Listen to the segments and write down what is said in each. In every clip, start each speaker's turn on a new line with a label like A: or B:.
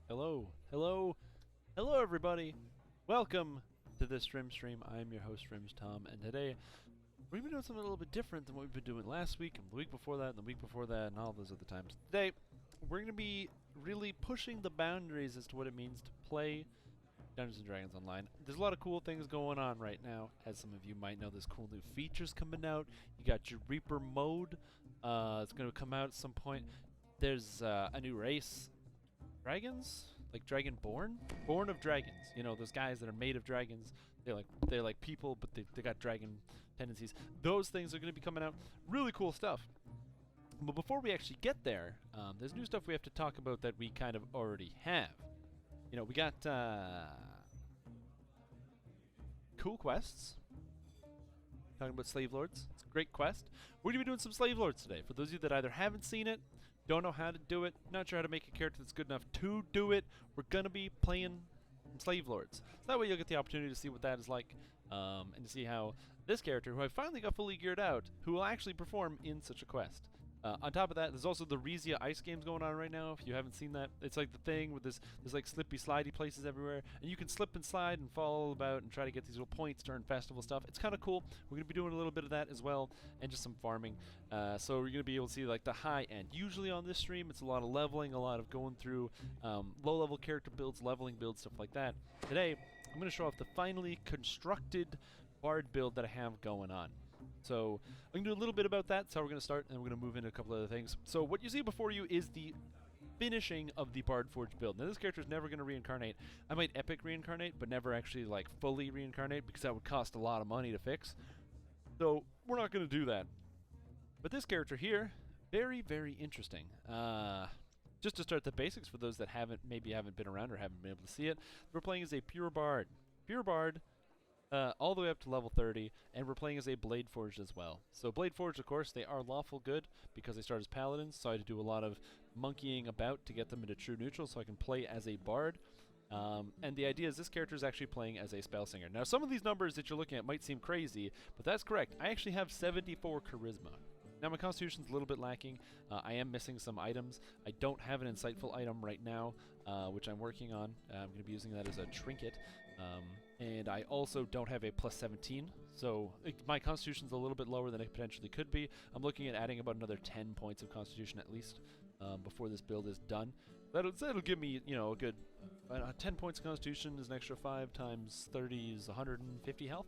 A: Hello, hello, hello, everybody. Welcome to this Strimstream. I'm your host, Tom, and today we're going to be doing something a little bit different than what we've been doing last week, and the week before that, and the week before that, and all those other times. Today, we're going to be really pushing the boundaries as to what it means to play Dungeons & Dragons Online. There's a lot of cool things going on right now. As some of you might know, there's cool new features coming out. You got your Reaper mode. It's going to come out at some point. There's a new race. Dragons? Like Dragonborn? Born of dragons. You know, those guys that are made of dragons. They're like people, but they got dragon tendencies. Those things are going to be coming out. Really cool stuff. But before we actually get there, there's new stuff we have to talk about that we kind of already have. You know, we got cool quests. Talking about Slave Lords. It's a great quest. We're going to be doing some Slave Lords today. For those of you that either haven't seen it, don't know how to do it, not sure how to make a character that's good enough to do it, we're going to be playing Slave Lords. So that way you'll get the opportunity to see what that is like, and to see how this character, who I finally got fully geared out, who will actually perform in such a quest. On top of that, there's also the Rizia ice games going on right now. If you haven't seen that, it's like the thing with there's like slippy slidey places everywhere, and you can slip and slide and fall about and try to get these little points during festival stuff. It's kind of cool. We're going to be doing a little bit of that as well, and just some farming. So we're going to be able to see like the high end. Usually on this stream, it's a lot of leveling, a lot of going through low-level character builds, leveling builds, stuff like that. Today, I'm going to show off the finally constructed Bard build that I have going on. So I'm going to do a little bit about that. That's how we're going to start, and we're going to move into a couple other things. So what you see before you is the finishing of the Bard Forge build. Now this character is never going to reincarnate. I might epic reincarnate, but never actually like fully reincarnate, because that would cost a lot of money to fix. So we're not going to do that. But this character here, very, very interesting. Just to start the basics for those that maybe haven't been around or haven't been able to see it, we're playing as a pure Bard. Pure Bard. All the way up to level 30, and we're playing as a Blade Forged as well. So Blade Forged, of course, they are lawful good because they start as paladins, so I had to do a lot of monkeying about to get them into true neutral so I can play as a bard. And the idea is this character is actually playing as a spell singer. Now, some of these numbers that you're looking at might seem crazy, but that's correct. I actually have 74 charisma. Now, my constitution's a little bit lacking. I am missing some items. I don't have an insightful item right now, which I'm working on. I'm going to be using that as a trinket. And I also don't have a plus 17, so my constitution's a little bit lower than it potentially could be. I'm looking at adding about another 10 points of constitution at least before this build is done. That'll give me, you know, a good 10 points of constitution is an extra 5 times 30 is 150 health.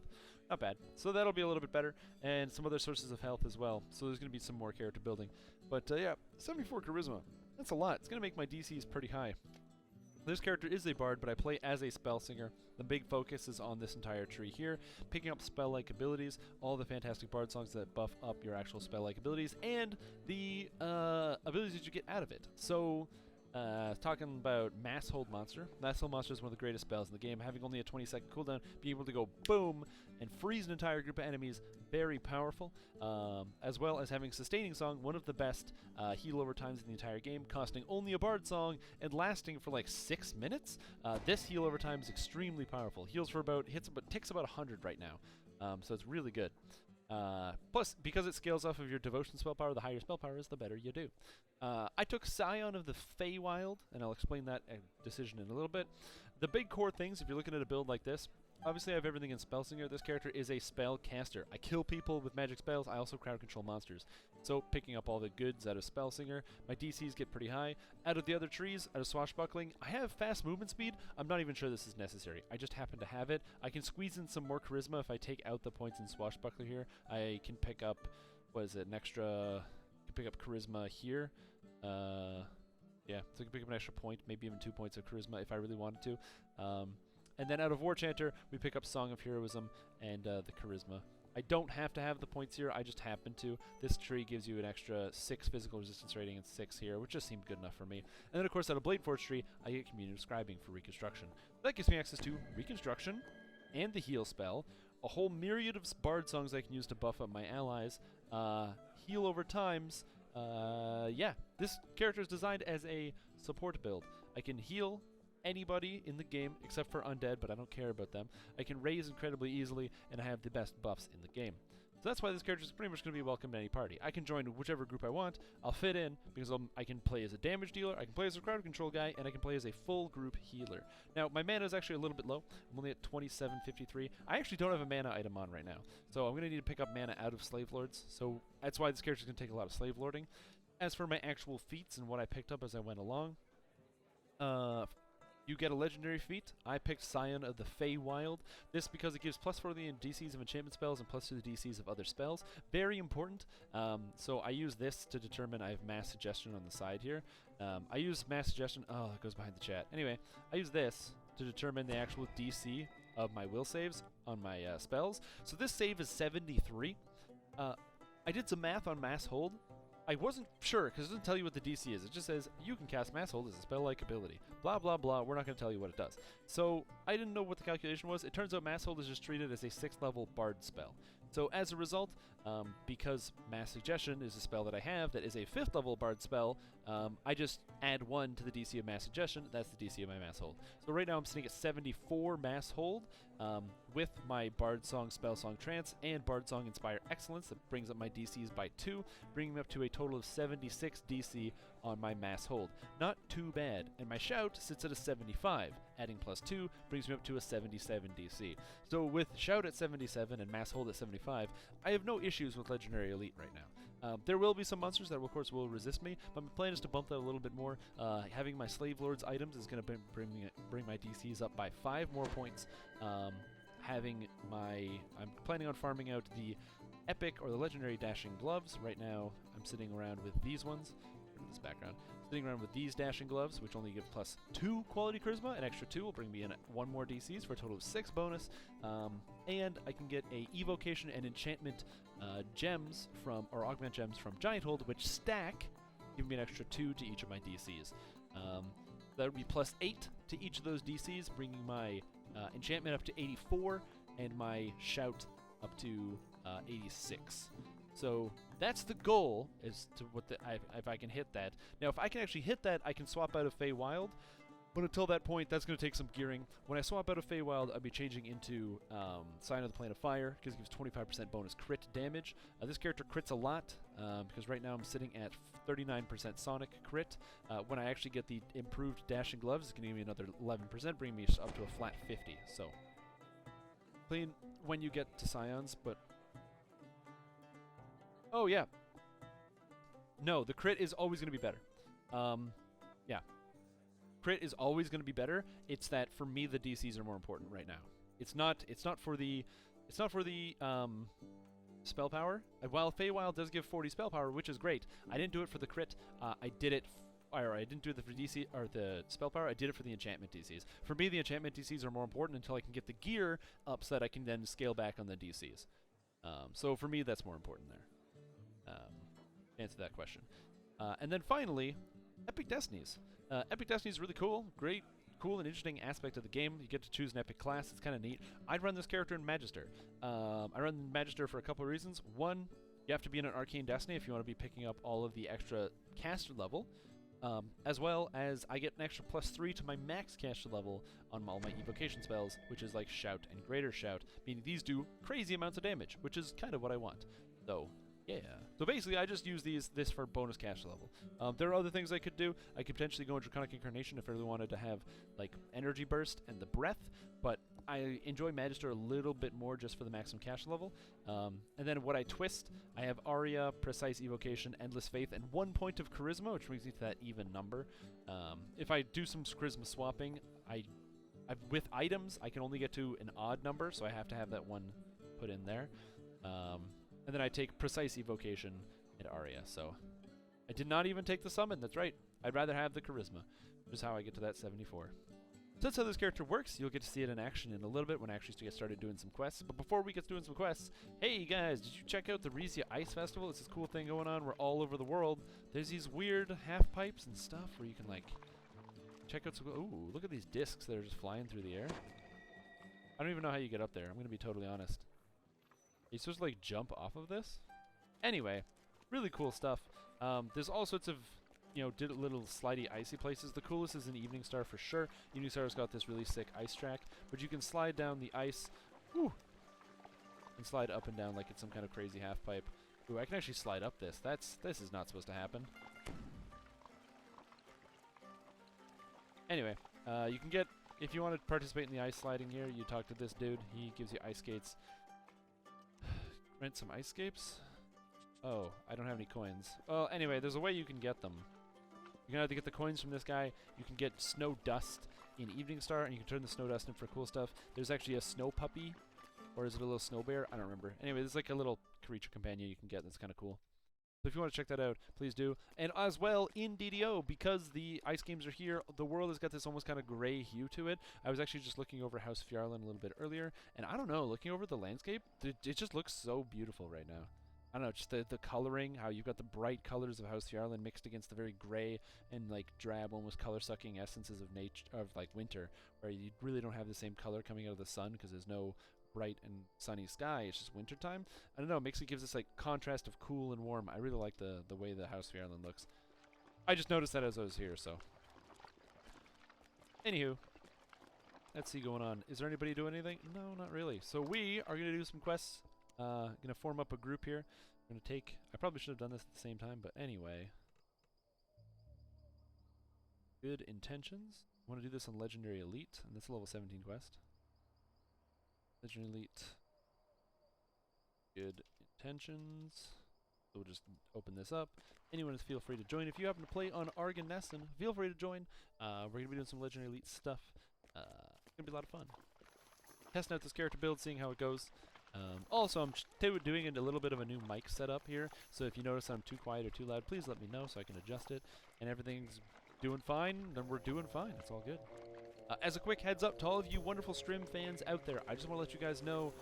A: Not bad. So that'll be a little bit better, and some other sources of health as well. So there's going to be some more character building. But yeah, 74 charisma. That's a lot. It's going to make my DCs pretty high. This character is a bard, but I play as a spell singer. The big focus is on this entire tree here, picking up spell-like abilities, all the fantastic bard songs that buff up your actual spell-like abilities, and the abilities that you get out of it. So, talking about Mass Hold Monster. Mass Hold Monster is one of the greatest spells in the game. Having only a 20-second cooldown, being able to go boom and freeze an entire group of enemies, very powerful. As well as having Sustaining Song, one of the best heal over times in the entire game, costing only a bard song and lasting for like 6 minutes. This heal over time is extremely powerful. Heals for ticks about 100 right now. So it's really good. Plus, because it scales off of your devotion spell power, the higher spell power is, the better you do. I took Scion of the Feywild, and I'll explain that decision in a little bit. The big core things, if you're looking at a build like this, obviously I have everything in Spellsinger. This character is a spell caster. I kill people with magic spells. I also crowd control monsters. So picking up all the goods out of Spellsinger, my DCs get pretty high. Out of the other trees, out of Swashbuckling, I have fast movement speed. I'm not even sure this is necessary. I just happen to have it. I can squeeze in some more charisma if I take out the points in Swashbuckler here. I can pick up, what is it, an extra, I can pick up charisma here. Yeah, so I can pick up an extra point, maybe even 2 points of charisma if I really wanted to. And then out of War Chanter, we pick up Song of Heroism and the Charisma. I don't have to have the points here, I just happen to. This tree gives you an extra 6 physical resistance rating and 6 here, which just seemed good enough for me. And then, of course, out of Blade Forge tree, I get Community Scribing for Reconstruction. That gives me access to Reconstruction and the Heal spell, a whole myriad of Bard songs I can use to buff up my allies, heal over times. Yeah, this character is designed as a support build. I can heal anybody in the game except for undead, but I don't care about them. I can raise incredibly easily, and I have the best buffs in the game. So that's why this character is pretty much going to be welcome to any party. I can join whichever group I want. I'll fit in because I can play as a damage dealer, I can play as a crowd control guy, and I can play as a full group healer. Now, my mana is actually a little bit low. I'm only at 2753. I actually don't have a mana item on right now, so I'm going to need to pick up mana out of Slave Lords. So that's why this character is going to take a lot of Slave Lording. As for my actual feats and what I picked up as I went along, you get a legendary feat. I picked Scion of the Feywild. This because it gives +4 to the DCs of enchantment spells and +2 to the DCs of other spells. Very important. So I use this to determine I have Mass Suggestion on the side here. I use Mass Suggestion. Oh, it goes behind the chat. Anyway, I use this to determine the actual DC of my will saves on my spells. So this save is 73. I did some math on Mass Hold. I wasn't sure, because it doesn't tell you what the DC is. It just says, you can cast Mass Hold as a spell-like ability. Blah, blah, blah. We're not going to tell you what it does. So, I didn't know what the calculation was. It turns out Mass Hold is just treated as a 6th level Bard spell. So, as a result, because Mass Suggestion is a spell that I have that is a 5th level Bard spell, I just add 1 to the DC of Mass Suggestion. That's the DC of my Mass Hold. So, right now I'm sitting at 74 Mass Hold, with my Bard Song, Spell Song Trance, and Bard Song Inspire Excellence. That brings up my DCs by 2, bringing me up to a total of 76 DC on my Mass Hold. Not too bad. And my Shout sits at a 75. Adding +2 brings me up to a 77 DC. So with Shout at 77 and Mass Hold at 75, I have no issues with Legendary Elite right now. There will be some monsters that, of course, will resist me, but my plan is to bump that a little bit more. Having my Slave Lords items is going to bring my DCs up by 5 more points. I'm planning on farming out the Epic or the Legendary Dashing Gloves. Right now, I'm sitting around with these ones. Look at this background. Sitting around with these Dashing Gloves, which only give +2 quality Charisma. An extra 2 will bring me in 1 more DCs for a total of 6 bonus. And I can get a Evocation and Enchantment gems or Augment gems from Giant Hold, which stack, giving me an extra 2 to each of my DCs. That would be +8 to each of those DCs, bringing my enchantment up to 84 and my Shout up to 86. So that's the goal, is to if I can hit that. Now, if I can actually hit that, I can swap out of Feywild. But until that point, that's going to take some gearing. When I swap out of Feywild, I'll be changing into Sign of the Plane of Fire, because it gives 25% bonus crit damage. This character crits a lot, because right now I'm sitting at 39% Sonic crit. When I actually get the improved Dashing Gloves, it's going to give me another 11%, bringing me up to a flat 50. So, clean when you get to Scions, but... Oh, yeah. No, the crit is always going to be better. Yeah. Crit is always going to be better. It's that for me the DCs are more important right now. It's not for the spell power. While Feywild does give 40 spell power, which is great, I didn't do it for the crit. I didn't do it for DC or the spell power. I did it for the enchantment DCs. For me, the enchantment DCs are more important until I can get the gear up so that I can then scale back on the DCs. So for me, that's more important there. Answer that question. And then finally, Epic Destinies. Epic Destiny is really cool. Great, cool and interesting aspect of the game. You get to choose an epic class. It's kind of neat. I'd run this character in Magister. I run Magister for a couple of reasons. One, you have to be in an Arcane Destiny if you want to be picking up all of the extra caster level. As well as I get an extra +3 to my max caster level on all my evocation spells, which is like Shout and Greater Shout, meaning these do crazy amounts of damage, which is kind of what I want. So, yeah. So basically, I just use this for bonus caster level. There are other things I could do. I could potentially go in Draconic Incarnation if I really wanted to have like Energy Burst and the Breath, but I enjoy Magister a little bit more just for the maximum caster level. And then what I twist, I have Aria, Precise Evocation, Endless Faith, and 1 point of Charisma, which brings me to that even number. If I do some Charisma swapping, with items, I can only get to an odd number, so I have to have that one put in there. And then I take Precise Evocation and Aria, so I did not even take the Summon, that's right. I'd rather have the Charisma, which is how I get to that 74. So that's how this character works. You'll get to see it in action in a little bit when I actually get started doing some quests. But before we get doing some quests, hey guys, did you check out the Rizia Ice Festival? It's this cool thing going on where all over the world, there's these weird half pipes and stuff where you can like check out some... Ooh, look at these discs that are just flying through the air. I don't even know how you get up there. I'm going to be totally honest. Are you supposed to like jump off of this? Anyway, really cool stuff. There's all sorts of, little slidey icy places. The coolest is in Evening Star for sure. Evening Star's got this really sick ice track, but you can slide down the ice. Whew. and slide up and down like it's some kind of crazy half pipe. Ooh, I can actually slide up this. This is not supposed to happen. Anyway, you can get, if you want to participate in the ice sliding here, you talk to this dude. He gives you ice skates. Rent some ice skates? Oh, I don't have any coins. Well, anyway, there's a way you can get them. You can either get the coins from this guy, you can get snow dust in Evening Star, and you can turn the snow dust in for cool stuff. There's actually a snow puppy, or is it a little snow bear? I don't remember. Anyway, there's like a little creature companion you can get that's kind of cool. So if you want to check that out, please do. And as well, in DDO, because the ice games are here, the world has got this almost kind of gray hue to it. I was actually just looking over House Fjarlin a little bit earlier, and I don't know, looking over the landscape, it just looks so beautiful right now. I don't know, just the coloring, how you've got the bright colors of House Fjarlin mixed against the very gray and like drab, almost color-sucking essences of nature, of like winter, where you really don't have the same color coming out of the sun because there's no bright and sunny sky. It's just wintertime. I don't know, it gives this like contrast of cool and warm. I really like the way the House Fjarlin looks. I just noticed that as I was here, so. Anywho, let's see going on. Is there anybody doing anything? No, not really. So we are gonna do some quests. Gonna form up a group here. I'm gonna take, I probably should have done this at the same time, but anyway. Good intentions. I want to do this on Legendary Elite, and this is a level 17 quest. Legendary Elite. Good intentions. So we'll just open this up. Anyone feel free to join. If you happen to play on Argon Nesson, feel free to join. We're going to be doing some Legendary Elite stuff. It's going to be a lot of fun. Testing out this character build, seeing how it goes. Also, I'm doing a little bit of a new mic setup here, so if you notice I'm too quiet or too loud, please let me know so I can adjust it. And everything's doing fine, then we're doing fine. It's all good. As a quick heads up to all of you wonderful Strim fans out there, I just want to let you guys know,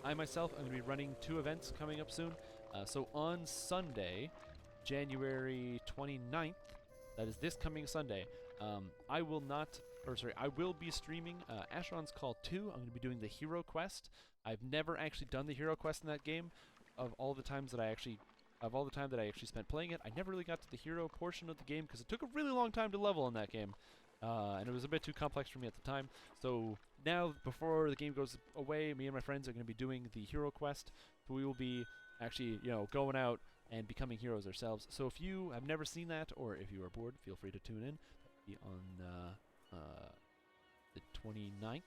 A: I myself am going to be running 2 events coming up soon. So on Sunday, January 29th, that is this coming Sunday, I will be streaming Asheron's Call 2. I'm going to be doing the Hero Quest. I've never actually done the Hero Quest in that game. Of all the time that I actually spent playing it, I never really got to the hero portion of the game because it took a really long time to level in that game. And it was a bit too complex for me at the time. So now, before the game goes away, me and my friends are going to be doing the Hero Quest. So we will be actually, going out and becoming heroes ourselves. So if you have never seen that, or if you are bored, feel free to tune in. That'll be on the 29th.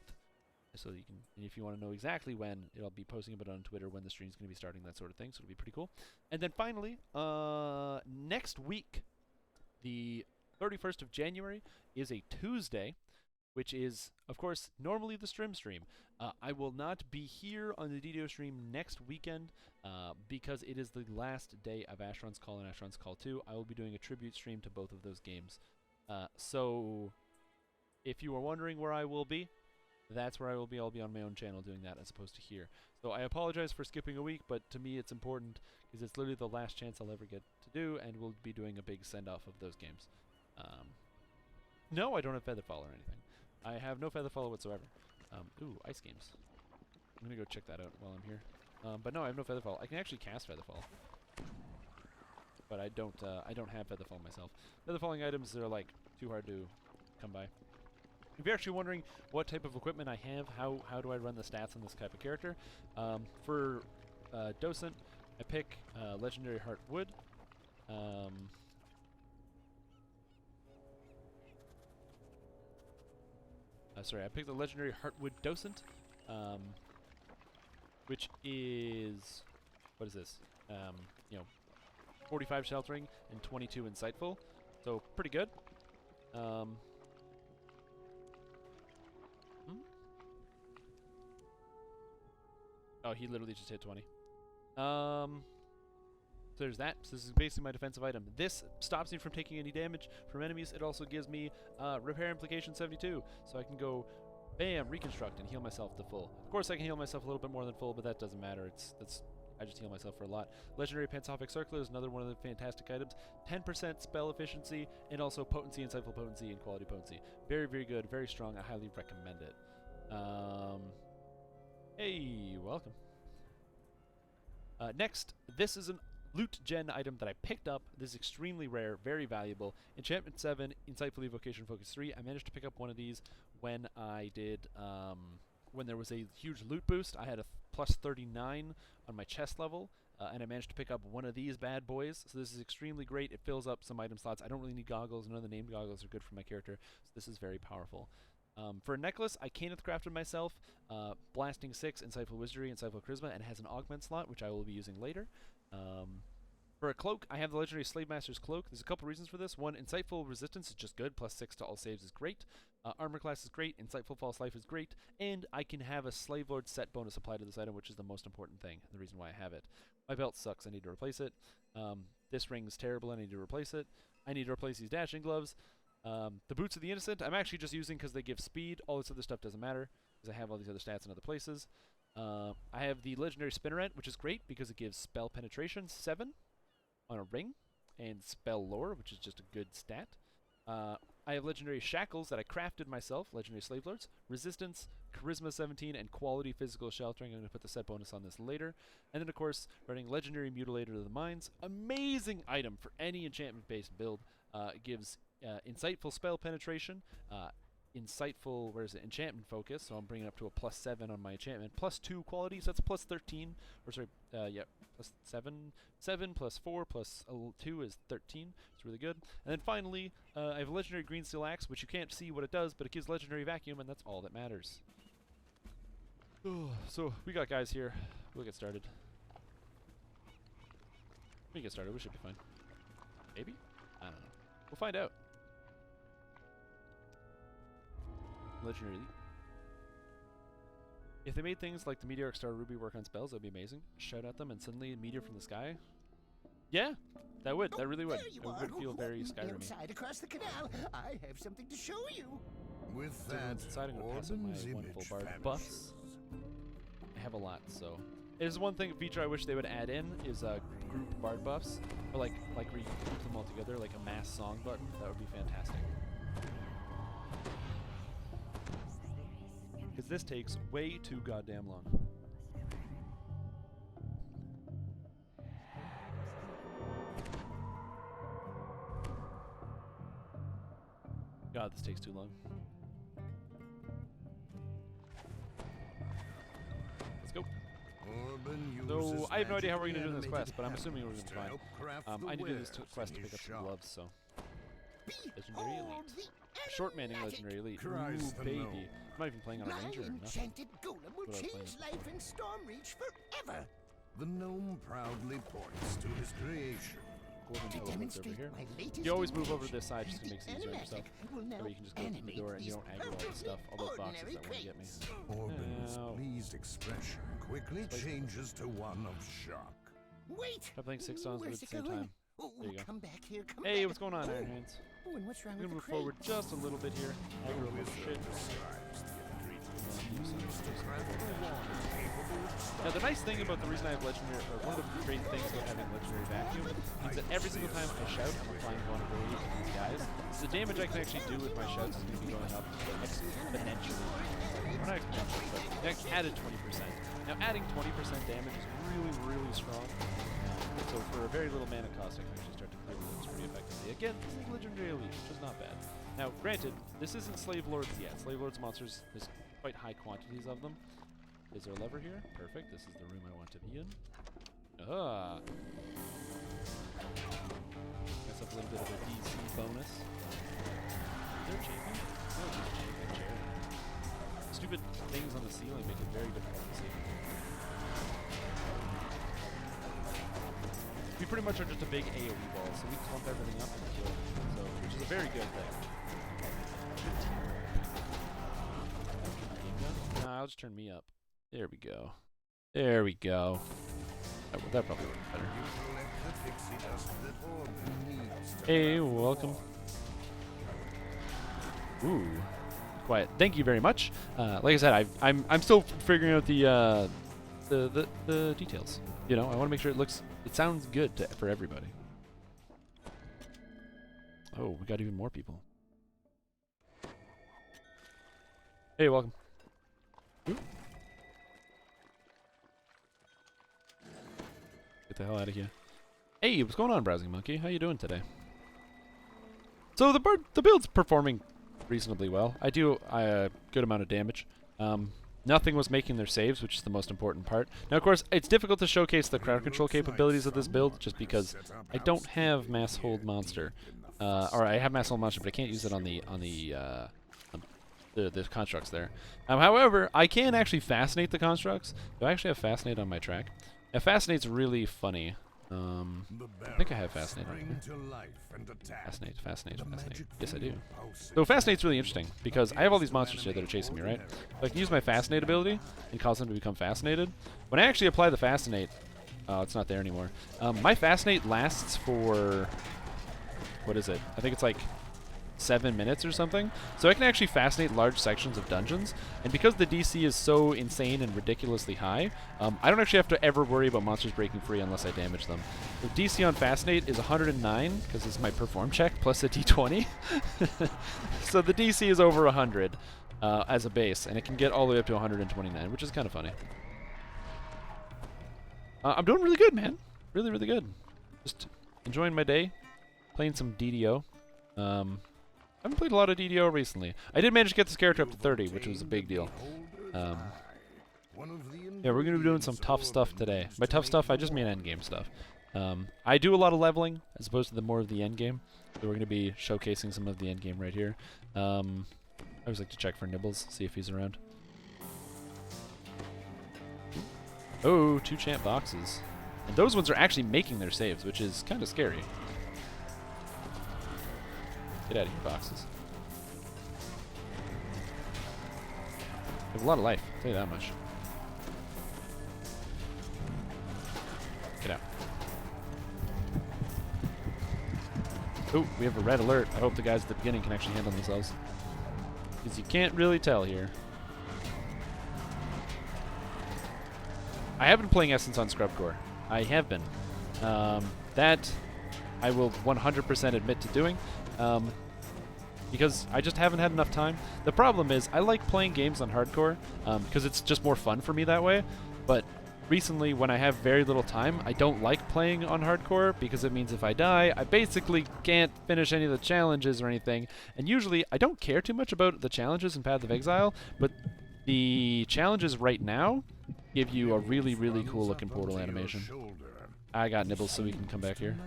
A: So you can, and if you want to know exactly when, I'll be posting about it on Twitter when the stream's going to be starting, that sort of thing. So it'll be pretty cool. And then finally, next week, the 31st of January is a Tuesday, which is, of course, normally the Strimstream. I will not be here on the DDO stream next weekend because it is the last day of Asheron's Call and Asheron's Call 2. I will be doing a tribute stream to both of those games. So if you are wondering where I will be, that's where I will be. I'll be on my own channel doing that as opposed to here. So I apologize for skipping a week, but to me it's important because it's literally the last chance I'll ever get to do, and we'll be doing a big send-off of those games. No, I don't have Featherfall or anything. I have no Featherfall whatsoever. Ooh, ice games. I'm gonna go check that out while I'm here. But no, I have no Featherfall. I can actually cast Featherfall, but I don't have Featherfall myself. Featherfalling items are like too hard to come by. If you're actually wondering what type of equipment I have, how do I run the stats on this type of character, for Docent, I pick Legendary Heartwood. I picked the Legendary Heartwood Docent, which is, what is this? 45 Sheltering and 22 Insightful, so pretty good. Oh, he literally just hit 20. So there's that. So this is basically my defensive item. This stops me from taking any damage from enemies. It also gives me Repair Implication 72. So I can go, bam, Reconstruct and heal myself to full. Of course, I can heal myself a little bit more than full, but that doesn't matter. I just heal myself for a lot. Legendary Pansophic Circler is another one of the fantastic items. 10% spell efficiency, and also potency, insightful potency, and quality potency. Very, very good. Very strong. I highly recommend it. Hey, welcome. Next, this is an loot gen item that I picked up. This is extremely rare, very valuable. Enchantment 7, Insightful Evocation Focus 3. I managed to pick up one of these when I did, when there was a huge loot boost. I had a plus 39 on my chest level, and I managed to pick up one of these bad boys. So this is extremely great. It fills up some item slots. I don't really need goggles. None of the named goggles are good for my character, so this is very powerful. For a necklace, I can't have crafted myself. Blasting 6, Insightful Wizardry, Insightful Charisma, and it has an augment slot, which I will be using later. For a cloak, I have the Legendary Slave Master's Cloak. There's a couple reasons for this. One, Insightful Resistance is just good. Plus 6 to all saves is great. Armor class is great. Insightful False Life is great. And I can have a Slave Lord set bonus applied to this item, which is the most important thing, the reason why I have it. My belt sucks. I need to replace it. This ring is terrible. I need to replace it. I need to replace these dashing gloves. The Boots of the Innocent, I'm actually just using because they give speed. All this other stuff doesn't matter because I have all these other stats in other places. I have the Legendary Spinneret, which is great because it gives Spell Penetration 7 on a ring, and Spell Lore, which is just a good stat. I have Legendary Shackles that I crafted myself, Legendary Slave Lords, Resistance, Charisma 17, and Quality Physical Sheltering. I'm going to put the set bonus on this later. And then, of course, running Legendary Mutilator of the Minds. Amazing item for any enchantment-based build. It gives Insightful Spell Penetration, Insightful, where is it, Enchantment Focus, so I'm bringing it up to a plus 7 on my enchantment, plus 2 quality, so that's plus 13, or sorry, yeah, plus 7, 7 plus 4 plus 2 is 13, it's really good. And then finally, I have a Legendary Green Steel Axe, which you can't see what it does, but it gives Legendary Vacuum, and that's all that matters. So, we got guys here, we'll get started. We should be fine. Maybe? I don't know. We'll find out. Legendary Elite. If they made things like the Meteoric Star Ruby work on spells, that would be amazing. Shout at them and suddenly a meteor from the sky. Yeah, that would. That really would. It would feel very Skyrim-y.
B: Outside across the canal, I have something to show you.
C: With
A: So
C: that,
A: inside, I'm going to pass up my wonderful bard buffs. I have a lot, so. There's one thing feature I wish they would add in is group bard buffs, or like where you group them all together, like a mass song button. That would be fantastic. Because this takes way too goddamn long. God, this takes too long. Let's go. So, I have no idea how we're going to do this quest, but I'm assuming we're going to be fine. I need to do this quest to pick up some gloves, so. Legendary Elite. Short Manning Legendary Elite. Ooh, baby. I'm not even playing on a ranger or nothing.
B: Enchanted golem will change life in Stormreach forever.
C: The gnome proudly points to his creation.
B: To demonstrate my latest
A: You always move over to
B: invention,
A: this side just to make it easier on yourself. That way you can just go through the door and you don't aggro all the stuff, all those boxes that want to get me.
C: Orban's
A: Ow.
C: pleased expression quickly changes to one of shock.
B: Wait!
A: Try playing 6 songs at
B: Where's
A: the
B: it
A: same
B: going?
A: time.
B: Oh,
A: There you go.
B: come back here, come
A: Hey,
B: back.
A: what's going on, Iron Hands?
B: Oh, and what's wrong
A: I'm
B: with
A: gonna
B: the
A: move forward
B: crate?
A: just a little bit here. Aggro a little shit. Now the nice thing about the reason I have legendary, or one of the great things about having legendary vacuum, is that every single time I shout, I'm applying vulnerability to these guys. So the damage I can actually do with my shouts is going to be going up exponentially. Well, not exponentially, but next added 20%. Now adding 20% damage is really, really strong. So for a very little mana cost, I can actually start to clear wounds pretty effectively. Again, this is legendary elite, which is not bad. Now, granted, this isn't Slave Lords yet. Slave Lords monsters, there's quite high quantities of them. Is there a lever here? Perfect. This is the room I want to be in. Ah. Myself a little bit of a DC bonus. Is there a champion? No, there's a champion chair. Stupid things on the ceiling make it very difficult to see. We pretty much are just a big AoE ball, so we clump everything up and kill it. So, which is a very good thing. Nah, I'll just turn me up. There we go. There we go. That probably worked better. Hey, welcome. Ooh, quiet. Thank you very much. Like I said, I'm still figuring out the details. You know, I want to make sure it sounds good for everybody. Oh, we got even more people. Hey, welcome. Ooh. Get the hell out of here. Hey, what's going on, Browsing Monkey? How you doing today? So the build's performing reasonably well. I do a good amount of damage. Nothing was making their saves, which is the most important part. Now, of course, it's difficult to showcase the crowd control capabilities of this build just because I don't have Mass Hold Monster. Or I have Mass Hold Monster, but I can't use it on the constructs there. However, I can actually fascinate the constructs. Do I actually have fascinate on my track? Yeah, fascinate's really funny. I think I have fascinate on here. Fascinate. Yes, I do. So fascinate's really interesting because I have all these monsters here that are chasing me, right? So I can use my fascinate ability and cause them to become fascinated. When I actually apply the fascinate, oh, it's not there anymore. My fascinate lasts for, what is it? I think it's like 7 minutes or something. So I can actually fascinate large sections of dungeons, and because the DC is so insane and ridiculously high, I don't actually have to ever worry about monsters breaking free unless I damage them. The DC on fascinate is 109 because it's my perform check plus a d20. So the DC is over 100 as a base, and it can get all the way up to 129, which is kind of funny. I'm doing really good, man. Really, really good. Just enjoying my day, playing some DDO. I haven't played a lot of DDO recently. I did manage to get this character up to 30, which was a big deal. Yeah, we're going to be doing some tough stuff today. By tough stuff, I just mean endgame stuff. I do a lot of leveling, as opposed to the more of the endgame. So we're going to be showcasing some of the endgame right here. I always like to check for Nibbles, see if he's around. Oh, 2 champ boxes. And those ones are actually making their saves, which is kind of scary. Get out of here, boxes. They have a lot of life, I'll tell you that much. Get out. Oh, we have a red alert. I hope the guys at the beginning can actually handle themselves. Because you can't really tell here. I have been playing Essence on Scrub Core. I have been. That I will 100% admit to doing. Because I just haven't had enough time. The problem is, I like playing games on hardcore, because it's just more fun for me that way, but recently, when I have very little time, I don't like playing on hardcore, because it means if I die, I basically can't finish any of the challenges or anything, and usually, I don't care too much about the challenges in Path of Exile, but the challenges right now give you a really, really cool looking portal animation. I got Nibbles so we can come back here.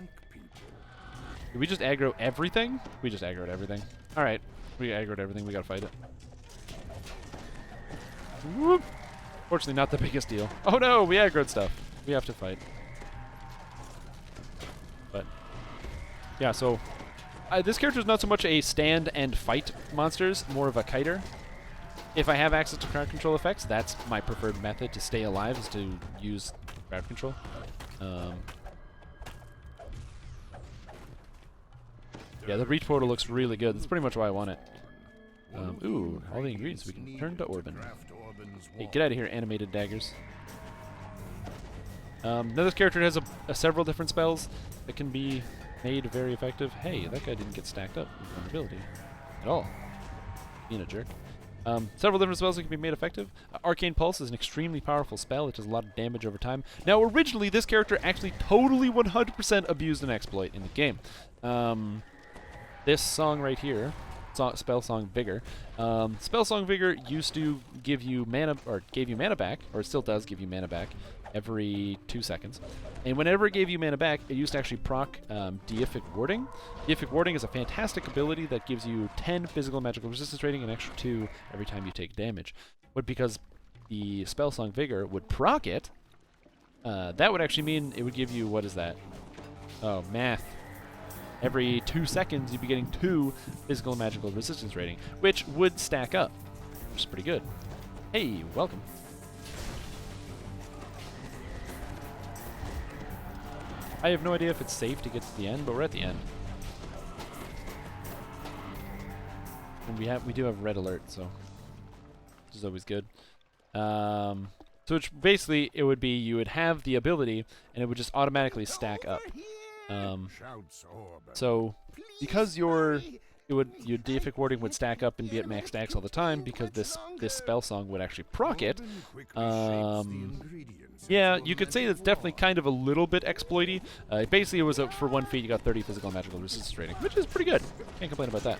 A: Did we just aggro everything? We just aggroed everything. Alright, we aggroed everything, we gotta fight it. Whoop! Fortunately, not the biggest deal. Oh no, we aggroed stuff. We have to fight. But, yeah, so, this character is not so much a stand and fight monsters, more of a kiter. If I have access to crowd control effects, that's my preferred method to stay alive, is to use crowd control. Yeah, the reach portal looks really good. That's pretty much why I want it. Ooh, all the ingredients. We can turn to Orban. Hey, get out of here, animated daggers. Now this character has several different spells that can be made very effective. Hey, that guy didn't get stacked up with vulnerability at all. Being a jerk. Several different spells that can be made effective. Arcane Pulse is an extremely powerful spell. It does a lot of damage over time. Now, originally, this character actually totally 100% abused an exploit in the game. This song right here, Spell Song Vigor. Spell Song Vigor used to give you mana, or gave you mana back, or it still does give you mana back every 2 seconds. And whenever it gave you mana back, it used to actually proc Deific Warding. Deific Warding is a fantastic ability that gives you 10 physical magical resistance rating and an extra 2 every time you take damage. But because the Spell Song Vigor would proc it, that would actually mean it would give you, what is that? Oh, math. Every 2 seconds, you'd be getting 2 physical and magical resistance rating, which would stack up, which is pretty good. Hey, welcome. I have no idea if it's safe to get to the end, but we're at the end. And we do have red alert, so which is always good. So which basically it would be you would have the ability, and it would just automatically stack up. So because your Deific Warding would stack up and be at max stacks all the time, because this spell song would actually proc it. Yeah, you could say that's definitely kind of a little bit exploity. Basically, it was for 1 feat, you got 30 physical and magical resistance rating, which is pretty good. Can't complain about that.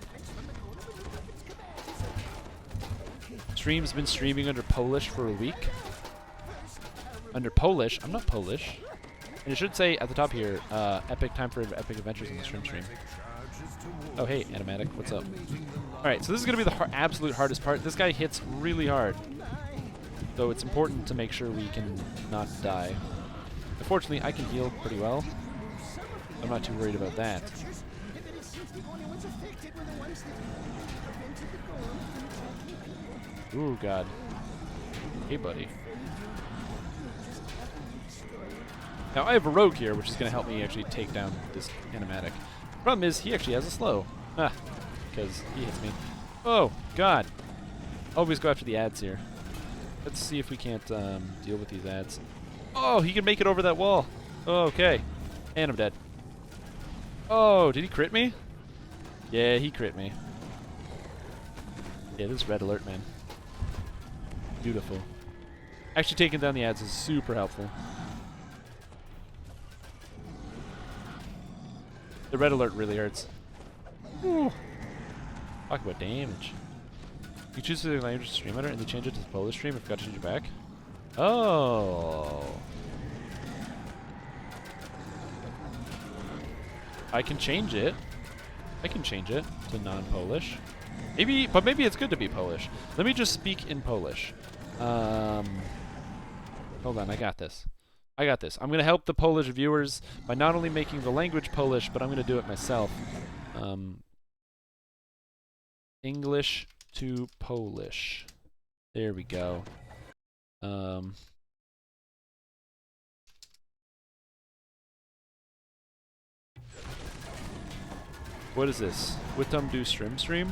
A: Stream's been streaming under Polish for a week. Under Polish? I'm not Polish. And it should say at the top here, epic time for epic adventures in the Strimstream. Oh, hey, Animatic, what's up? Alright, so this is going to be the absolute hardest part. This guy hits really hard. So it's important to make sure we can not die. Unfortunately, I can heal pretty well. I'm not too worried about that. Ooh, God. Hey, buddy. Now, I have a rogue here, which is going to help me actually take down this animatic. Problem is, he actually has a slow. Ah, because he hits me. Oh, God. Always go after the ads here. Let's see if we can't deal with these ads. Oh, he can make it over that wall. Oh, okay. And I'm dead. Oh, did he crit me? Yeah, he crit me. Yeah, this red alert, man. Beautiful. Actually, taking down the ads is super helpful. The red alert really hurts. Ooh. Talk about damage. You choose the language stream editor and they change it to the Polish stream. I forgot to change it back. Oh. I can change it. I can change it to non-Polish. Maybe, but maybe it's good to be Polish. Let me just speak in Polish. Hold on, I got this. I got this. I'm going to help the Polish viewers by not only making the language Polish, but I'm going to do it myself. English to Polish. There we go. What is this? Witam do Strimstream?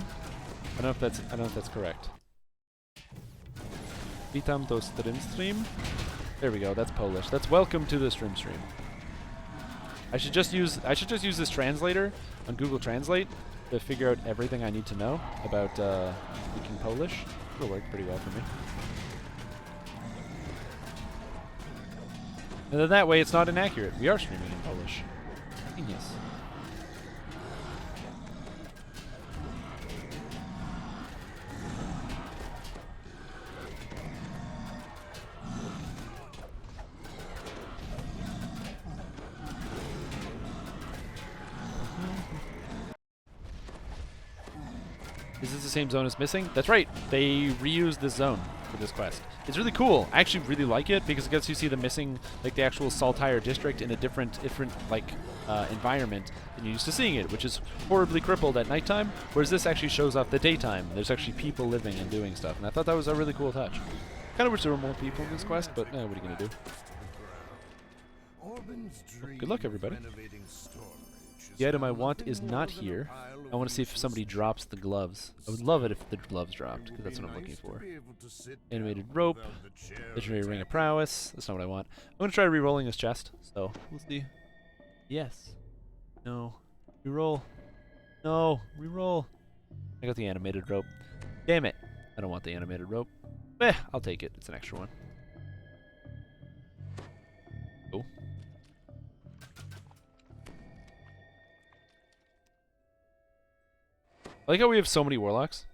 A: I don't know if that's correct. Witam do Strimstream? There we go. That's Polish. That's welcome to the Strimstream. I should just use this translator on Google Translate to figure out everything I need to know about speaking Polish. It'll work pretty well for me. And then that way it's not inaccurate. We are streaming in Polish. Genius. Is this the same zone as missing? That's right. They reused this zone for this quest. It's really cool. I actually really like it because it gets you see the missing, like the actual Saltire district in a different like environment than you're used to seeing it, which is horribly crippled at nighttime. Whereas this actually shows off the daytime. There's actually people living and doing stuff, and I thought that was a really cool touch. Kind of wish there were more people in this quest, but what are you gonna do? Good luck, everybody. The item I want is not here. I want to see if somebody drops the gloves. I would love it if the gloves dropped, because that's what I'm looking for. Animated rope. Legendary ring of prowess. That's not what I want. I'm going to try re-rolling this chest, so we'll see. Yes. No. Reroll. No. Reroll. I got the animated rope. Damn it. I don't want the animated rope. I'll take it. It's an extra one. Cool. I like how we have so many warlocks.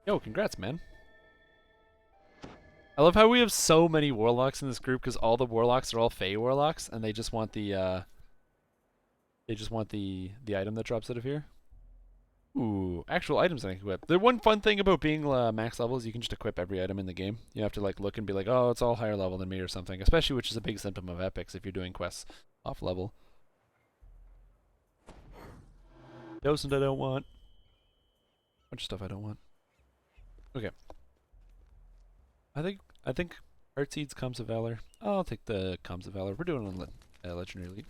A: Yo, congrats, man. I love how we have so many warlocks in this group because all the warlocks are all Fey warlocks, and they just want the item that drops out of here. Ooh, actual items I can equip. The one fun thing about being max level is you can just equip every item in the game. You have to like look and be like, oh, it's all higher level than me or something. Especially, which is a big symptom of epics if you're doing quests off level. Docent I don't want. Bunch of stuff I don't want. Okay. I think Heartseeds, Comes of Valor. Oh, I'll take the Comes of Valor. We're doing on Legendary Elite.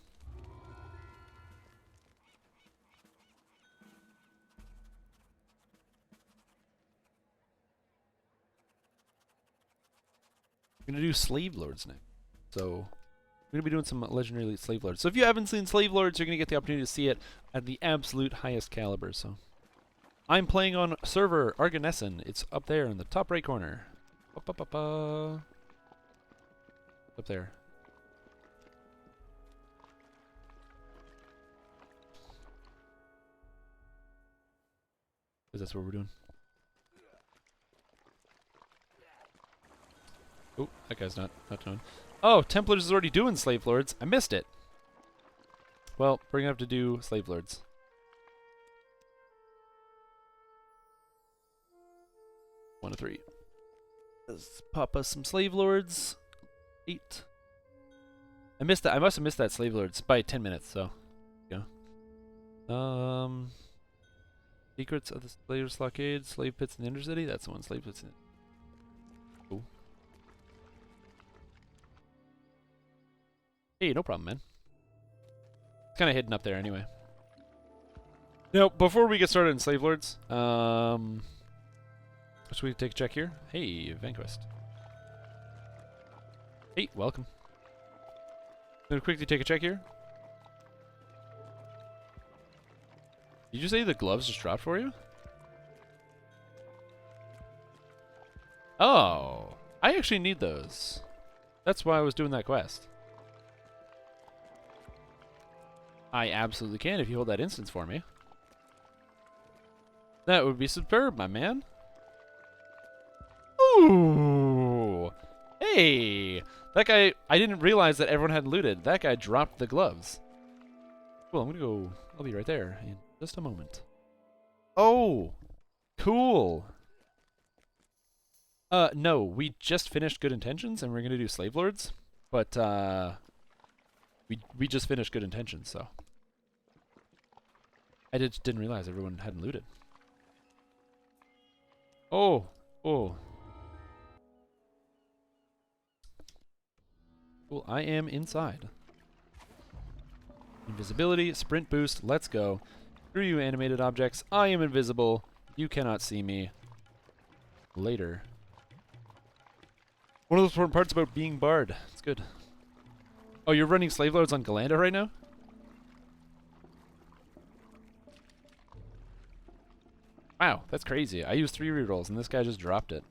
A: We're gonna do Slave Lords next. So we're going to be doing some Legendary Elite Slave Lords. So if you haven't seen Slave Lords, you're going to get the opportunity to see it at the absolute highest caliber. So I'm playing on server Arganessen. It's up there in the top right corner. Up there. Because that's what we're doing. Oh, that guy's not doing. Oh, Templars is already doing Slave Lords. I missed it. Well, we're gonna have to do Slave Lords. One to three. Let's pop us some Slave Lords. 8. I missed that. I must have missed that Slave Lords by 10 minutes. So, yeah. Secrets of the Slaver's Blockade, Slave Pits in the Undercity. That's the one. Slave Pits in. Cool. Hey, no problem, man. It's kind of hidden up there anyway. Now, before we get started in Slave Lords, should we take a check here? Hey, Vanquist. Hey, welcome. I'm gonna quickly take a check here. Did you say the gloves just dropped for you? Oh, I actually need those. That's why I was doing that quest. I absolutely can if you hold that instance for me. That would be superb, my man. Ooh! Hey! That guy, I didn't realize that everyone had looted. That guy dropped the gloves. Cool, I'm gonna go, I'll be right there in just a moment. Oh! Cool! No, we just finished Good Intentions and we're gonna do Slave Lords. But, we just finished Good Intentions, so. I didn't realize everyone hadn't looted. Oh! Oh. Cool, I am inside. Invisibility, sprint boost, let's go. Screw you animated objects, I am invisible. You cannot see me. Later. One of those important parts about being Bard. It's good. Oh, you're running Slave Lords on Galanda right now? Wow, that's crazy. I used 3 rerolls and this guy just dropped it.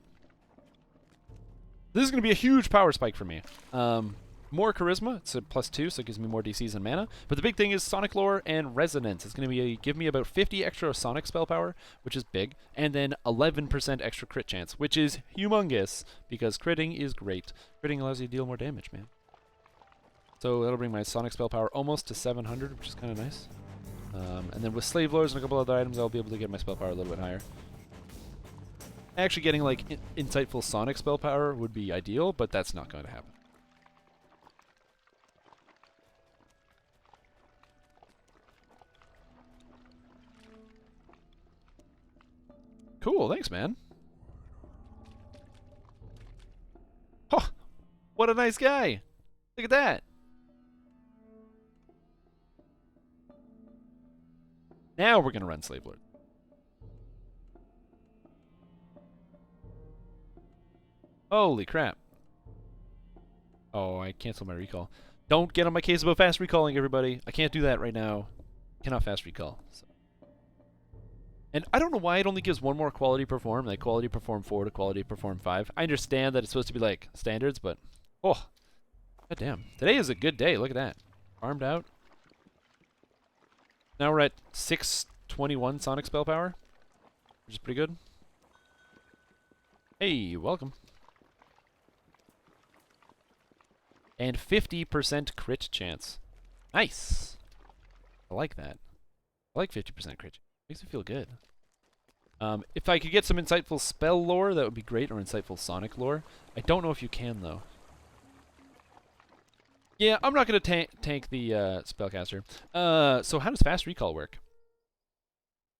A: This is going to be a huge power spike for me. More charisma, it's a +2, so it gives me more DCs and mana. But the big thing is Sonic Lore and Resonance. It's going to give me about 50 extra Sonic spell power, which is big, and then 11% extra crit chance, which is humongous, because critting is great. Critting allows you to deal more damage, man. So that'll bring my Sonic spell power almost to 700, which is kind of nice. And then with Slave Lords and a couple other items, I'll be able to get my spell power a little bit higher. Actually getting, like, insightful Sonic spell power would be ideal, but that's not going to happen. Cool, thanks, man. Oh, what a nice guy. Look at that. Now we're going to run Slave Lord. Holy crap. Oh, I canceled my recall. Don't get on my case about fast recalling, everybody. I can't do that right now. Cannot fast recall. So. And I don't know why it only gives one more quality perform, like quality perform 4 to quality perform 5. I understand that it's supposed to be like standards, but oh, goddamn. Today is a good day. Look at that. Farmed out. Now we're at 621 Sonic spell power, which is pretty good. Hey, welcome. And 50% crit chance. Nice. I like that. I like 50% crit. Makes me feel good. If I could get some insightful spell lore, that would be great, or insightful Sonic lore. I don't know if you can, though. Yeah, I'm not going to tank the spellcaster. So how does fast recall work?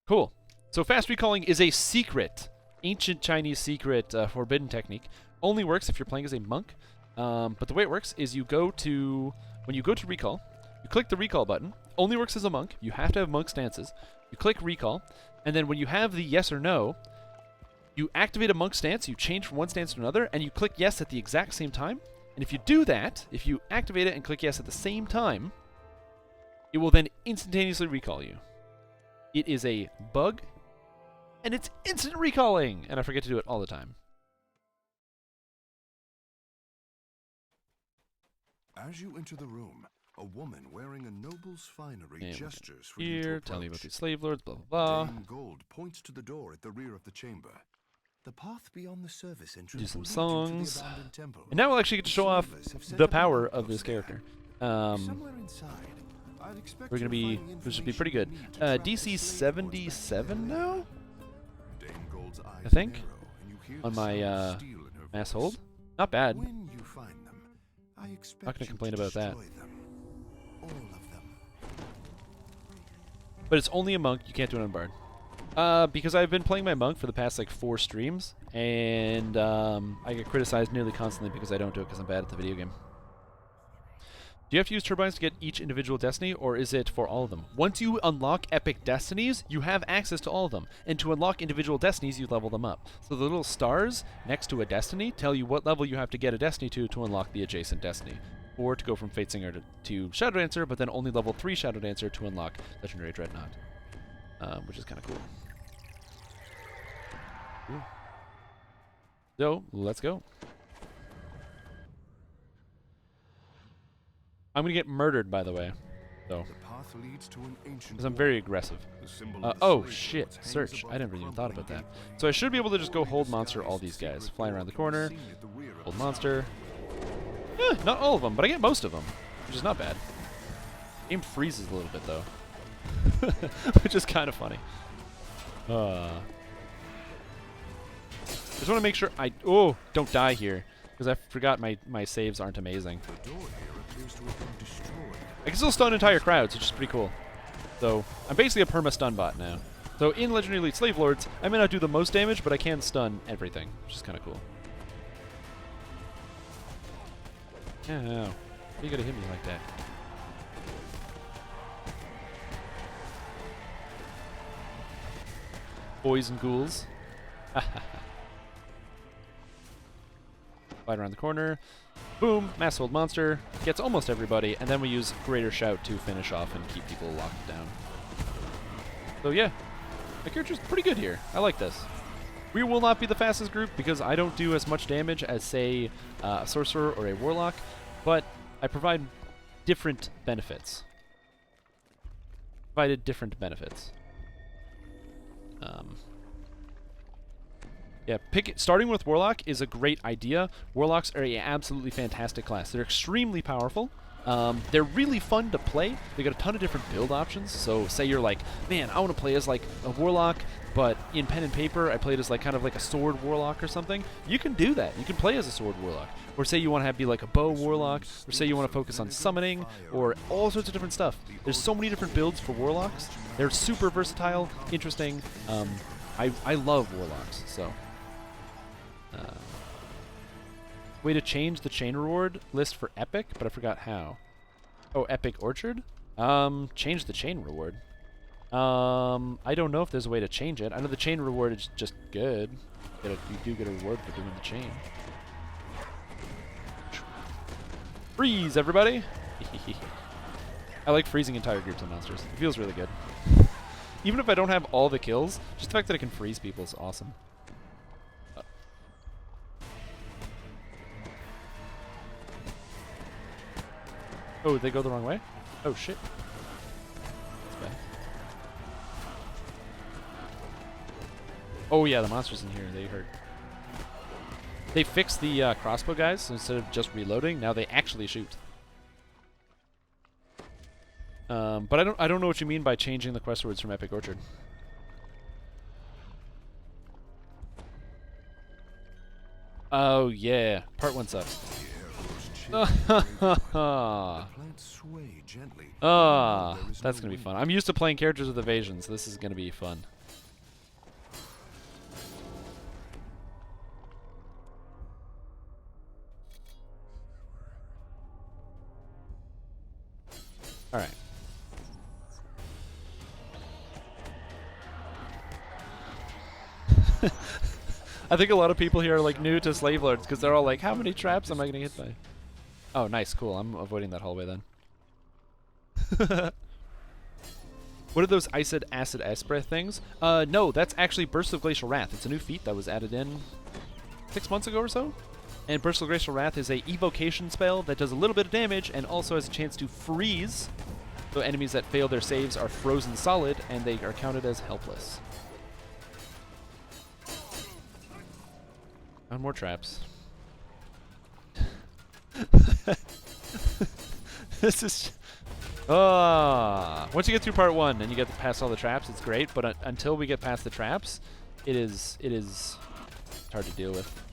A: Cool. So fast recalling is a secret, ancient Chinese secret forbidden technique. Only works if you're playing as a monk. But the way it works is when you go to recall, you click the recall button. Only works as a monk. You have to have monk stances. You click recall, and then when you have the yes or no, you activate a monk stance, you change from one stance to another, and you click yes at the exact same time. And if you do that, if you activate it and click yes at the same time, it will then instantaneously recall you. It is a bug, and it's instant recalling, and I forget to do it all the time.
C: As you enter the room, a woman wearing a noble's finery
A: And
C: gestures for you to
A: here,
C: approach.
A: tell me about these slave lords, blah, blah, blah.
C: Dame Gold points to the door at the rear of the chamber. The path beyond the service entrance
A: Do some
C: will lead you to the
A: songs.
C: abandoned temple.
A: And now we'll actually get to show off
C: Servers have set
A: the
C: up
A: power
C: an
A: of this
C: outpost there.
A: character.
C: Somewhere inside, I'd expect
A: We're gonna
C: you'll
A: be,
C: find the
A: this should be pretty good.
C: information you need to track the
A: DC
C: slave lords
A: 77
C: back to their
A: now
C: lair. Dame Gold's eyes
A: I think,
C: narrow, and you hear
A: on
C: the
A: my
C: sound of steel in her
A: mass
C: voice.
A: hold. Not bad.
C: When you find them, I expect
A: Not gonna
C: you
A: complain
C: to
A: about that.
C: destroy them. All of them.
A: But it's only a monk. You can't do it on Bard. Because I've been playing my monk for the past like 4 streams, and I get criticized nearly constantly because I don't do it because I'm bad at the video game. Do you have to use turbines to get each individual destiny, or is it for all of them? Once you unlock epic destinies, you have access to all of them. And to unlock individual destinies, you level them up. So the little stars next to a destiny tell you what level you have to get a destiny to unlock the adjacent destiny. Or to go from Fate Singer to Shadow Dancer, but then only level 3 Shadow Dancer to unlock Legendary Dreadnought. Which is kind of cool. Ooh. So, let's go. I'm gonna get murdered, by the way. So,
C: The path leads to an ancient
A: because I'm
C: wall.
A: very aggressive.
C: The symbol of the
A: Oh
C: slave
A: shit,
C: lords hangs
A: search.
C: above
A: I never
C: the
A: even thought about
C: crumbling
A: that.
C: gateway.
A: So I should be able to just go
C: Holy
A: hold monster
C: disguise
A: all these guys.
C: secret
A: Fly around the
C: door can be
A: corner.
C: seen at the rear of
A: Hold
C: the
A: monster. Not all of them, but I get most of them, which is not bad. Game freezes a little bit though, which is kind of funny. Just want to make sure I don't die here because I forgot my saves aren't amazing.
C: The door here appears to have been destroyed.
A: I can still stun entire crowds, which is pretty cool. So I'm basically a perma stun bot now. So in Legendary Elite Slave Lords, I may not do the most damage, but I can stun everything, which is kind of cool. Yeah, why you gotta hit me like that? Boys and ghouls. Right around the corner. Boom, mass hold monster. Gets almost everybody, and then we use Greater Shout to finish off and keep people locked down. So yeah, my character's pretty good here. I like this. We will not be the fastest group because I don't do as much damage as, say, a Sorcerer or a Warlock, but I provide different benefits. Provided different benefits. Yeah, starting with Warlock is a great idea. Warlocks are an absolutely fantastic class. They're extremely powerful. They're really fun to play. They got a ton of different build options. So say you're like, man, I want to play as like a Warlock, but in pen and paper I played as like kind of like a sword Warlock or something. You can do that. You can play as a sword Warlock. Or say you want to be like a bow Warlock, or say you want to focus on summoning, or all sorts of different stuff. There's so many different builds for Warlocks. They're super versatile, interesting. I love Warlocks, so. Way to change the chain reward list for Epic, but I forgot how. Oh, Epic Orchard? Change the chain reward. I don't know if there's a way to change it. I know the chain reward is just good. You do get a reward for doing the chain. Freeze, everybody! I like freezing entire groups of monsters. It feels really good. Even if I don't have all the kills, just the fact that I can freeze people is awesome. Oh, they go the wrong way? Oh, shit. That's bad. Oh, yeah, the monsters in here, they hurt. They fixed the crossbow guys, so instead of just reloading, now they actually shoot. But I don't know what you mean by changing the quest words from Epic Orchard. Oh, yeah. Part 1 sucks. That's gonna be fun. I'm used to playing characters with evasion, so this is gonna be fun. All right. I think a lot of people here are like new to Slave Lords because they're all like, "How many traps am I gonna hit by?" Oh, nice, cool. I'm avoiding that hallway then. What are those Acid Esprit things? No, that's actually Burst of Glacial Wrath. It's a new feat that was added in 6 months ago or so. And Burst of Glacial Wrath is a evocation spell that does a little bit of damage and also has a chance to freeze. So enemies that fail their saves are frozen solid and they are counted as helpless. And more traps. This is... once you get through part 1 and you get past all the traps, it's great. But until we get past the traps, it's hard to deal with.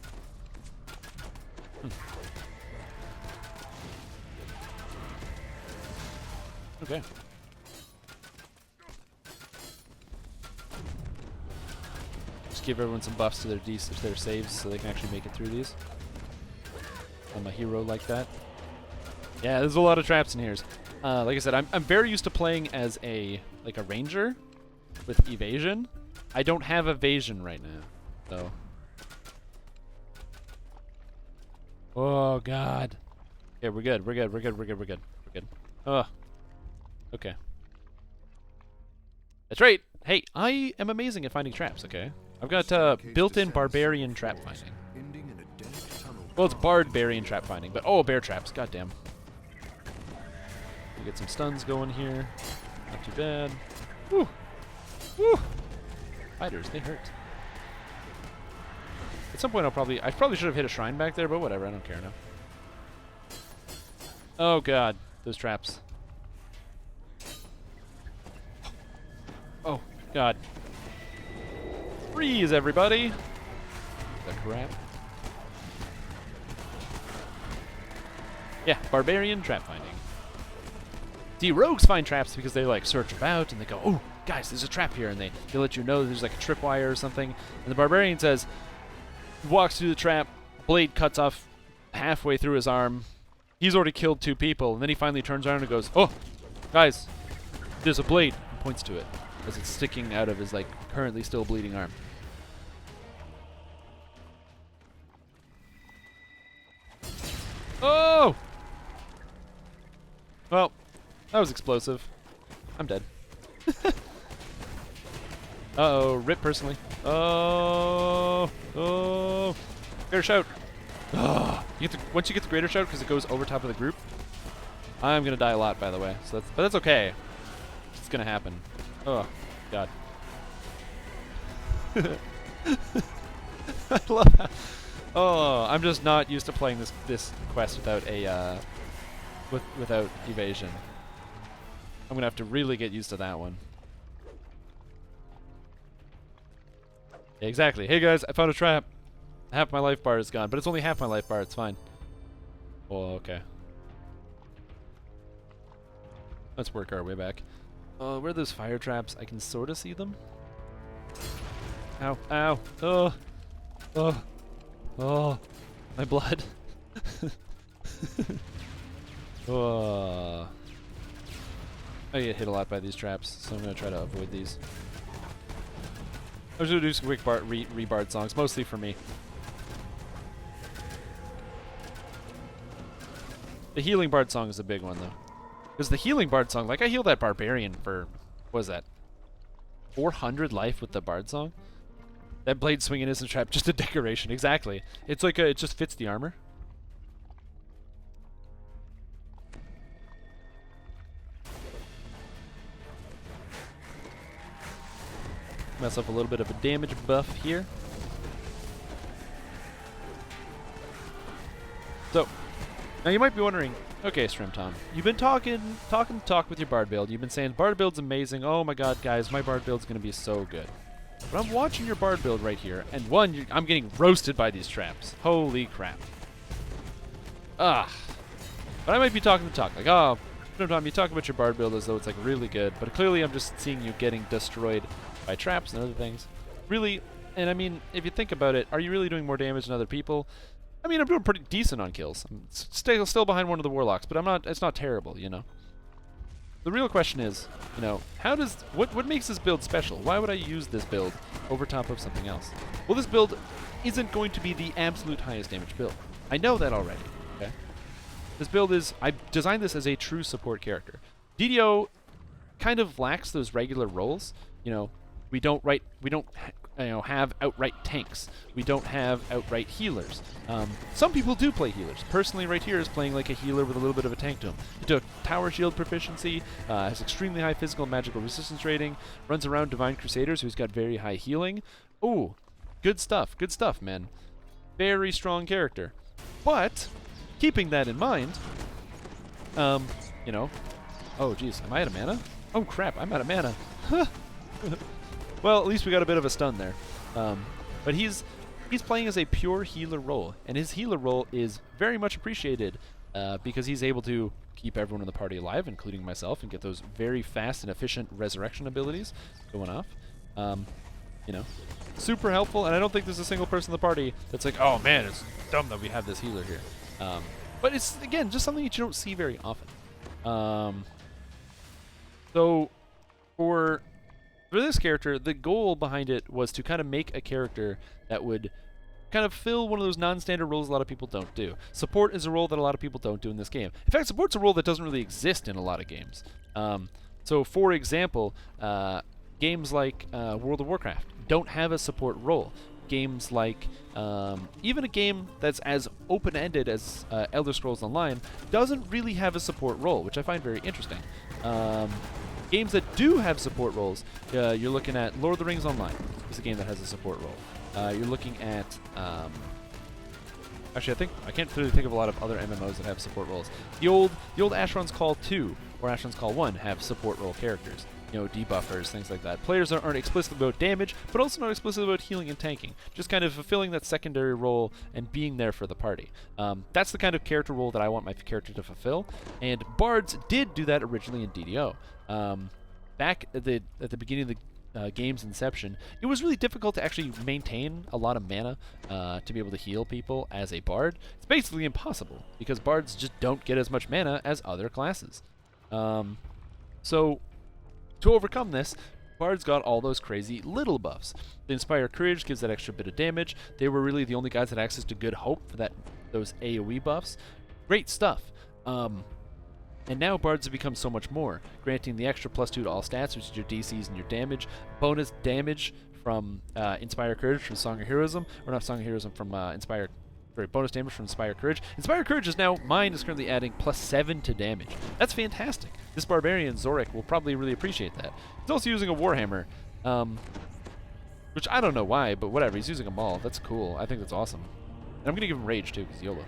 A: Okay. Just give everyone some buffs to their saves so they can actually make it through these. I'm a hero like that. Yeah, there's a lot of traps in here. Like I said, I'm very used to playing as a ranger with evasion. I don't have evasion right now, though. Oh God. Okay, we're good. We're good. We're good. We're good. We're good. We're good. Oh. Okay. That's right. Hey, I am amazing at finding traps. Okay, I've got built-in barbarian trap finding. Well, it's barbarian trap finding, but oh, bear traps. Goddamn. We get some stuns going here. Not too bad. Woo. Woo. Spiders, they hurt. At some point, I probably should have hit a shrine back there, but whatever. I don't care now. Oh God, those traps. Oh, God. Freeze, everybody! The crap. Yeah, barbarian trap finding. See, rogues find traps because they, like, search about and they go, oh, guys, there's a trap here, and they let you know there's, like, a tripwire or something. And the barbarian says, walks through the trap, blade cuts off halfway through his arm. He's already killed 2 people, and then he finally turns around and goes, oh, guys, there's a blade, and points to it as it's sticking out of his, like, currently still bleeding arm. Oh! Well, that was explosive. I'm dead. Uh-oh, rip personally. Oh! Oh! Greater shout! Oh, once you get the greater shout, because it goes over top of the group, I'm gonna die a lot, by the way. So but that's okay. It's gonna happen. Oh, God. I love that. Oh, I'm just not used to playing this quest without a without evasion. I'm gonna have to really get used to that one. Yeah, exactly. Hey guys, I found a trap. Half my life bar is gone, but it's only half my life bar. It's fine. Oh, okay. Let's work our way back. Where are those fire traps? I can sort of see them. Ow! Ow! Oh! Oh! Oh! My blood! Oh! I get hit a lot by these traps, so I'm gonna try to avoid these. I'm just gonna do some quick rebard songs, mostly for me. The healing bard song is a big one, though. Because the healing bard song, like I healed that barbarian for, what was that? 400 life with the bard song? That blade swinging isn't trap, just a decoration, exactly. It's like it just fits the armor. Mess up a little bit of a damage buff here. So, now you might be wondering, okay, Strimstream, you've been talking with your bard build. You've been saying bard build's amazing. Oh my God, guys, my bard build's gonna be so good. But I'm watching your bard build right here, and one, I'm getting roasted by these traps. Holy crap! But I might be talking the talk, like, oh, Strimstream, you talk about your bard build as though it's like really good, but clearly I'm just seeing you getting destroyed by traps and other things. Really, and I mean, if you think about it, are you really doing more damage than other people? I mean, I'm doing pretty decent on kills. I'm still behind one of the warlocks, but I'm not. It's not terrible, you know. The real question is, you know, what makes this build special? Why would I use this build over top of something else? Well, this build isn't going to be the absolute highest damage build. I know that already. Okay. This build is. I designed this as a true support character. DDO kind of lacks those regular roles. You know, we don't have outright tanks. We don't have outright healers. Some people do play healers. Personally, right here is playing like a healer with a little bit of a tank to him. He took tower shield proficiency, has extremely high physical and magical resistance rating, runs around Divine Crusaders, who's got very high healing. Ooh, good stuff, man. Very strong character. But, keeping that in mind, you know, oh geez, am I out of mana? Oh crap, I'm out of mana. Well, at least we got a bit of a stun there. But he's playing as a pure healer role, and his healer role is very much appreciated because he's able to keep everyone in the party alive, including myself, and get those very fast and efficient resurrection abilities going off. You know, super helpful, and I don't think there's a single person in the party that's like, oh man, it's dumb that we have this healer here. But it's, again, just something that you don't see very often. So for this character, the goal behind it was to kind of make a character that would kind of fill one of those non-standard roles a lot of people don't do. Support is a role that a lot of people don't do in this game. In fact, support's a role that doesn't really exist in a lot of games. So for example, games like World of Warcraft don't have a support role. Games like even a game that's as open-ended as Elder Scrolls Online doesn't really have a support role, which I find very interesting. Games that do have support roles, you're looking at Lord of the Rings Online. It's a game that has a support role. You're looking at actually, I can't really think of a lot of other MMOs that have support roles. The old Asheron's Call 2 or Asheron's Call 1 have support role characters. You know, debuffers, things like that. Players aren't explicit about damage, but also not explicit about healing and tanking. Just kind of fulfilling that secondary role and being there for the party. That's the kind of character role that I want my character to fulfill. And bards did do that originally in DDO. Back at the beginning of the game's inception, it was really difficult to actually maintain a lot of mana to be able to heal people as a bard. It's basically impossible because bards just don't get as much mana as other classes. So to overcome this, bards got all those crazy little buffs. The Inspire Courage gives that extra bit of damage. They were really the only guys that had access to Good Hope for those AoE buffs. Great stuff. And now bards have become so much more, granting the extra +2 to all stats, which is your DCs and your damage, bonus damage from Inspire Courage from Song of Heroism, or not Song of Heroism, from bonus damage from Inspire Courage. Inspire Courage is now, mine is currently adding +7 to damage. That's fantastic. This Barbarian, Zorik, will probably really appreciate that. He's also using a Warhammer, which I don't know why, but whatever, he's using a Maul. That's cool. I think that's awesome. And I'm going to give him Rage, too, because YOLO.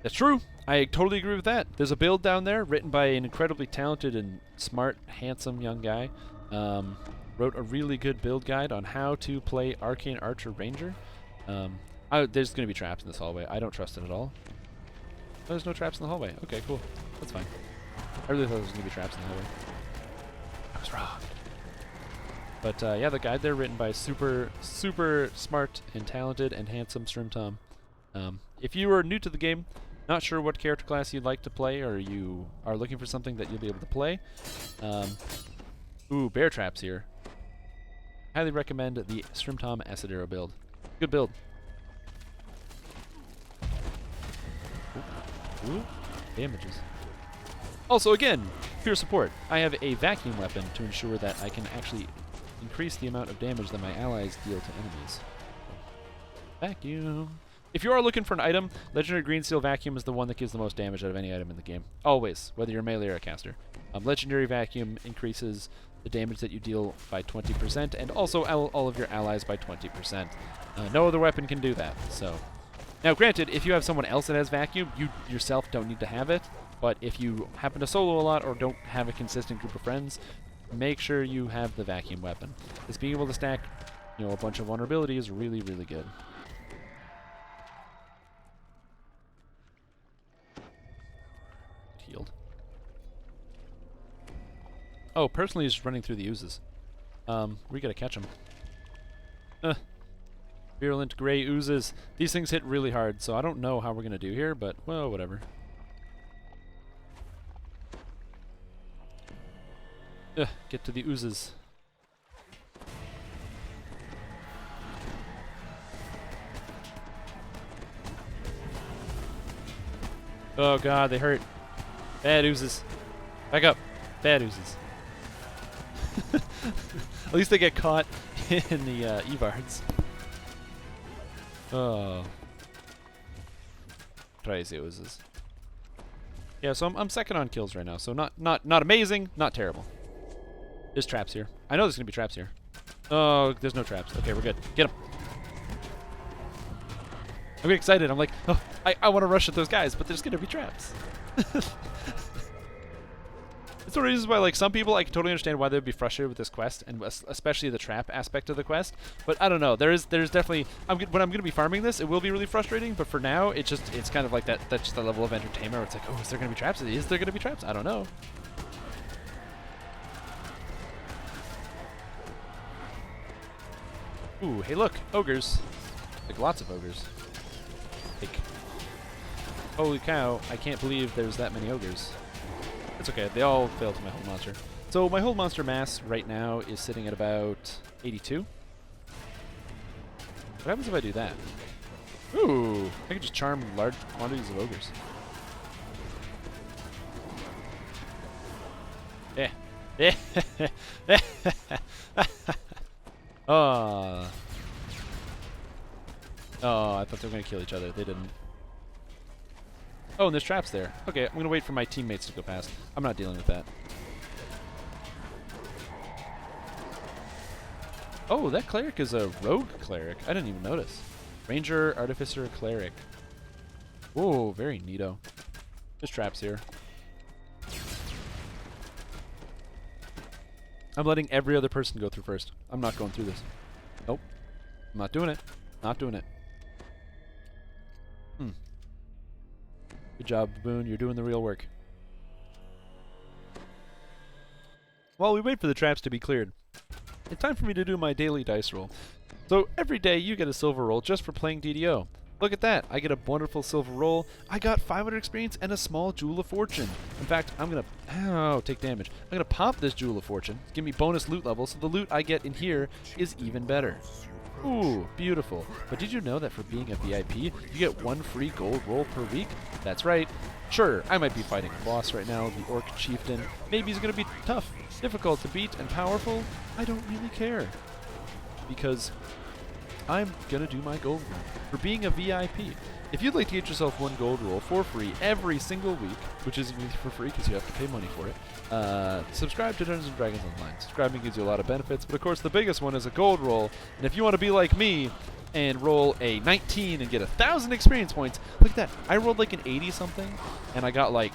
A: That's true. I totally agree with that. There's a build down there written by an incredibly talented and smart, handsome young guy. Wrote a really good build guide on how to play Arcane Archer Ranger. There's going to be traps in this hallway. I don't trust it at all. Oh, there's no traps in the hallway. Okay, cool. That's fine. I really thought there was going to be traps in the hallway. I was wrong. But yeah, the guide there written by super smart and talented and handsome Strimstream. If you are new to the game, not sure what character class you'd like to play, or you are looking for something that you'll be able to play, ooh, bear traps here. Highly recommend the Strimstream Asadero build. Good build. Ooh, damages. Also, again, pure support. I have a vacuum weapon to ensure that I can actually increase the amount of damage that my allies deal to enemies. Vacuum. If you are looking for an item, Legendary Green Steel Vacuum is the one that gives the most damage out of any item in the game. Always, whether you're melee or a caster. Legendary Vacuum increases the damage that you deal by 20%, and also all of your allies by 20%. No other weapon can do that, so. Now, granted, if you have someone else that has Vacuum, you yourself don't need to have it, but if you happen to solo a lot or don't have a consistent group of friends, make sure you have the Vacuum weapon. Because being able to stack, you know, a bunch of vulnerability is really, really good. Healed. Oh, personally, he's running through the oozes. We gotta catch him. Virulent gray oozes. These things hit really hard, so I don't know how we're gonna do here, but, well, whatever. Get to the oozes. Oh god, they hurt. Bad oozes. Back up. Bad oozes. At least they get caught in the Evards. Oh. Crazy oozes. Yeah, so I'm second on kills right now, so not amazing, not terrible. There's traps here. I know there's gonna be traps here. Oh, there's no traps. Okay, we're good. Get him. I'm getting excited. I'm like, oh, I want to rush at those guys, but there's going to be traps. It's one of the reasons why, like, some people, I can totally understand why they'd be frustrated with this quest, and especially the trap aspect of the quest. But I don't know. There's definitely, when I'm going to be farming this, it will be really frustrating. But for now, it's kind of like that's just the level of entertainment where it's like, oh, is there going to be traps? Is there going to be traps? I don't know. Ooh, hey, look, ogres. Like lots of ogres. Like, holy cow! I can't believe there's that many ogres. It's okay. They all fail to my hold monster. So my hold monster mass right now is sitting at about 82. What happens if I do that? Ooh, I can just charm large quantities of ogres. Oh. Oh, I thought they were going to kill each other. They didn't. Oh, and there's traps there. Okay, I'm going to wait for my teammates to go past. I'm not dealing with that. Oh, that cleric is a rogue cleric. I didn't even notice. Ranger, artificer, cleric. Whoa, very neato. There's traps here. I'm letting every other person go through first. I'm not going through this. Nope. I'm not doing it. Not doing it. Good job, Baboon. You're doing the real work. While we wait for the traps to be cleared, it's time for me to do my daily dice roll. So every day you get a silver roll just for playing DDO. Look at that. I get a wonderful silver roll. I got 500 experience and a small Jewel of Fortune. In fact, I'm going to take damage. I'm going to pop this Jewel of Fortune. Give me bonus loot level, so the loot I get in here is even better. Ooh, beautiful. But did you know that for being a VIP, you get 1 free gold roll per week? That's right. Sure, I might be fighting a boss right now, the Orc Chieftain. Maybe he's going to be tough, difficult to beat, and powerful. I don't really care. Because I'm going to do my gold roll for being a VIP. If you'd like to get yourself 1 gold roll for free every single week, which isn't really for free because you have to pay money for it, subscribe to Dungeons & Dragons Online. Subscribing gives you a lot of benefits, but of course the biggest one is a gold roll. And if you want to be like me and roll a 19 and get 1,000 experience points, look at that. I rolled like an 80-something, and I got like,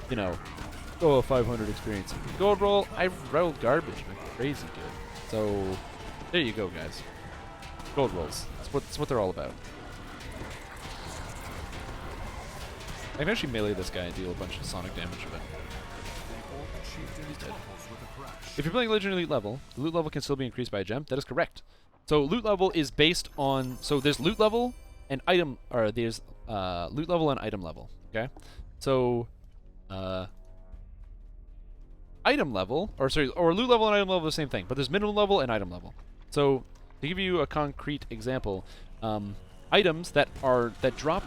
A: 500 experience. Gold roll, I rolled garbage, like crazy good. So there you go, guys. Gold rolls. That's what they're all about. I can actually melee this guy and deal a bunch of sonic damage with it. He's dead. If you're playing Legendary Elite level, the loot level can still be increased by a gem. That is correct. So loot level is based on... So there's loot level and item... Or there's loot level and item level. Okay? So... item level... Or loot level and item level are the same thing. But there's minimum level and item level. So to give you a concrete example, items that drop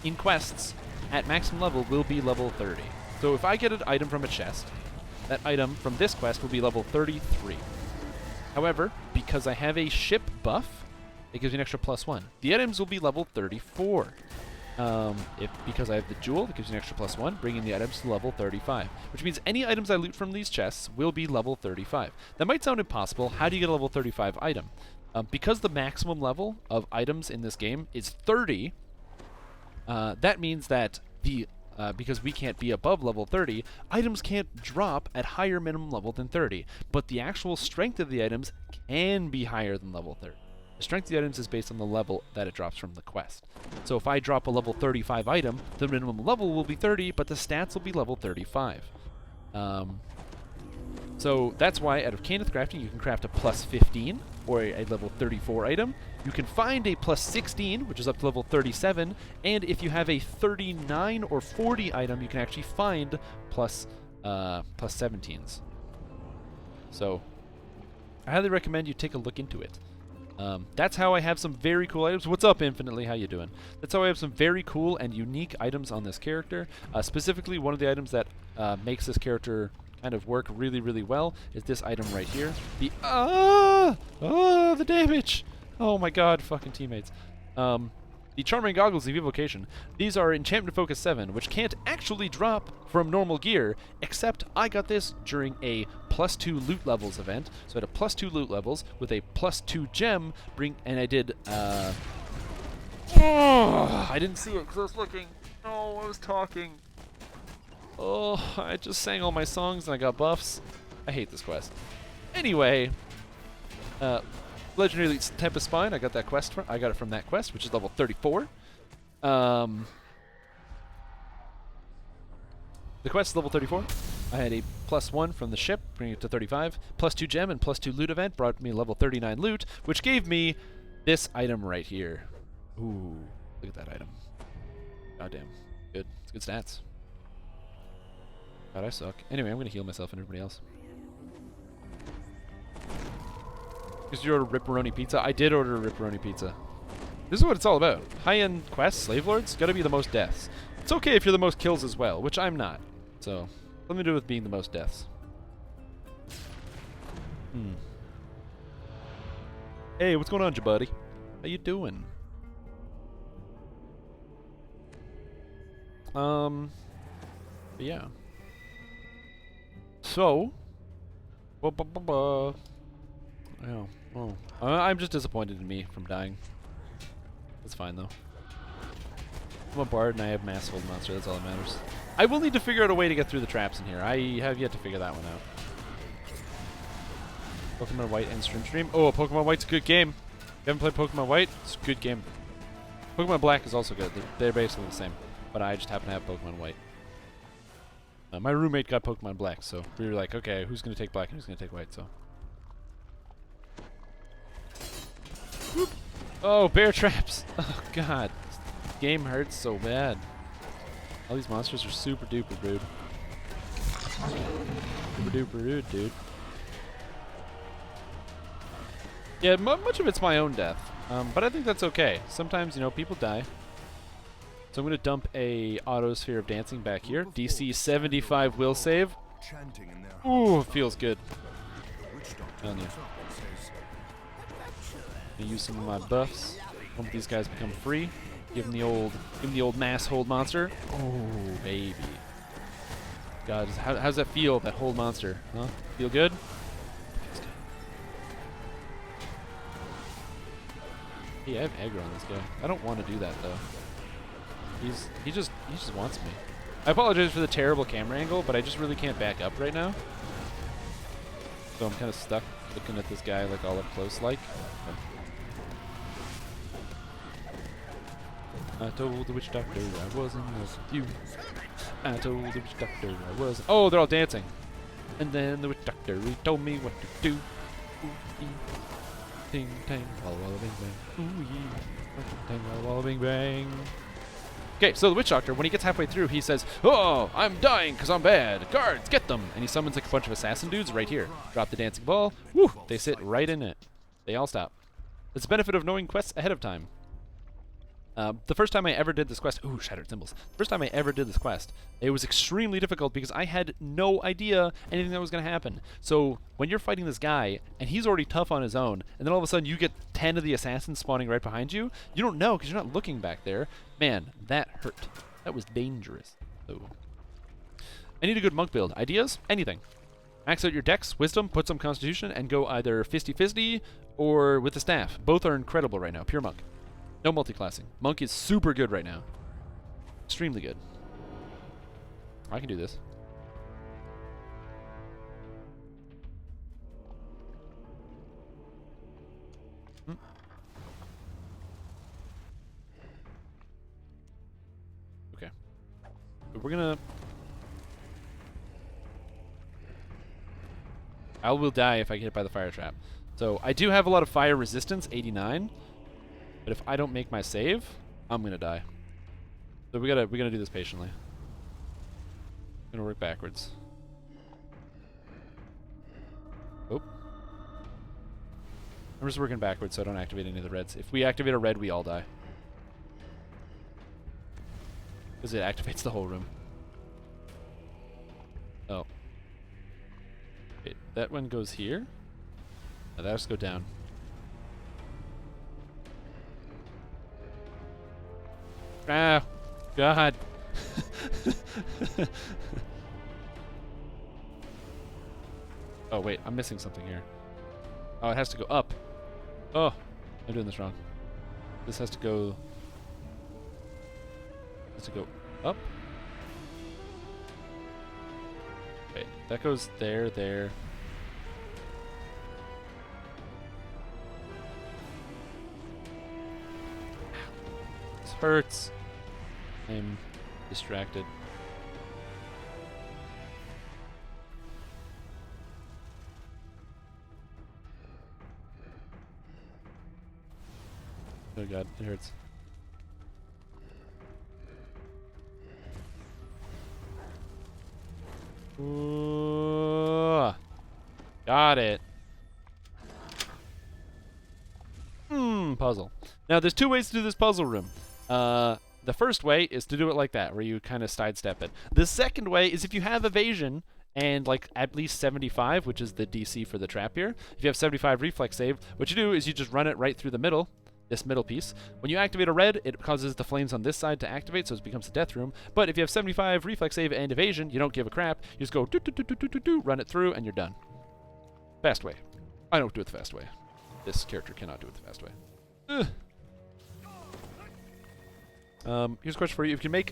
A: in quests at maximum level will be level 30. So if I get an item from a chest, that item from this quest will be level 33. However, because I have a ship buff, it gives me an extra +1. The items will be level 34. Because I have the jewel, it gives me an extra +1, bringing the items to level 35. Which means any items I loot from these chests will be level 35. That might sound impossible. How do you get a level 35 item? Because the maximum level of items in this game is 30, that means that because we can't be above level 30, items can't drop at higher minimum level than 30. But the actual strength of the items can be higher than level 30. The strength of the items is based on the level that it drops from the quest. So if I drop a level 35 item, the minimum level will be 30, but the stats will be level 35. So that's why out of Caneth crafting, you can craft a +15 or a level 34 item. You can find a +16, which is up to level 37, and if you have a 39 or 40 item, you can actually find +17s. So I highly recommend you take a look into it. That's how I have some very cool items. What's up, Infinitely? How you doing? That's how I have some very cool and unique items on this character. Specifically, one of the items that makes this character kind of work really, really well is this item right here. The damage! Oh my god, fucking teammates. The Charming Goggles of Evocation. These are Enchantment Focus 7, which can't actually drop from normal gear, except I got this during a +2 loot levels event. So I had a +2 loot levels with a +2 gem, and I did, I didn't see it because I was looking. Oh, I was talking. Oh, I just sang all my songs and I got buffs. I hate this quest. Anyway, Legendary Tempest Spine, I got that quest from. I got it from that quest, which is level 34. The quest is level 34. I had a +1 from the ship, bringing it to 35. +2 gem and +2 loot event brought me level 39 loot, which gave me this item right here. Ooh, look at that item. Goddamn, good. It's good stats. God, I suck. Anyway, I'm gonna heal myself and everybody else. Because you ordered Ripperoni Pizza? I did order a Ripperoni Pizza. This is what it's all about. High-end quests, Slave Lords, gotta be the most deaths. It's okay if you're the most kills as well, which I'm not. So, let me do with being the most deaths. Hey, what's going on, buddy? How you doing? But yeah. So, yeah. Oh. I'm just disappointed in me from dying. That's fine though. I'm a bard and I have mass hold monster. That's all that matters. I will need to figure out a way to get through the traps in here. I have yet to figure that one out. Pokemon White and Strimstream. Oh, Pokemon White's a good game. You haven't played Pokemon White? It's a good game. Pokemon Black is also good. They're basically the same, but I just happen to have Pokemon White. My roommate got Pokemon Black, so we were like, okay, who's going to take Black and who's going to take White? So. Whoop. Oh, bear traps! Oh god, this game hurts so bad. All these monsters are super duper rude. Super duper rude, dude. Yeah, much of it's my own death, but I think that's okay. Sometimes, you know, people die. So I'm going to dump a Autosphere of Dancing back here. DC 75 will save. Ooh, feels good. Telling you. Gonna use some of my buffs. Hope these guys become free. Give them the old mass hold monster. Oh baby. God, how's that feel? That hold monster, huh? Feel good? Feels good. Hey, I have aggro on this guy. I don't want to do that though. He just wants me. I apologize for the terrible camera angle, but I just really can't back up right now. So I'm kind of stuck looking at this guy like all up close like. I told the witch doctor I wasn't with you. I told the witch doctor I wasn't. Oh, they're all dancing. And then the witch doctor, he told me what to do. Ooh, ting tang, walla walla bing bang. Ooh yee, ting walla walla bing bang. Okay, so the witch doctor, when he gets halfway through, he says, "Oh, I'm dying because I'm bad. Guards, get them!" And he summons like a bunch of assassin dudes right here. Drop the dancing ball. Woo! They sit right in it. They all stop. It's the benefit of knowing quests ahead of time. The first time I ever did this quest, ooh, shattered symbols. First time I ever did this quest, it was extremely difficult because I had no idea anything that was going to happen. So when you're fighting this guy, and he's already tough on his own, and then all of a sudden you get 10 of the assassins spawning right behind you, you don't know because you're not looking back there. Man, that hurt. That was dangerous. Oh. I need a good monk build. Ideas? Anything. Max out your dex, wisdom, put some constitution, and go either fisty or with the staff. Both are incredible right now. Pure monk. No multi-classing. Monk is super good right now. Extremely good. I can do this. Okay. But we're gonna... I will die if I get hit by the fire trap. So I do have a lot of fire resistance, 89. But if I don't make my save, I'm gonna die. So we gotta do this patiently. I'm gonna work backwards. Oh. I'm just working backwards so I don't activate any of the reds. If we activate a red, we all die. Because it activates the whole room. Oh. Okay, that one goes here. Now that has to go down. Ah, God. Oh, wait, I'm missing something here. Oh, it has to go up. Oh, I'm doing this wrong. This has to go... Has to go up? Wait, that goes there, there. This hurts. I'm distracted. Oh god, it hurts. Ooh, got it. Puzzle. Now, there's two ways to do this puzzle room. The first way is to do it like that, where you kind of sidestep it. The second way is if you have evasion and like at least 75, which is the DC for the trap here. If you have 75 reflex save, what you do is you just run it right through the middle. This middle piece. When you activate a red, it causes the flames on this side to activate, so it becomes a death room. But if you have 75 reflex save and evasion, you don't give a crap. You just go do do do do do do do, run it through, and you're done. Fast way. I don't do it the fast way. This character cannot do it the fast way. Here's a question for you: if you can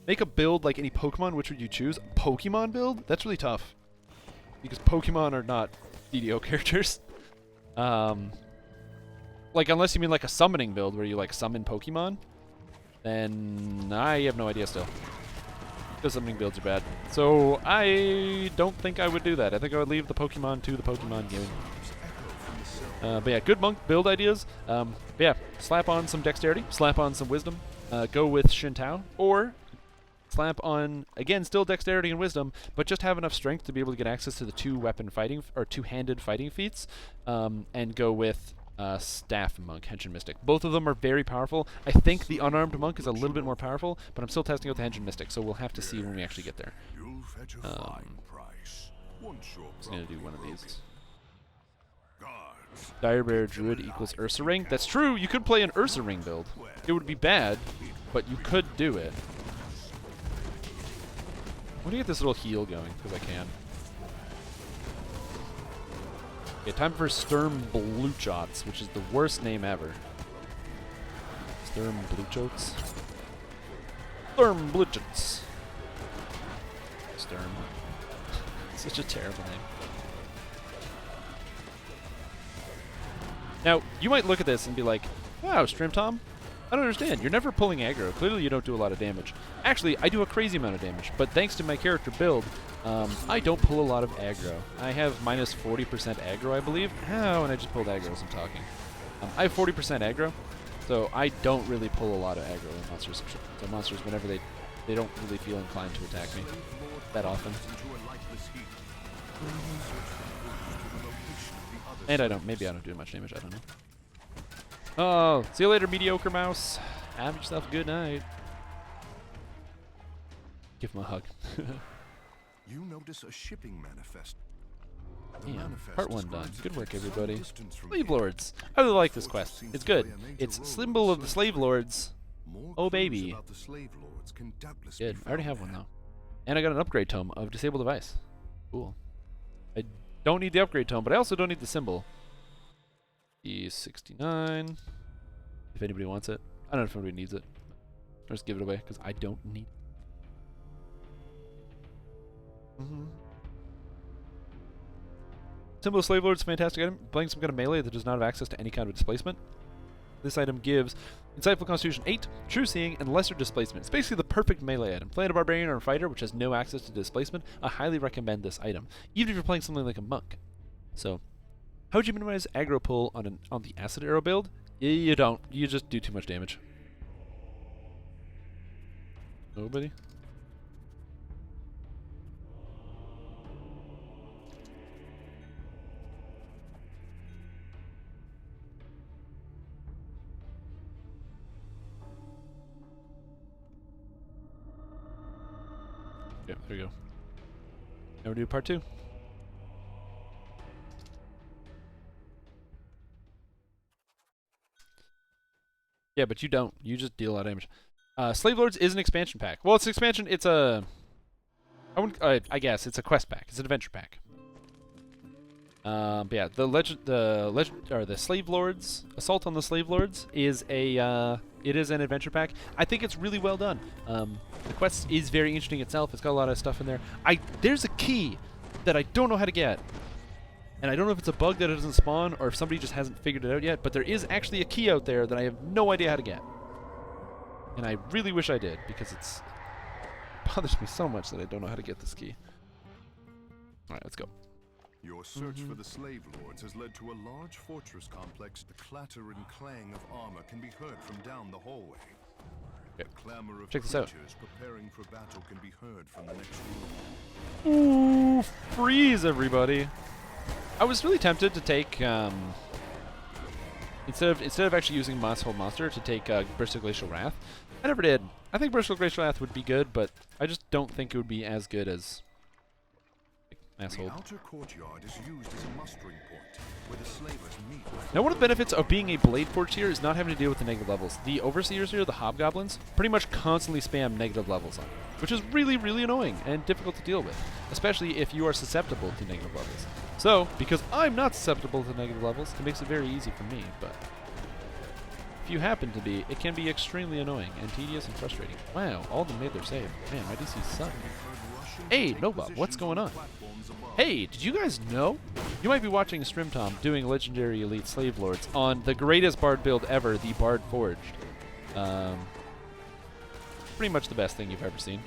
A: make a build like any Pokemon, which would you choose? A Pokemon build? That's really tough because Pokemon are not DDO characters. Like, unless you mean like a summoning build where you like summon Pokemon, then I have no idea still. Because summoning builds are bad. So I don't think I would do that. I think I would leave the Pokemon to the Pokemon game. But yeah, good monk build ideas. But yeah, slap on some dexterity, slap on some wisdom, go with Shintao, or slap on, again, still dexterity and wisdom, but just have enough strength to be able to get access to the two-weapon fighting, or two-handed fighting feats, and go with Staff Monk, Henshin Mystic. Both of them are very powerful. I think the unarmed monk is a little bit more powerful, but I'm still testing out the Henshin Mystic, so we'll have to see when we actually get there. Just gonna do one of these. Dire Bear Druid equals Ursa Ring. That's true, you could play an Ursa Ring build. It would be bad, but you could do it. I'm gonna get this little heal going, because I can. Okay, time for Sturm Bluchots, which is the worst name ever. Sturm Bluchots? Sturm Bluchots. Sturm. Such a terrible name. Now, you might look at this and be like, wow, Strimtom, I don't understand. You're never pulling aggro. Clearly you don't do a lot of damage. Actually, I do a crazy amount of damage, but thanks to my character build, I don't pull a lot of aggro. I have minus 40% aggro, I believe. How? And I just pulled aggro as I'm talking. I have 40% aggro, so I don't really pull a lot of aggro in monsters. So monsters, whenever they don't really feel inclined to attack me that often. And maybe I don't do much damage, I don't know. Oh, see you later, mediocre mouse. Have yourself a good night. Give him a hug.
C: You notice a shipping manifest.
A: Yeah, part 1 done. Good work, everybody. Slave Lords. I really like this quest. It's good. It's Symbol of the Slave Lords. Oh, baby. Good. I already have one, though. And I got an upgrade tome of Disable Device. Cool. I don't need the upgrade tome, but I also don't need the symbol. E69. If anybody wants it. I don't know if anybody needs it. I'll just give it away, because I don't need it. Symbol of Slave Lord is a fantastic item. Playing some kind of melee that does not have access to any kind of displacement. This item gives Insightful Constitution 8, True Seeing, and Lesser Displacement. It's basically the perfect melee item. Playing a Barbarian or a Fighter, which has no access to displacement, I highly recommend this item, even if you're playing something like a Monk. So, how would you minimize aggro pull on the Acid Arrow build? You don't. You just do too much damage. Nobody? Yeah, there you go. Now we do part 2. Yeah, but you don't. You just deal a lot of damage. Slave Lords is an expansion pack. Well, it's an expansion. It's a... I guess it's a quest pack. It's an adventure pack. But yeah, the Slave Lords, Assault on the Slave Lords is it is an adventure pack. I think it's really well done. The quest is very interesting itself. It's got a lot of stuff in there. There's a key that I don't know how to get. And I don't know if it's a bug that it doesn't spawn or if somebody just hasn't figured it out yet, but there is actually a key out there that I have no idea how to get. And I really wish I did, because it bothers me so much that I don't know how to get this key. Alright, let's go.
C: Your search for the slave lords has led to a large fortress complex. The clatter and clang of armor can be heard from down the hallway.
A: Okay.
C: The clamor of
A: Check this out.
C: creatures preparing for battle can be heard from the next room.
A: Ooh, freeze everybody. I was really tempted to take instead of actually using Mosshold Monster to take Burst of Glacial Wrath. I never did. I think Burst of Glacial Wrath would be good, but I just don't think it would be as good as
C: The
A: Masshold.
C: outer courtyard is used as a mustering point where the slavers meet.
A: Now, one of the benefits of being a Blade Forge here is not having to deal with the negative levels. The Overseers here, the Hobgoblins, pretty much constantly spam negative levels on, which is really, really annoying and difficult to deal with, especially if you are susceptible to negative levels. So, because I'm not susceptible to negative levels, it makes it very easy for me, but if you happen to be, it can be extremely annoying and tedious and frustrating. Wow, all of them made their save. Man, my DC's suck. Hey, Nova, what's going on? Hey, did you guys know? You might be watching Strimstream doing Legendary Elite Slave Lords on the greatest Bard build ever, the Bard Forged. Pretty much the best thing you've ever seen.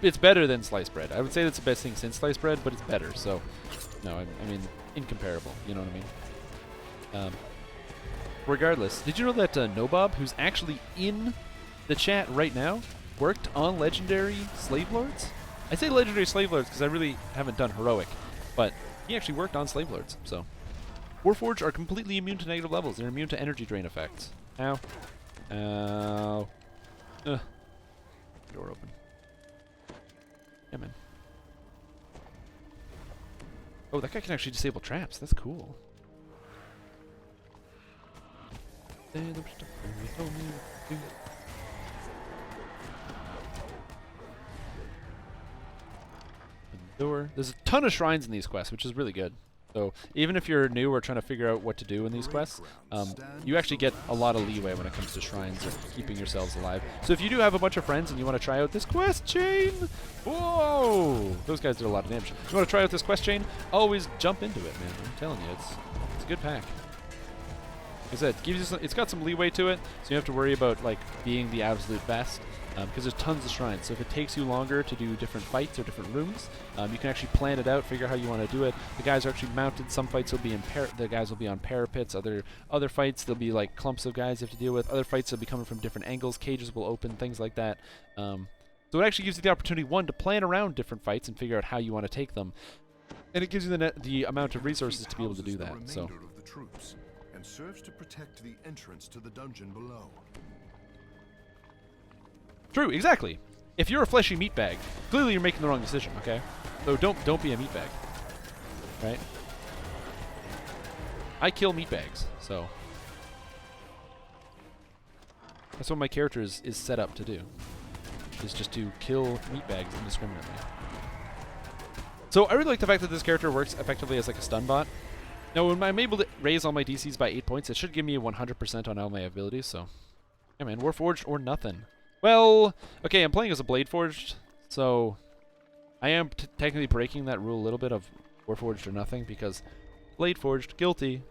A: It's better than Sliced Bread. I would say it's the best thing since Sliced Bread, but it's better. So, no, I mean, incomparable. You know what I mean? Regardless, did you know that Nobob, who's actually in the chat right now, worked on Legendary Slave Lords? I say Legendary Slave Lords because I really haven't done Heroic, but he actually worked on Slave Lords, so. Warforged are completely immune to negative levels. They're immune to energy drain effects. Ow. Ow. Ugh. Door open. Yeah, man. Oh, that guy can actually disable traps. That's cool. Door. There's a ton of shrines in these quests, which is really good. So even if you're new or trying to figure out what to do in these quests, you actually get a lot of leeway when it comes to shrines and keeping yourselves alive. So if you do have a bunch of friends and you want to try out this quest chain, whoa, those guys did a lot of damage. If you want to try out this quest chain, always jump into it, man. I'm telling you, it's a good pack. Like I said, it gives you some, it's got some leeway to it, so you don't have to worry about like being the absolute best. Because there's tons of shrines, so if it takes you longer to do different fights or different rooms, you can actually plan it out, figure out how you want to do it. The guys are actually mounted. Some fights will be in the guys will be on parapets. Other fights there'll be like clumps of guys you have to deal with. Other fights will be coming from different angles. Cages will open, things like that. So it actually gives you the opportunity, one, to plan around different fights and figure out how you want to take them, and it gives you the amount of resources to be able to do that. So.
C: Of the troops and serves to protect the entrance to the dungeon below.
A: True, exactly. If you're a fleshy meatbag, clearly you're making the wrong decision, okay? So don't be a meatbag. Right? I kill meatbags, so that's what my character is set up to do. Is just to kill meatbags indiscriminately. So I really like the fact that this character works effectively as like a stun bot. Now when I'm able to raise all my DCs by 8 points, it should give me a 100% on all my abilities, so yeah man, Warforged or nothing. Well, okay, I'm playing as a Blade Forged, so I am technically breaking that rule a little bit of Warforged or nothing, because Blade Forged, guilty.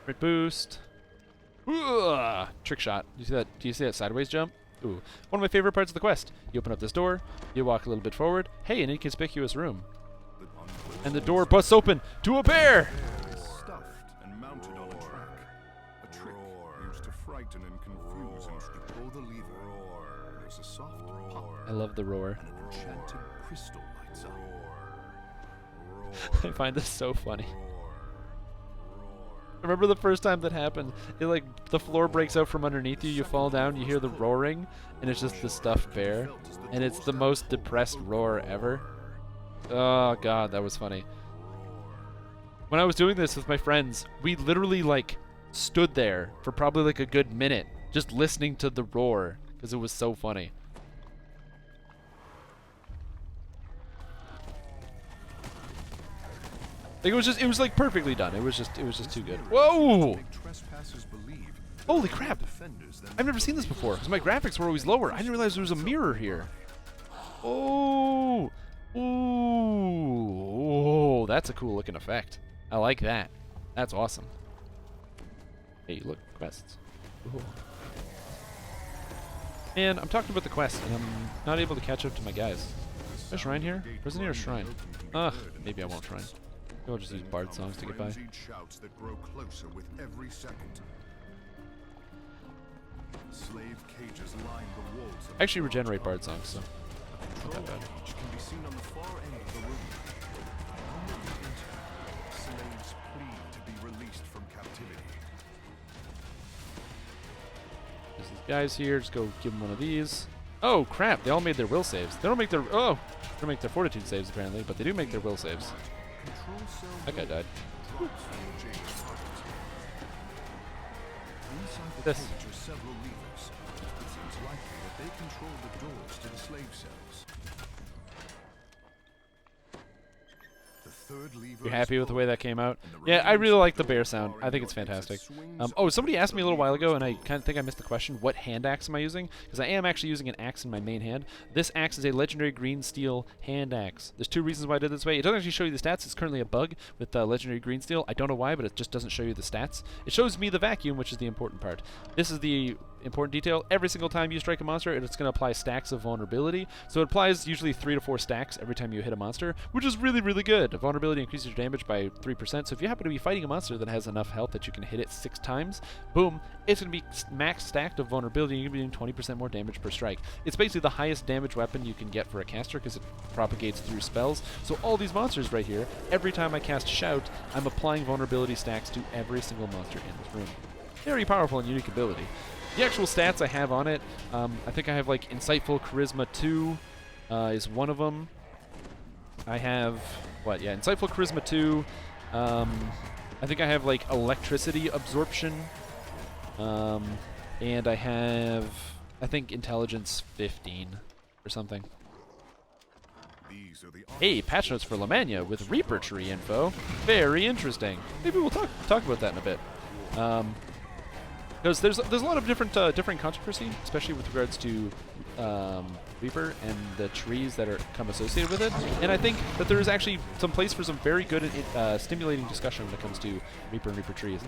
A: Crit boost. Ooh, trick shot. Do you see that sideways jump? Ooh. One of my favorite parts of the quest. You open up this door, you walk a little bit forward. Hey, an inconspicuous room. And the door busts open to a bear!
C: Stuffed and mounted on a track. A trick used to frighten and confuse and to pull the lever. There's a soft pop.
A: I love the roar.
C: And an enchanted crystal lights up.
A: I find this so funny. Remember the first time that happened? It like the floor breaks out from underneath you, you fall down, you hear the roaring, and it's just the stuffed bear. And it's the most depressed roar ever. Oh god, that was funny. When I was doing this with my friends, we literally like stood there for probably like a good minute just listening to the roar because it was so funny. Like it was like perfectly done. It was just too good. Whoa! Holy crap! I've never seen this before because my graphics were always lower. I didn't realize there was a mirror here. Oh! Ooh! Oh, that's a cool looking effect. I like that. That's awesome. Hey, look, quests. Ooh. And I'm talking about the quest, and I'm not able to catch up to my guys. Is there a shrine here? Or isn't there a shrine? Ugh, maybe I won't shrine. Maybe I'll just use bard songs to get by. I actually regenerate bard songs, so not that bad. There's these guys here. Just go give them one of these. Oh crap! They all made their will saves. They don't make their they don't make their fortitude saves apparently, but they do make their will saves. That guy died. This. You happy with the way that came out? Yeah, I really like the bear sound. I think it's fantastic. Oh, somebody asked me a little while ago, and I kind of think I missed the question, what hand axe am I using? Because I am actually using an axe in my main hand. This axe is a legendary green steel hand axe. There's two reasons why I did it this way. It doesn't actually show you the stats. It's currently a bug with legendary green steel. I don't know why, but it just doesn't show you the stats. It shows me the vacuum, which is the important part. This is the important detail. Every single time you strike a monster, it's going to apply stacks of vulnerability. So it applies usually 3 to 4 stacks every time you hit a monster, which is really, really good. Vulnerability increases your damage by 3%. So if you happen to be fighting a monster that has enough health that you can hit it 6 times, boom, it's going to be max stacked of vulnerability. You're going to be doing 20% more damage per strike. It's basically the highest damage weapon you can get for a caster because it propagates through spells. So all these monsters right here, every time I cast Shout, I'm applying vulnerability stacks to every single monster in this room. Very powerful and unique ability. The actual stats I have on it, I think I have like Insightful Charisma 2 is one of them. I have, what, yeah, Insightful Charisma 2. I think I have like Electricity Absorption. And I have, I think, Intelligence 15 or something. Hey, patch notes for Lamania with Reaper Tree info. Very interesting. Maybe we'll talk about that in a bit. Because there's a lot of different controversy, especially with regards to Reaper and the trees that come associated with it. And I think that there is actually some place for some very good and stimulating discussion when it comes to Reaper and Reaper trees.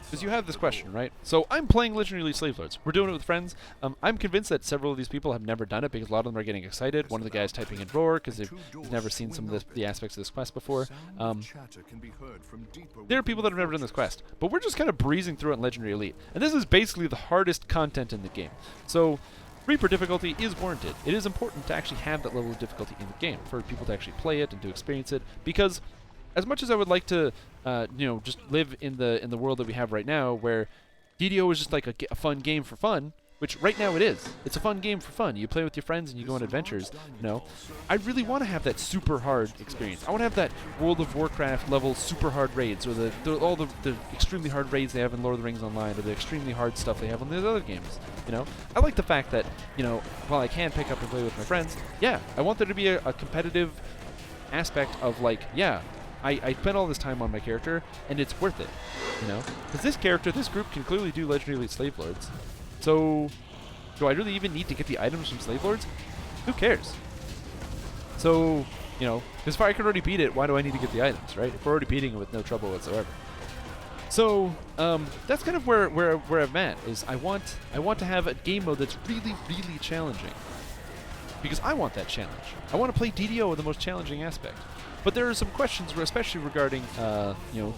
A: Because you have this question, right? So I'm playing Legendary Elite Slave Lords. We're doing it with friends. I'm convinced that several of these people have never done it because a lot of them are getting excited. One of the guys typing in roar because they've never seen some of the aspects of this quest before. There are people that have never done this quest, but we're just kind of breezing through it in Legendary Elite. And this is basically the hardest content in the game. So Reaper difficulty is warranted. It is important to actually have that level of difficulty in the game for people to actually play it and to experience it, because as much as I would like to, just live in the world that we have right now, where DDO is just like a fun game for fun, which right now it is. It's a fun game for fun. You play with your friends and you go on adventures. I really want to have that super hard experience. I want to have that World of Warcraft level super hard raids, or all the extremely hard raids they have in Lord of the Rings Online, or the extremely hard stuff they have on these other games. I like the fact that while I can pick up and play with my friends, yeah, I want there to be a competitive aspect of like, yeah, I spent all this time on my character, and it's worth it, Because this group can clearly do Legendary Elite Slave Lords. So, do I really even need to get the items from Slave Lords? Who cares? So, because if I can already beat it, why do I need to get the items, right? If we're already beating it with no trouble whatsoever. So, that's kind of where I'm at, is I want to have a game mode that's really, really challenging. Because I want that challenge. I want to play DDO in the most challenging aspect. But there are some questions, especially regarding, the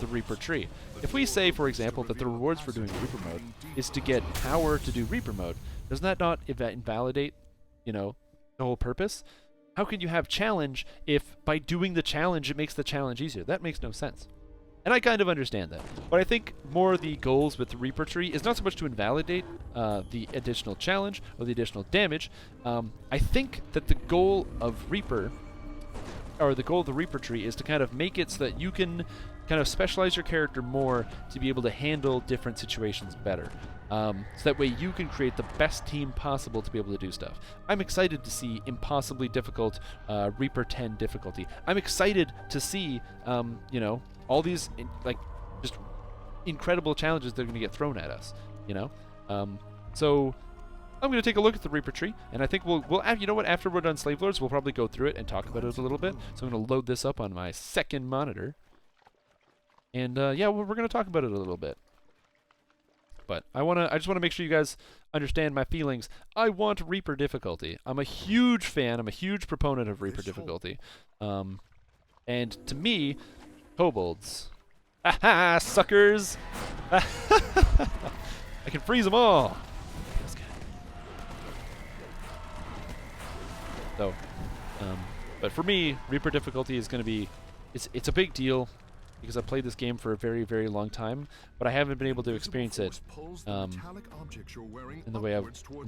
A: Reaper tree. If we say, for example, that the rewards for doing Reaper mode is to get power to do Reaper mode, does that not invalidate, the whole purpose? How can you have challenge if by doing the challenge it makes the challenge easier? That makes no sense. And I kind of understand that. But I think more the goals with the Reaper tree is not so much to invalidate the additional challenge or the additional damage. I think that the goal of Reaper or the goal of the Reaper tree is to kind of make it so that you can kind of specialize your character more to be able to handle different situations better. So that way you can create the best team possible to be able to do stuff. I'm excited to see impossibly difficult Reaper 10 difficulty. I'm excited to see, you know, all these just incredible challenges that are going to get thrown at us, you know? So I'm going to take a look at the Reaper tree, and I think we'll you know what, after we're done Slave Lords, we'll probably go through it and talk about it a little bit. So I'm going to load this up on my second monitor. And yeah, we're going to talk about it a little bit. But I just want to make sure you guys understand my feelings. I want Reaper difficulty. I'm a huge fan. I'm a huge proponent of Reaper difficulty. And to me, kobolds. Haha, suckers! I can freeze them all. So, but for me, Reaper difficulty is going to be, it's a big deal because I've played this game for a very, very long time, but I haven't been able to experience it in the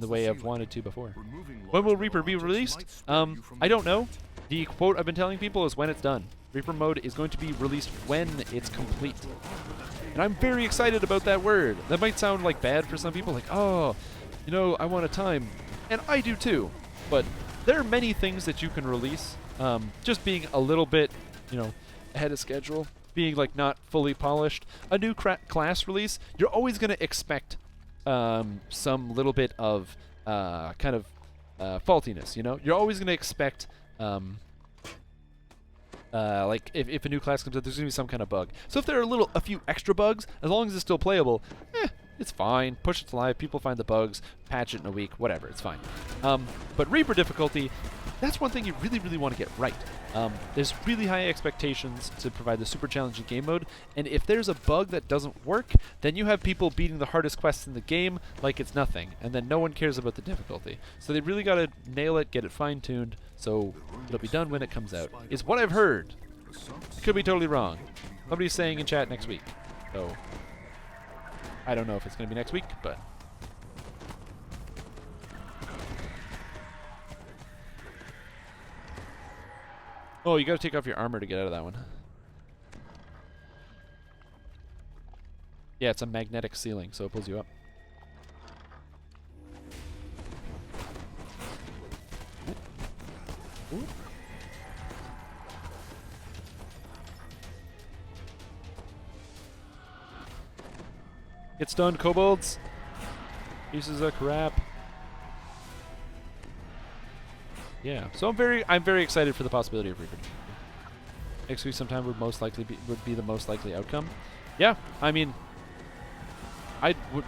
A: way I've wanted to before. When will Reaper be released? I don't know. The quote I've been telling people is when it's done. Reaper mode is going to be released when it's complete. And I'm very excited about that word. That might sound like bad for some people, like, oh, you know, I want a time. And I do too. But there are many things that you can release. Just being a little bit, you know, ahead of schedule. Being like not fully polished. A new class release, you're always going to expect some little bit of kind of faultiness, you know? You're always going to expect like if a new class comes out, there's going to be some kind of bug. So if there are a few extra bugs, as long as it's still playable, it's fine. Push it to live, people find the bugs, patch it in a week, whatever, it's fine. But Reaper difficulty, that's one thing you really, really want to get right. There's really high expectations to provide the super challenging game mode, and if there's a bug that doesn't work, then you have people beating the hardest quests in the game like it's nothing, and then no one cares about the difficulty. So they really got to nail it, get it fine-tuned, so it'll be done when it comes out, is what I've heard. I could be totally wrong. Somebody's saying in chat next week, so I don't know if it's going to be next week, but oh, you got to take off your armor to get out of that one. Yeah, it's a magnetic ceiling, so it pulls you up. Ooh. Ooh. Get stunned, kobolds. Pieces of crap. Yeah, so I'm very excited for the possibility of Reaper. Next week sometime would be the most likely outcome. Yeah, I mean,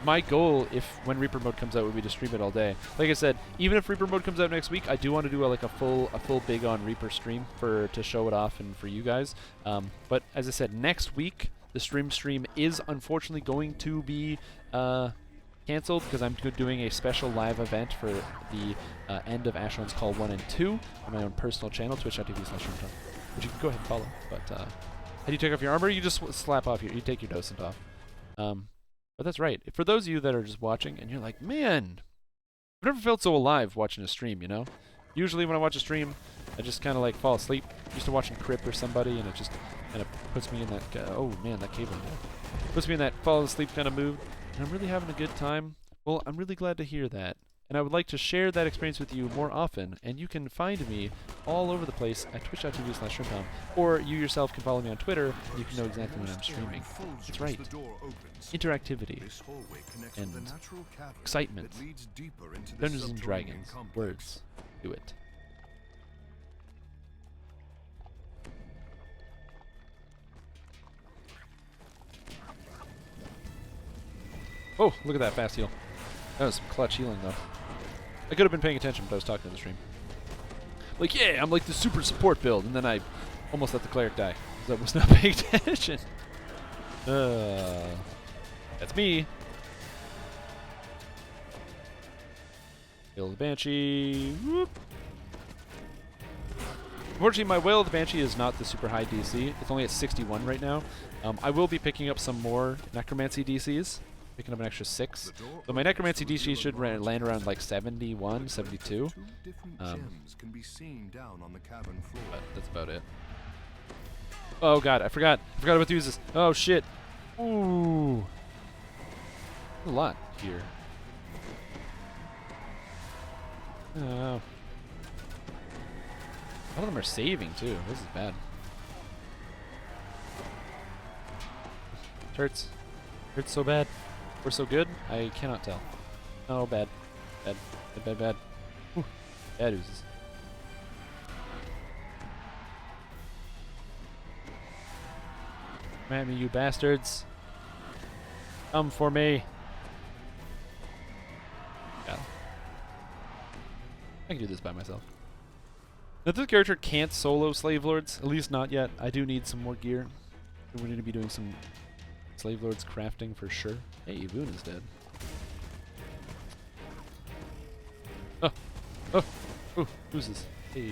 A: my goal when Reaper mode comes out would be to stream it all day. Like I said, even if Reaper mode comes out next week, I do want to do a full big on Reaper stream to show it off and for you guys. But as I said, next week the Strimstream is unfortunately going to be canceled because I'm doing a special live event for the end of Asheron's Call 1 and 2 on my own personal channel, twitch.tv/Strimstream, which you can go ahead and follow. But how do you take off your armor? You just slap off you take your docent off. But that's right. For those of you that are just watching and you're like, man, I've never felt so alive watching a stream, you know? Usually when I watch a stream, I just kind of like fall asleep. I'm used to watching Crip or somebody, and it just kind of puts me in that, oh man, that cable. Puts me in that fall asleep kind of mood. And I'm really having a good time. Well, I'm really glad to hear that. And I would like to share that experience with you more often. And you can find me all over the place at twitch.tv/Shrimptown. Or you yourself can follow me on Twitter, and you can know exactly when I'm streaming. That's right. Interactivity and excitement. Dungeons and Dragons. Words. Do it. Oh, look at that fast heal. That was some clutch healing, though. I could have been paying attention, but I was talking in the stream. Like, yeah, I'm like the super support build, and then I almost let the cleric die because I was not paying attention. That's me. Wail of the Banshee. Whoop. Unfortunately, my Wail of the Banshee is not the super high DC. It's only at 61 right now. I will be picking up some more Necromancy DCs. picking up an extra 6. So my necromancy DC should land around like 71, 72.
C: Two different gems can be seen down on the cavern floor.
A: But that's about it. Oh god, I forgot about the uses. Oh shit. Ooh. A lot here. Oh. A lot of them are saving too. This is bad. Hurts. Hurts so bad. We're so good. I cannot tell. Oh, bad. Bad. Bad, bad, bad. Whew. Bad oozes. Come at me, you bastards. Come for me. Yeah. I can do this by myself. Now, this character can't solo Slave Lords, at least not yet. I do need some more gear. We're going to be doing some Slave Lords crafting for sure. Hey, Voon is dead. Oh! Oh! Ooh, oozes. Hey.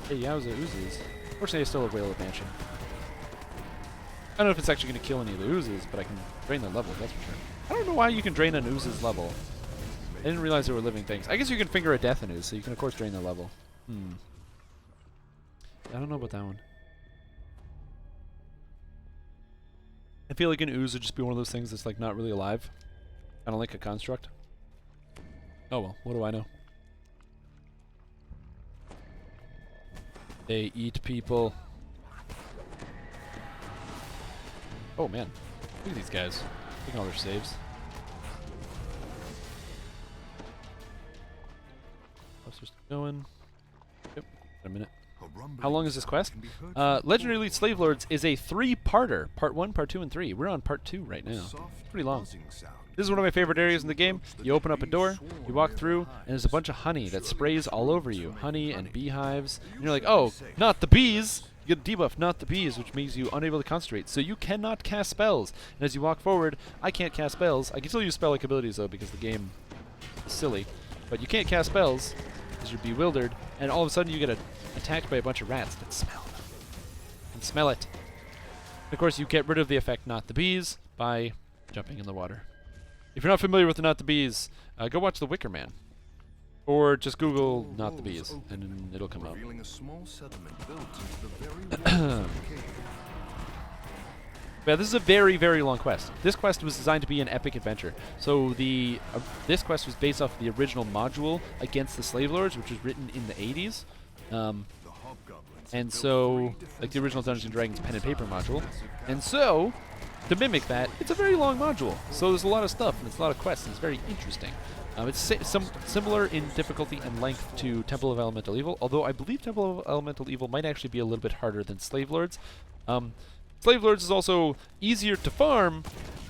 A: Hey, yowza, oozes. Fortunately, I still have Whale of Banshee. I don't know if it's actually going to kill any of the oozes, but I can drain their level, that's for sure. I don't know why you can drain an ooze's level. I didn't realize there were living things. I guess you can finger a death in ooze, so you can of course drain their level. I don't know about that one. I feel like an ooze would just be one of those things that's like not really alive. Kind of like a construct. Oh well, what do I know? They eat people. Oh man, look at these guys. Taking all their saves. Let's just going. Yep, a minute. How long is this quest? Legendary Elite Slave Lords is a 3-parter. Part 1, Part 2, and 3. We're on Part 2 right now. Pretty long. This is one of my favorite areas in the game. You open up a door, you walk through, and there's a bunch of honey that sprays all over you. Honey and beehives. And you're like, oh, not the bees! You get a debuff, not the bees, which makes you unable to concentrate. So you cannot cast spells. And as you walk forward, I can't cast spells. I can still use spell-like abilities, though, because the game is silly. But you can't cast spells because you're bewildered, and all of a sudden you get attacked by a bunch of rats that smell them. And smell it. And of course, you get rid of the effect not the bees by jumping in the water. If you're not familiar with the not the bees, go watch The Wicker Man. Or just Google not the bees, and it'll come up.
C: A small settlement built into the very walls of the cave.
A: Yeah, this is a very, very long quest. This quest was designed to be an epic adventure. So this quest was based off the original module Against the Slave Lords, which was written in the 80s. And so, like the original Dungeons & Dragons pen and paper module. And so, to mimic that, it's a very long module. So there's a lot of stuff, and it's a lot of quests, and it's very interesting. It's similar in difficulty and length to Temple of Elemental Evil, although I believe Temple of Elemental Evil might actually be a little bit harder than Slave Lords. Slave Lords is also easier to farm,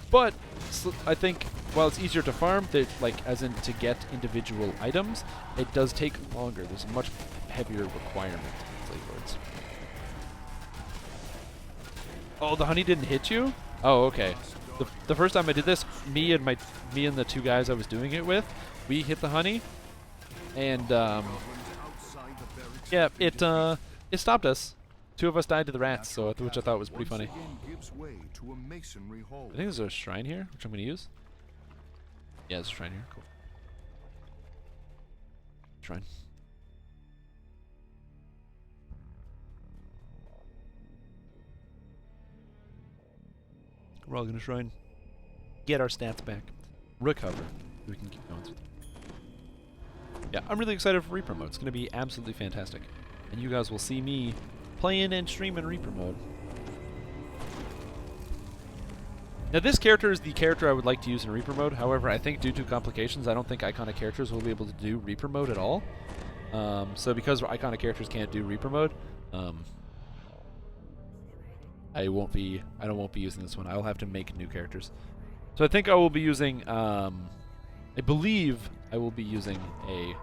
A: but I think while it's easier to farm, like as in to get individual items, it does take longer. There's a much heavier requirement in Slave Lords. Oh, the honey didn't hit you? Oh, okay. The first time I did this, me and the two guys I was doing it with, we hit the honey, and yeah, it stopped us. 2 of us died to the rats, so which I thought was pretty funny. I think there's a shrine here, which I'm going to use. Yeah, there's a shrine here. Cool. Shrine. We're all going to shrine. Get our stats back. Recover. We can keep going. Yeah, I'm really excited for Reaper mode. It's going to be absolutely fantastic. And you guys will see me playing and streaming Reaper mode. Now this character is the character I would like to use in Reaper mode. However, I think due to complications, I don't think iconic characters will be able to do Reaper mode at all. So because iconic characters can't do Reaper mode, I won't be using this one. I'll have to make new characters. So I think I will be using I believe I will be using a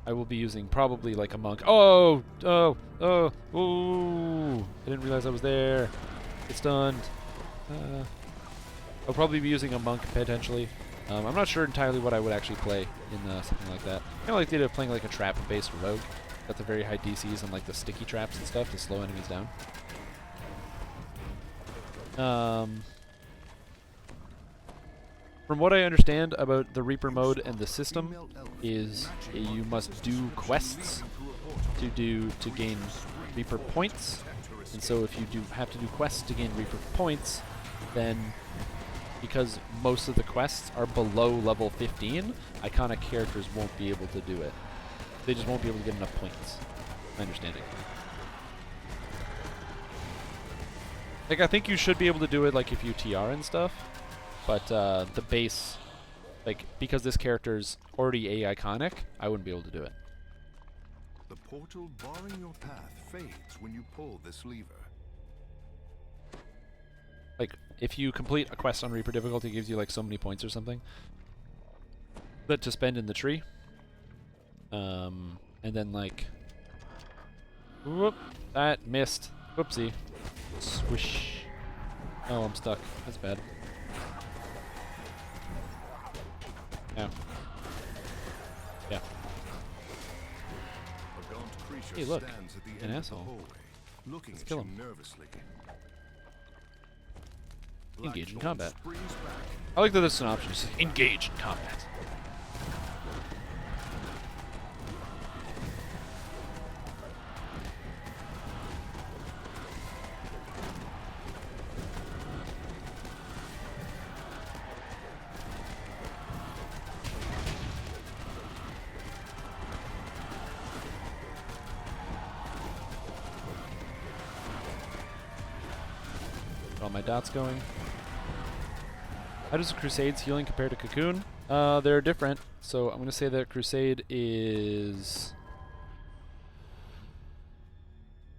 A: I will be using probably like a monk. Oh! I didn't realize I was there. Get stunned. I'll probably be using a monk potentially. I'm not sure entirely what I would actually play in something like that. Kind of like the idea of playing like a trap-based rogue. Got the very high DCs and like the sticky traps and stuff to slow enemies down. From what I understand about the Reaper mode and the system is you must do quests to gain Reaper points. And so if you have to do quests to gain Reaper points, then because most of the quests are below level 15, iconic characters won't be able to do it. They just won't be able to get enough points. My understanding. Like, I think you should be able to do it, like, if you TR and stuff. But, the base, like, because this character's already iconic, I wouldn't be able to do it.
C: The portal barring your path fades when you pull this lever.
A: Like, if you complete a quest on Reaper difficulty, it gives you, like, so many points or something that to spend in the tree. And then, like... Whoop! That missed. Whoopsie. Swish. Oh, I'm stuck. That's bad. Ow. Yeah. Hey, look. An asshole. Let's kill him. Engage in combat. I like that there's an option. Just engage in combat. All my dots going. How does Crusade's healing compare to Cocoon? They're different. So I'm going to say that Crusade is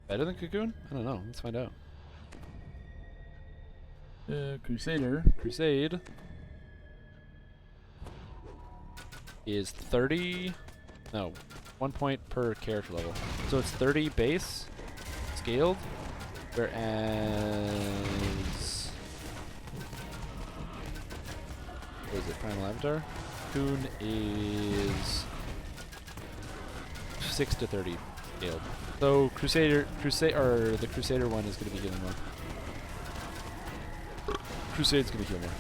A: better than Cocoon? I don't know. Let's find out. Crusade is 30. No, 1 point per character level. So it's 30 base scaled, whereas what is it? Primal Avatar? Cocoon is 6 to 30 scaled. So the Crusader one is going to be healing more. Crusade's going to heal more.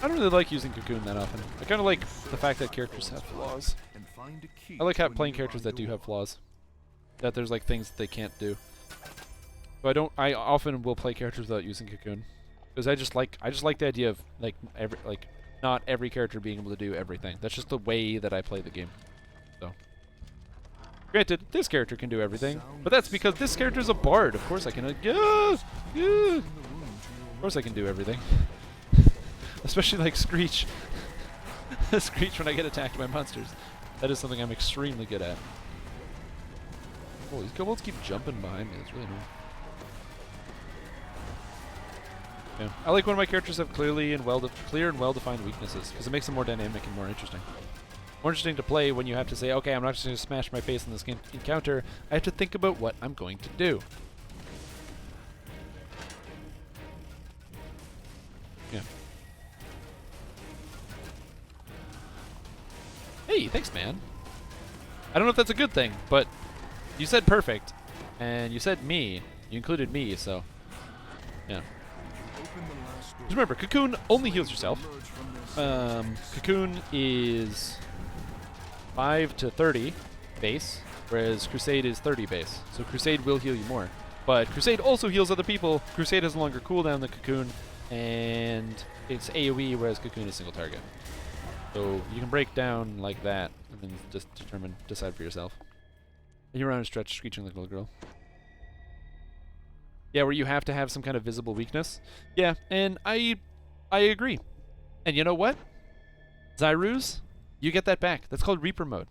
A: I don't really like using Cocoon that often. I kind of like the fact that characters have flaws. I like playing characters that do have flaws. That there's like things that they can't do. So I often will play characters without using Cocoon, because I just like the idea of not every character being able to do everything. That's just the way that I play the game. So, granted, this character can do everything, but that's because this character is a bard. Of course I can. Of course I can do everything. Especially like Screech. Screech when I get attacked by monsters. That is something I'm extremely good at. Oh, these kobolds keep jumping behind me. That's really annoying. Yeah. I like when my characters have clear and well-defined weaknesses, because it makes them more dynamic and more interesting. More interesting to play when you have to say, okay, I'm not just going to smash my face in this encounter. I have to think about what I'm going to do. Yeah. Hey, thanks, man. I don't know if that's a good thing, but you said perfect, and you said me. You included me, so yeah. Just remember, Cocoon only heals yourself. Cocoon is 5 to 30 base, whereas Crusade is 30 base. So Crusade will heal you more. But Crusade also heals other people. Crusade has a longer cooldown than Cocoon, and it's AoE, whereas Cocoon is single target. So you can break down like that, and then just decide for yourself. And you're on a stretch, screeching like a little girl. Yeah, where you have to have some kind of visible weakness. Yeah, and I agree. And you know what? Zyrus, you get that back. That's called Reaper mode.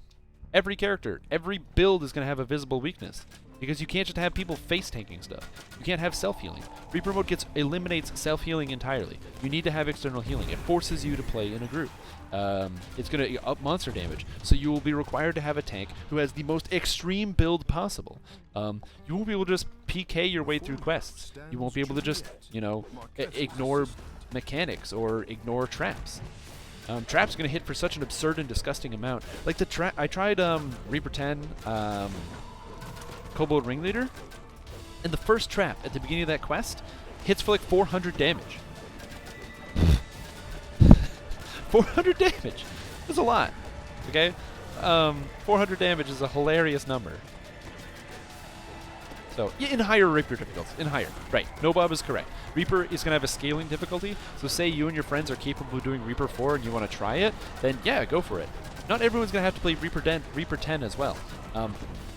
A: Every character, every build is going to have a visible weakness. Because you can't just have people face-tanking stuff. You can't have self-healing. Reaper mode eliminates self-healing entirely. You need to have external healing. It forces you to play in a group. It's going to up monster damage. So you will be required to have a tank who has the most extreme build possible. You won't be able to just PK your way through quests. You won't be able to just, ignore mechanics or ignore traps. Traps going to hit for such an absurd and disgusting amount. Like I tried Reaper 10, Kobold Ringleader, and the first trap at the beginning of that quest hits for like 400 damage. 400 damage! That's a lot, okay? 400 damage is a hilarious number. So, yeah, in higher Reaper difficulties. In higher. Right. No, Bob is correct. Reaper is going to have a scaling difficulty. So say you and your friends are capable of doing Reaper 4 and you want to try it, then yeah, go for it. Not everyone's going to have to play Reaper 10 as well.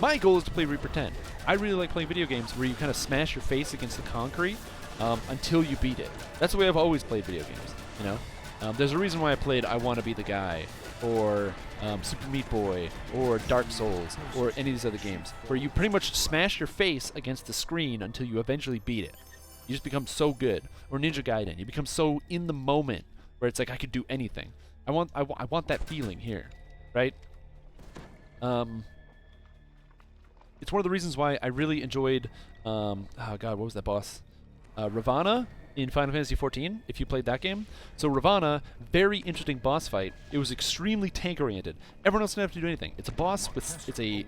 A: My goal is to play Reaper 10. I really like playing video games where you kind of smash your face against the concrete until you beat it. That's the way I've always played video games, you know? There's a reason why I played I Wanna Be the Guy, or Super Meat Boy, or Dark Souls, or any of these other games, where you pretty much smash your face against the screen until you eventually beat it. You just become so good. Or Ninja Gaiden, you become so in the moment, where it's like I could do anything. I want that feeling here, right? It's one of the reasons why I really enjoyed, oh god, what was that boss? Ravana in Final Fantasy XIV, if you played that game. So Ravana, very interesting boss fight. It was extremely tank-oriented. Everyone else didn't have to do anything. It's a boss with, it's a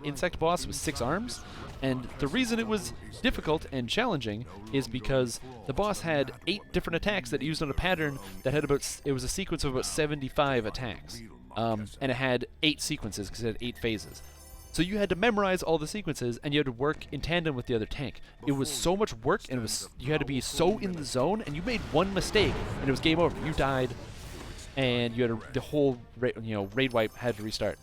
A: insect boss with 6 arms, and the reason it was difficult and challenging is because the boss had 8 different attacks that it used on a pattern that had about, it was a sequence of about 75 attacks. And it had 8 sequences because it had 8 phases. So you had to memorize all the sequences, and you had to work in tandem with the other tank. It was so much work, and it was you had to be so in the zone, and you made one mistake, and it was game over. You died, and you had the whole raid wipe had to restart.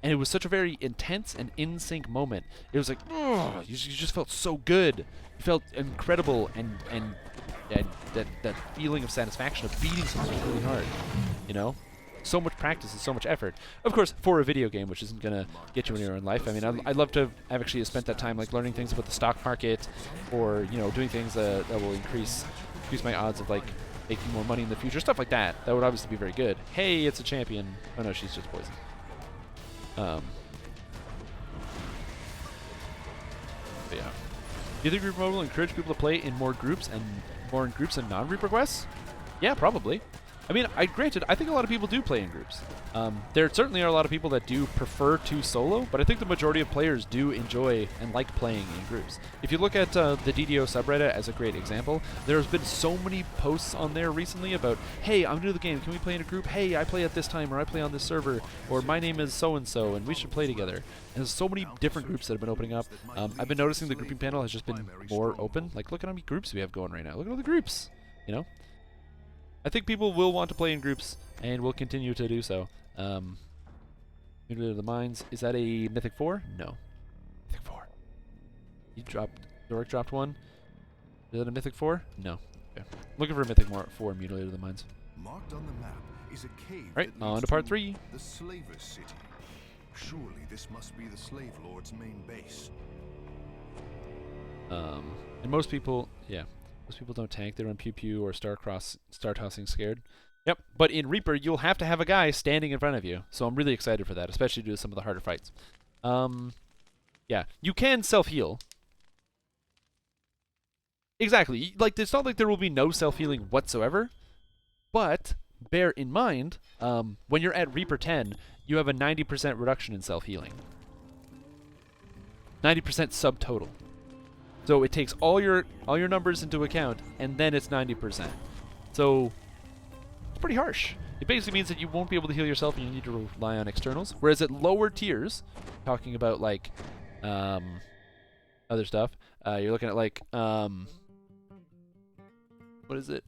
A: And it was such a very intense and in sync moment. It was like, oh, you just felt so good. You felt incredible, and that feeling of satisfaction of beating something really hard, you know. So much practice and so much effort. Of course, for a video game, which isn't going to get you anywhere in life. I mean, I'd love to have actually spent that time like learning things about the stock market, or doing things that will increase my odds of like making more money in the future, stuff like that. That would obviously be very good. Hey, it's a champion. Oh no, she's just poison. But yeah. Do you think Reaper Mode will encourage people to play in more groups and non-Reaper quests? Yeah, probably. I mean, granted, I think a lot of people do play in groups. There certainly are a lot of people that do prefer to solo, but I think the majority of players do enjoy and like playing in groups. If you look at the DDO subreddit as a great example, there's been so many posts on there recently about, hey, I'm new to the game, can we play in a group? Hey, I play at this time, or I play on this server, or my name is so-and-so, and we should play together. And there's so many different groups that have been opening up. I've been noticing the grouping panel has just been more open. Like, look at how many groups we have going right now. Look at all the groups, you know? I think people will want to play in groups, and will continue to do so. Unity of the Mines. Is that a Mythic 4? No. Mythic 4. Doric dropped one. Is that a Mythic 4? No. Okay. Looking for a Mythic 4 Mutilator of the Mines.
C: Marked on the map is a cave.
A: Right, on to part 3.
C: The Slaver's City. Surely this must be the Slave Lord's main base.
A: And most people, yeah. Most people don't tank, they run Pew Pew or Star Tossing Scared. Yep, but in Reaper, you'll have to have a guy standing in front of you. So I'm really excited for that, especially to do some of the harder fights. Yeah, you can self-heal. Exactly. Like, it's not like there will be no self-healing whatsoever. But bear in mind, when you're at Reaper 10, you have a 90% reduction in self-healing. 90% subtotal. So it takes all your numbers into account, and then it's 90%. So it's pretty harsh. It basically means that you won't be able to heal yourself, and you need to rely on externals. Whereas at lower tiers, talking about like other stuff, you're looking at like what is it?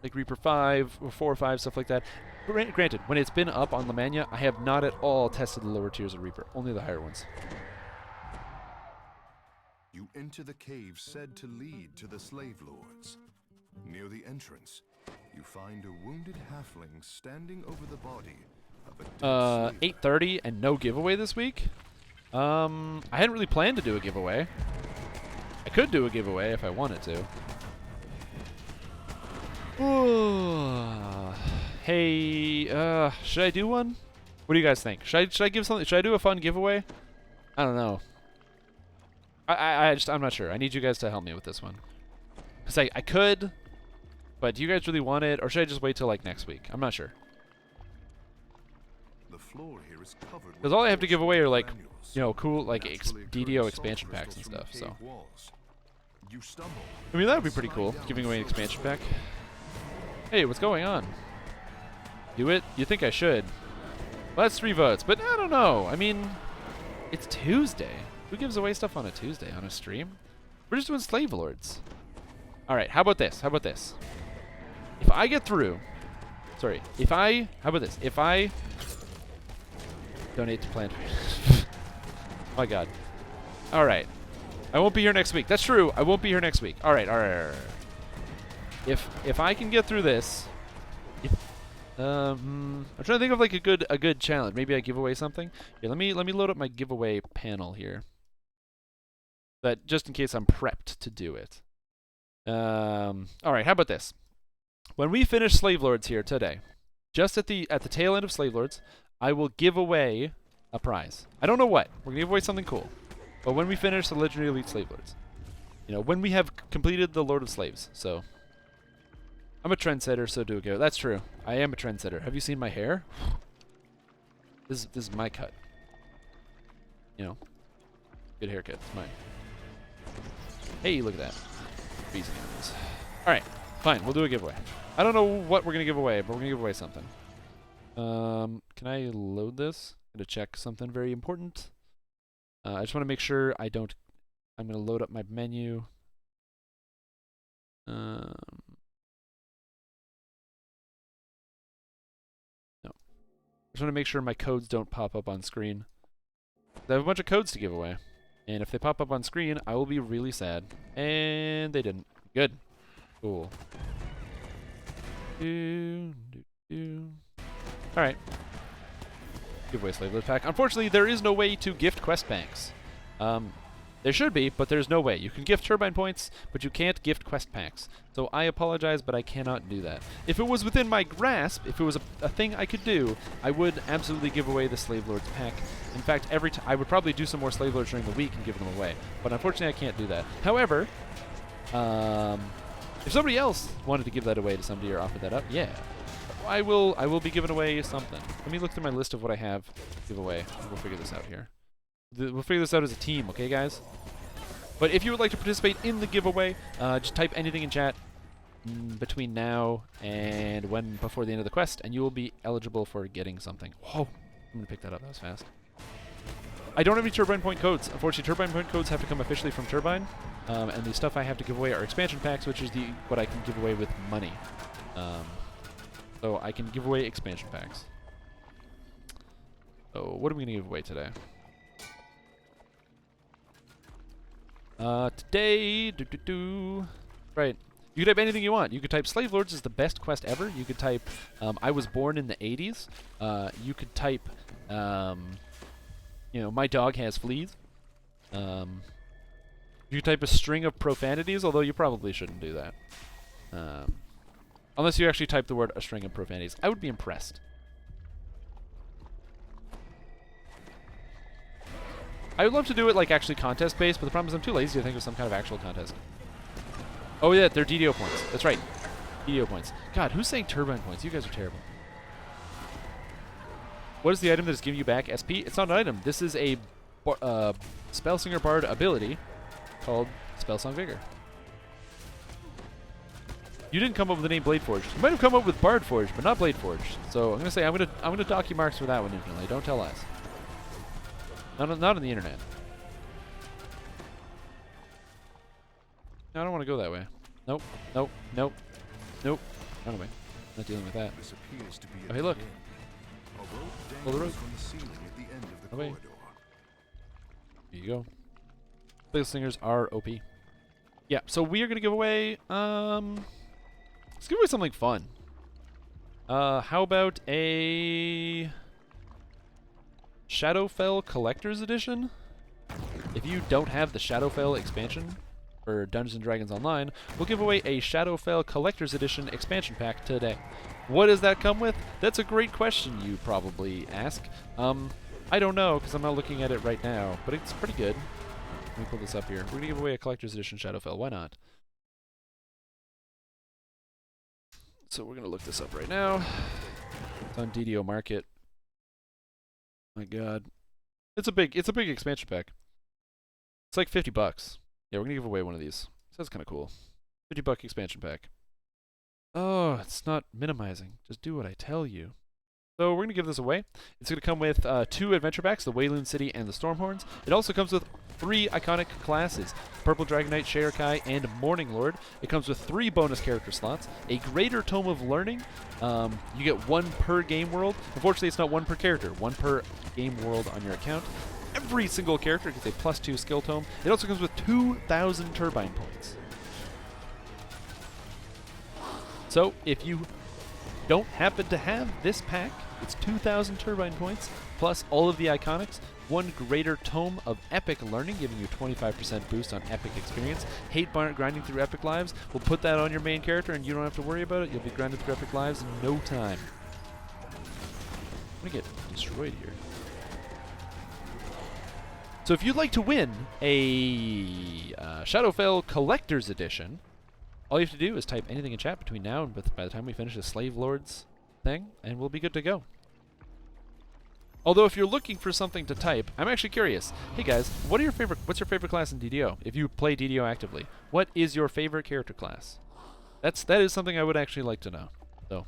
A: Like Reaper 5 or 4 or 5, stuff like that. Granted, when it's been up on Lemania, I have not at all tested the lower tiers of Reaper, only the higher ones.
C: You enter the cave said to lead to the Slave Lords. Near the entrance, you find a wounded halfling standing over the body of a dead
A: 8:30 and no giveaway this week? I hadn't really planned to do a giveaway. I could do a giveaway if I wanted to. Ooh. Hey, should I do one? What do you guys think? Should I give something? Should I do a fun giveaway? I don't know. I'm not sure. I need you guys to help me with this one. Because I could, but do you guys really want it? Or should I just wait till like next week? I'm not sure.
C: floor here is covered
A: Because all I have to give away are like,
C: granules,
A: you know, cool like
C: naturally
A: DDO
C: occurring
A: expansion
C: salt
A: packs and
C: crystals
A: stuff.
C: from
A: So
C: cave walls. You stumble.
A: I mean that would be
C: and
A: pretty
C: slide
A: cool,
C: down
A: giving away an
C: frozen
A: expansion pack.
C: soil.
A: Hey, what's going on? Do it? You think I should? Well, that's 3 votes, but I don't know. I mean, it's Tuesday. Who gives away stuff on a Tuesday on a stream? We're just doing Slave Lords. All right, how about this? How about this? If I get through, sorry, how about this? If I donate to Planned Parenthood. My God. All right. I won't be here next week. That's true. I won't be here next week. All right. If I can get through this, I'm trying to think of like a good challenge. Maybe I give away something. Yeah, let me load up my giveaway panel here. That just in case I'm prepped to do it. All right. How about this? When we finish Slave Lords here today, just at the tail end of Slave Lords, I will give away a prize. I don't know what. We're gonna give away something cool. But when we finish the Legendary Elite Slave Lords, you know, when we have completed the Lord of Slaves. So I'm a trendsetter, so do a go. That's true. I am a trendsetter. Have you seen my hair? This is my cut. You know, good haircut. It's mine. Hey, look at that. Bees and animals. All right, fine. We'll do a giveaway. I don't know what we're gonna give away, but we're gonna give away something. Can I load this? I'm gonna check something very important. I just want to make sure I don't. I'm gonna load up my menu. No. I just want to make sure my codes don't pop up on screen. I have a bunch of codes to give away. And if they pop up on screen, I will be really sad. And they didn't. Good. Cool. Alright. Giveaway Slave Lord pack. Unfortunately, there is no way to gift quest packs. There should be, but there's no way. You can gift turbine points, but you can't gift quest packs. So I apologize, but I cannot do that. If it was within my grasp, if it was a thing I could do, I would absolutely give away the Slave Lords pack. In fact, I would probably do some more Slave Lords during the week and give them away. But unfortunately, I can't do that. However, if somebody else wanted to give that away to somebody or offer that up, yeah. I will be giving away something. Let me look through my list of what I have to give away. We'll figure this out here. We'll figure this out as a team, okay, guys? But if you would like to participate in the giveaway, just type anything in chat between now and before the end of the quest, and you will be eligible for getting something. Whoa! I'm going to pick that up. That was fast. I don't have any Turbine Point codes. Unfortunately, Turbine Point codes have to come officially from Turbine, and the stuff I have to give away are expansion packs, which is what I can give away with money. So I can give away expansion packs. So what are we going to give away today? Today, right. You could type anything you want. You could type Slave Lords is the best quest ever. You could type I was born in the 80s. You could type you know, my dog has fleas. You could type a string of profanities, although you probably shouldn't do that. Unless you actually type the word a string of profanities. I would be impressed. I would love to do it like actually contest based, but the problem is I'm too lazy to think of some kind of actual contest. Oh yeah, they're DDO points. That's right. DDO points. God, who's saying turbine points? You guys are terrible. What is the item that is giving you back SP? It's not an item. This is a Spellsinger Bard ability called Spellsong Vigor. You didn't come up with the name Blade Forged. You might have come up with Bard Forged, but not Blade Forged. So I'm gonna say I'm gonna dock you marks for that one infinitely. Don't tell lies. Not on the internet. No, I don't want to go that way. Nope. Nope. Nope. Nope. Run away. Not dealing with that.
C: This appears to be
A: Oh, hey, look.
C: a rope
A: Pull the rope.
C: dangles from the ceiling at the end of the
A: Away.
C: corridor.
A: Here you go. Spellsingers are OP. Yeah, so we are gonna give away let's give away something fun. How about a Shadowfell Collector's Edition? If you don't have the Shadowfell expansion for Dungeons & Dragons Online, we'll give away a Shadowfell Collector's Edition expansion pack today. What does that come with? That's a great question you probably ask. I don't know, because I'm not looking at it right now, but it's pretty good. Let me pull this up here. We're going to give away a Collector's Edition Shadowfell. Why not? So we're going to look this up right now. It's on DDO Market. My God. It's a big expansion pack. It's like $50. Yeah, we're gonna give away one of these. So that's kind of cool. $50 expansion pack. Oh, it's not minimizing. Just do what I tell you. So we're gonna give this away. It's gonna come with 2 adventure packs, the Wayloon City and the Stormhorns. It also comes with 3 iconic classes, Purple Dragon Knight, Sherikai, and Morning Lord. It comes with 3 bonus character slots, a Greater Tome of Learning. You get 1 per game world. Unfortunately, it's not 1 per character, 1 per game world on your account. Every single character gets a +2 skill tome. It also comes with 2,000 turbine points. So if you don't happen to have this pack, it's 2,000 turbine points, plus all of the iconics, 1 Greater Tome of Epic Learning, giving you 25% boost on Epic experience. Hate grinding through Epic Lives. We'll put that on your main character, and you don't have to worry about it. You'll be grinding through Epic Lives in no time. I'm going to get destroyed here. So if you'd like to win a Shadowfell Collector's Edition, all you have to do is type anything in chat between now and by the time we finish the Slave Lords thing, and we'll be good to go. Although if you're looking for something to type, I'm actually curious. Hey guys, what's your favorite class in DDO? If you play DDO actively, what is your favorite character class? That is something I would actually like to know. So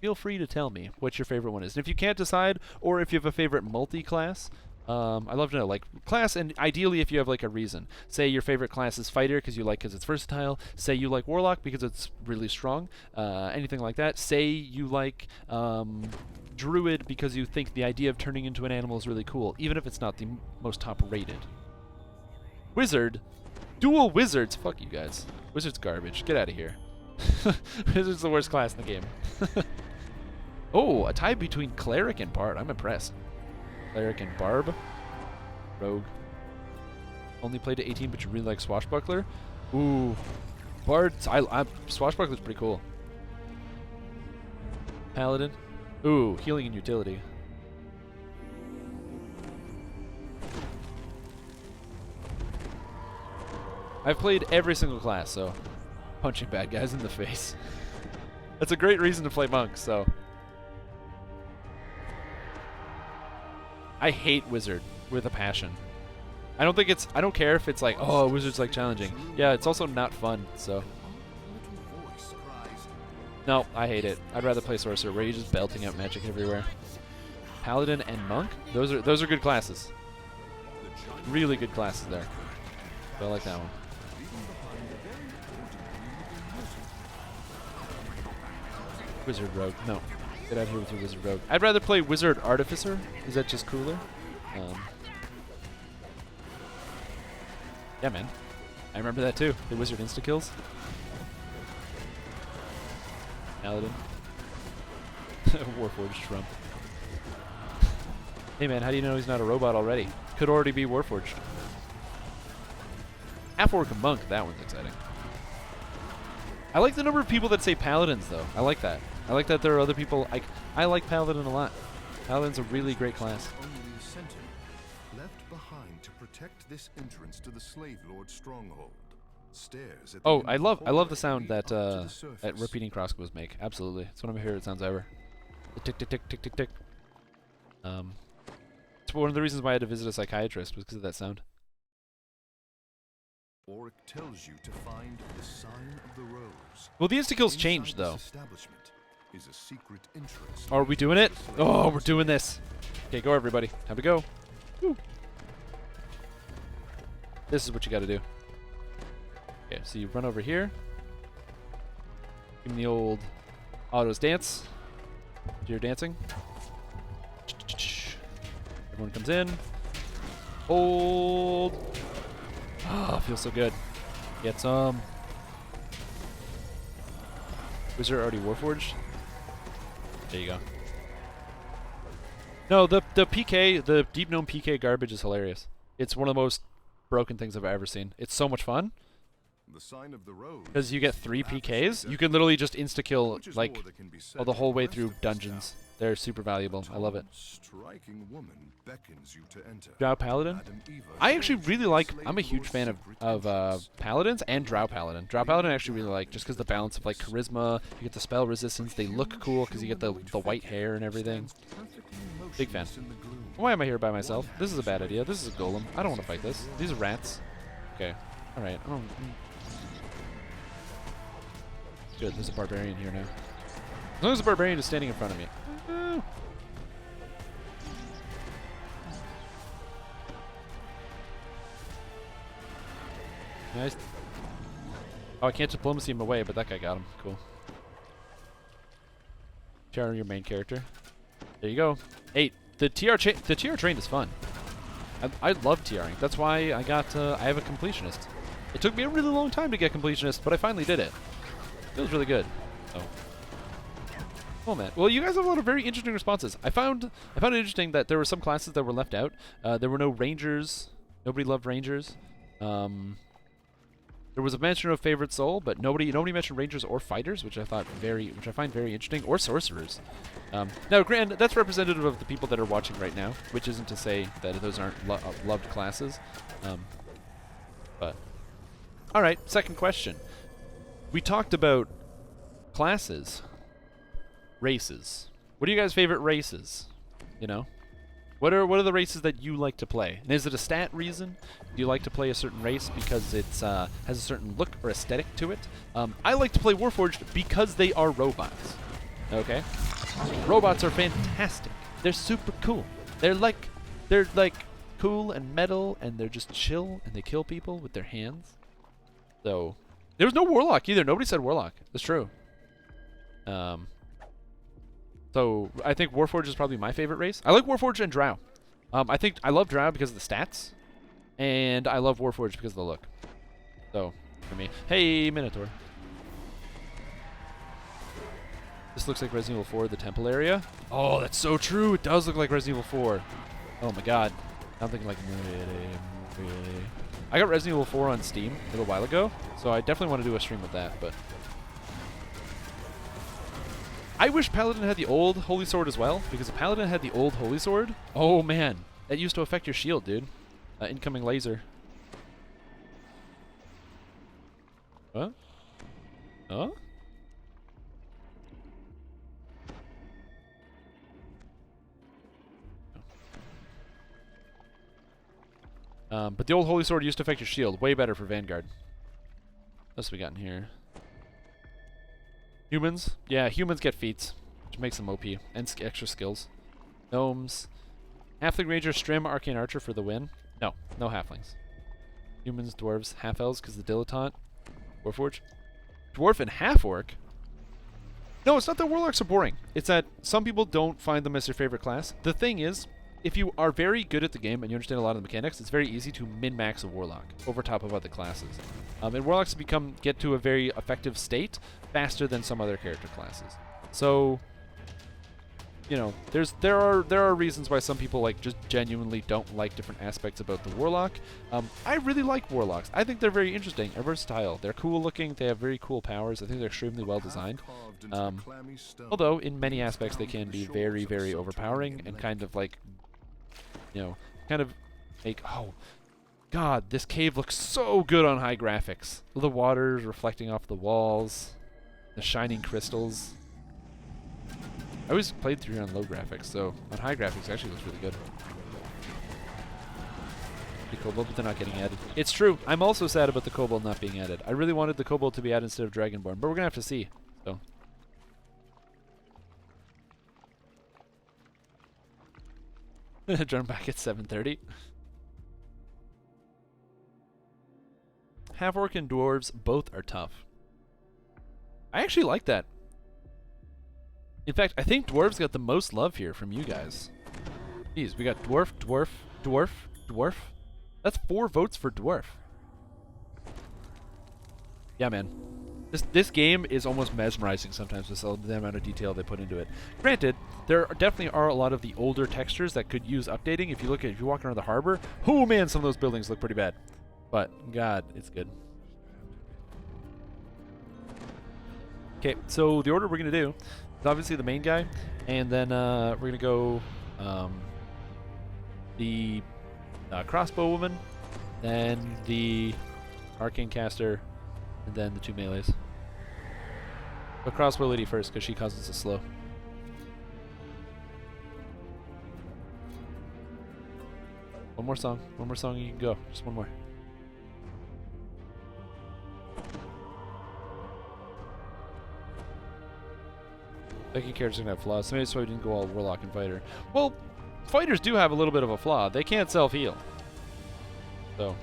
A: feel free to tell me what your favorite one is. And if you can't decide, or if you have a favorite multi-class, I'd love to know, like, class, and ideally if you have, like, a reason. Say your favorite class is Fighter because you like because it's versatile. Say you like Warlock because it's really strong. Anything like that. Say you like Druid because you think the idea of turning into an animal is really cool, even if it's not the most top-rated. Wizard? Dual Wizards? Fuck you guys. Wizard's garbage. Get out of here. Wizard's the worst class in the game. Oh, a tie between Cleric and Bard. I'm impressed. Cleric and Barb. Rogue. Only played to 18, but you really like Swashbuckler? Ooh. Bard. Swashbuckler's pretty cool. Paladin. Ooh, healing and utility. I've played every single class, so punching bad guys in the face. That's a great reason to play monk, so. I hate Wizard with a passion. I don't care if it's like, oh, Wizard's like challenging. Yeah, it's also not fun, so. No, I hate it. I'd rather play Sorcerer, where you're just belting out magic everywhere. Paladin and Monk, those are good classes. Really good classes there. So I like that one. Wizard Rogue, no. Get out of here with your Wizard Rogue. I'd rather play Wizard Artificer. Is that just cooler? Yeah, man. I remember that too. The Wizard insta-kills. Paladin. Warforged Trump. Hey man, how do you know he's not a robot already? Could already be Warforged. Half-Orc Monk, that one's exciting. I like the number of people that say Paladins, though. I like that. I like that there are other people. I like Paladin a lot. Paladin's a really great class.
C: Only sentinel left behind to protect this entrance to the Slave Lord stronghold. Stares at the
A: Oh, I love the sound that repeating crossbows make. Absolutely, it's one of my favorite sounds ever. The tick tick tick tick tick tick. It's one of the reasons why I had to visit a psychiatrist was because of that sound.
C: Or it tells you to find the sign of the rose.
A: Well, the insta-kills changed though.
C: Is a secret entrance.
A: Are we doing it? Oh, we're doing this. Okay, go everybody. Time to go. Woo. This is what you got to do. Okay, so you run over here. Give me the old autos dance. Do your dancing. Everyone comes in. Hold. Oh, feels so good. Get some. Wizard already Warforged? There you go. No, the PK, the Deep Gnome PK garbage is hilarious. It's one of the most broken things I've ever seen. It's so much fun.
C: The sign of the rose.
A: Because you get 3 PKs, you can literally just insta-kill, like, the whole way through dungeons. They're super valuable. I love it.
C: Striking woman beckons you to enter.
A: Drow Paladin? I actually really like, I'm a huge fan of Paladins and Drow Paladin. Drow Paladin I actually really like, just because the balance of, like, charisma, you get the spell resistance, they look cool because you get the white hair and everything. Big fan. Why am I here by myself? This is a bad idea. This is a golem. I don't want to fight this. These are rats. Okay. Alright. Good, there's a barbarian here now. As long as the barbarian is standing in front of me. Nice. Oh, I can't diplomacy him away, but that guy got him. Cool. TR your main character. There you go. 8. The TR train is fun. I love TRing. That's why I got I have a completionist. It took me a really long time to get completionist, but I finally did it. Feels really good. Oh. Oh man. Well, you guys have a lot of very interesting responses. I found it interesting that there were some classes that were left out. There were no rangers. Nobody loved rangers. There was a mention of favorite soul, but nobody mentioned rangers or fighters, which I find very interesting, or sorcerers. Now, granted, that's representative of the people that are watching right now, which isn't to say that those aren't loved classes. But all right, second question. We talked about classes, races. What are you guys' favorite races? You know, what are the races that you like to play? And is it a stat reason? Do you like to play a certain race because it's has a certain look or aesthetic to it? I like to play Warforged because they are robots. Okay, robots are fantastic. They're super cool. They're like cool and metal, and they're just chill, and they kill people with their hands. So there was no Warlock either. Nobody said Warlock. That's true. So I think Warforged is probably my favorite race. I like Warforged and Drow. I think I love Drow because of the stats, and I love Warforged because of the look. So for me, hey Minotaur. This looks like Resident Evil 4, the temple area. Oh, that's so true. It does look like Resident Evil 4. Oh my god. I'm thinking like really. I got Resident Evil 4 on Steam a little while ago, so I definitely want to do a stream with that, but I wish Paladin had the old Holy Sword as well, because if Paladin had the old Holy Sword, oh man, that used to affect your shield, dude. Incoming laser. What? Huh? But the old Holy Sword used to affect your shield. Way better for Vanguard. What else we got in here? Humans? Yeah, humans get feats, which makes them OP, and extra skills. Gnomes. Halfling Ranger, Strim, Arcane Archer for the win. No, no halflings. Humans, dwarves, half-elves because the dilettante. Warforged. Dwarf and half-orc? No, it's not that warlocks are boring. It's that some people don't find them as their favorite class. The thing is, if you are very good at the game and you understand a lot of the mechanics, it's very easy to min-max a warlock over top of other classes. And warlocks get to a very effective state faster than some other character classes. So, you know, there are reasons why some people like just genuinely don't like different aspects about the warlock. I really like warlocks. I think they're very interesting and versatile. They're cool looking. They have very cool powers. I think they're extremely well designed. Although in many aspects they can be very, very overpowering and kind of like, you know, kind of make, oh god, this cave looks so good on high graphics. The water's reflecting off the walls, the shining crystals. I always played through here on low graphics, so on high graphics it actually looks really good. The kobold, but they're not getting added. It's true. I'm also sad about the kobold not being added. I really wanted the kobold to be added instead of Dragonborn, but we're gonna have to see. So. Drum back at 7:30. Half-orc and dwarves both are tough. I actually like that. In fact, I think dwarves got the most love here from you guys. Jeez, we got dwarf, dwarf, dwarf, dwarf. That's 4 votes for dwarf. Yeah, man. This game is almost mesmerizing sometimes with the amount of detail they put into it. Granted, there definitely are a lot of the older textures that could use updating. If you walk around the harbor, oh man, some of those buildings look pretty bad. But god, it's good. Okay, so the order we're gonna do is obviously the main guy, and then we're gonna go the crossbow woman, then the arcane caster, and then the 2 melees. But crossbow lady first, because she causes a slow. One more song. One more song and you can go. Just one more. Second character's gonna have flaws, so maybe that's why we didn't go all Warlock and Fighter. Well, fighters do have a little bit of a flaw. They can't self-heal. So,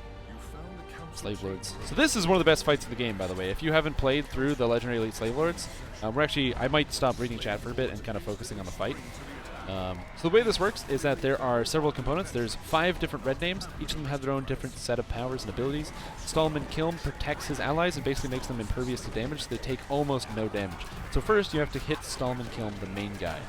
A: Slave Lords. So this is one of the best fights of the game, by the way. If you haven't played through the Legendary Elite Slave Lords, I might stop reading chat for a bit and kind of focusing on the fight. So the way this works is that there are several components. There's 5 different red names. Each of them have their own different set of powers and abilities. Stallman Kiln protects his allies and basically makes them impervious to damage, so they take almost no damage. So first you have to hit Stallman Kiln, the main guy.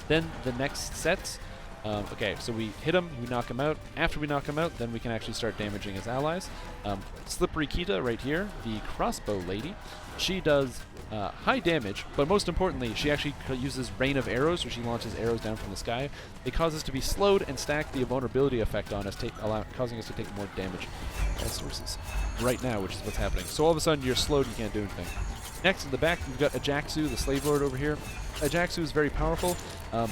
A: Then the next sets, okay, so we hit him, we knock him out. After we knock him out, then we can actually start damaging his allies. Slippery Kita right here, the crossbow lady. She does high damage, but most importantly, she actually uses rain of arrows, where she launches arrows down from the sky. It causes us to be slowed and stack the vulnerability effect on us, causing us to take more damage. All sources right now, which is what's happening. So all of a sudden, you're slowed, you can't do anything. Next, in the back, we've got Ajaxu, the Slave Lord over here. Ajaxu is very powerful.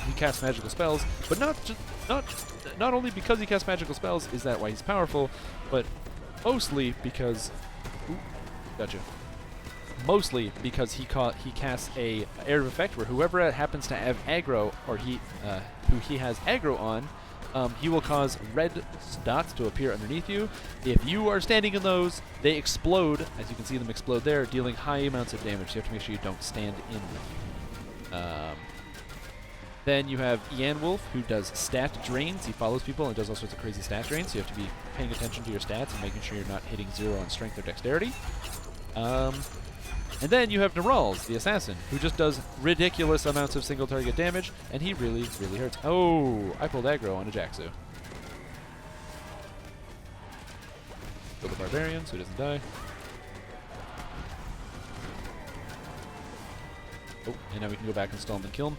A: He casts magical spells, but not only because he casts magical spells is that why he's powerful, but mostly because... Ooh, gotcha. Mostly because he casts a area of effect where whoever happens to have aggro, or who he has aggro on, he will cause red dots to appear underneath you. If you are standing in those, they explode, as you can see them explode there, dealing high amounts of damage. So you have to make sure you don't stand in them. Then you have Ian Wolf, who does stat drains. He follows people and does all sorts of crazy stat drains, so you have to be paying attention to your stats and making sure you're not hitting 0 on strength or dexterity. And then you have Nerals, the assassin, who just does ridiculous amounts of single target damage, and he really, really hurts. Oh, I pulled aggro on Ajaxu. Kill the barbarian so he doesn't die. Oh, and now we can go back and stall him and kill him.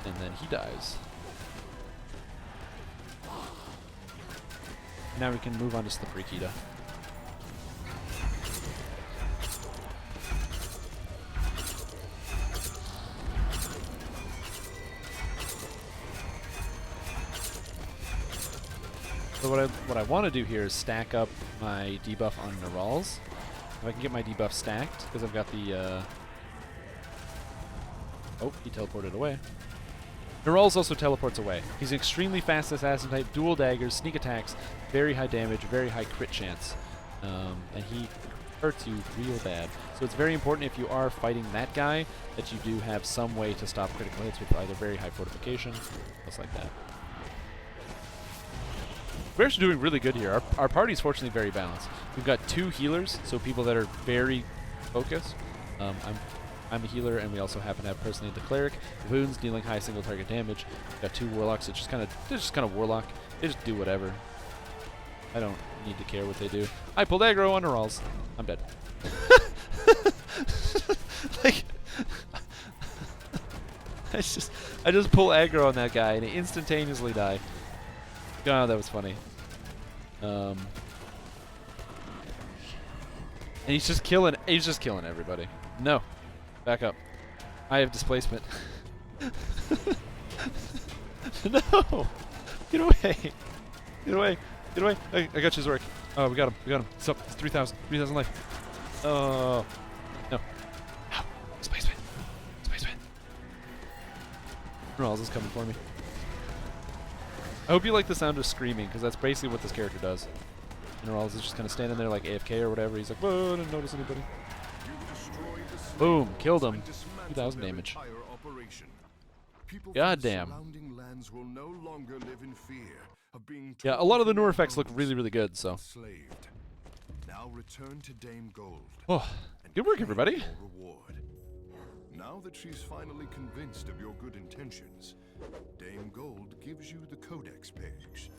A: And then he dies. Now we can move on to Slippery Kita. So what I want to do here is stack up my debuff on Nerals. If I can get my debuff stacked, because I've got the... Oh, he teleported away. Nerals also teleports away. He's an extremely fast assassin type, dual daggers, sneak attacks, very high damage, very high crit chance. And he hurts you real bad. So it's very important if you are fighting that guy that you do have some way to stop critical hits with either very high fortification, stuff like that. We're actually doing really good here. Our party's fortunately very balanced. We've got 2 healers, so people that are very focused. I'm a healer, and we also happen to have personally the cleric. Wounds dealing high single target damage. We've got 2 warlocks that they're just kind of warlock. They just do whatever. I don't need to care what they do. I pulled aggro on Nerals. I'm dead. Like, I just pull aggro on that guy and he instantaneously die. God, that was funny. And he's just killing everybody. No. Back up. I have displacement. No! Get away! Get away! Get away! Hey, I got you, Zorik. Oh, we got him. We got him. It's up. It's 3,000. 3,000 life. Oh. No. Ow. Displacement. Displacement. Nerals is coming for me. I hope you like the sound of screaming, because that's basically what this character does. Nerals is just kind of standing there like AFK or whatever. He's like, whoa, I didn't notice anybody. Boom, killed him. 2,000 damage. God damn. Yeah, a lot of the newer effects look really, really good, so.
C: Now return to Dame Gold.
A: Oh, good work, everybody.
C: Now that she's finally convinced of your good intentions, Dame Gold gives you the codex page.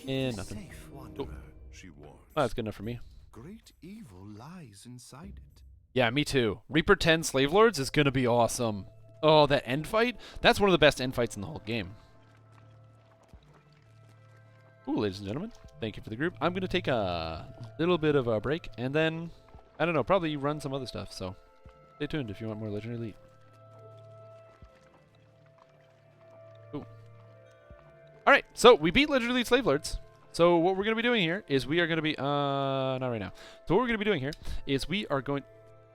A: And nothing. Oh.
C: She warns.
A: Oh, that's good enough for me.
C: Great evil lies inside it.
A: Yeah, me too. Reaper 10 Slave Lords is gonna be awesome. Oh, that end fight? That's one of the best end fights in the whole game. Ooh, ladies and gentlemen, thank you for the group. I'm gonna take a little bit of a break, and then I don't know, probably run some other stuff, so stay tuned if you want more Legendary Elite. Cool. Alright, so we beat Legendary Elite Slave Lords. So what we're going to be doing here is we are going to be, not right now. So what we're going to be doing here is we are going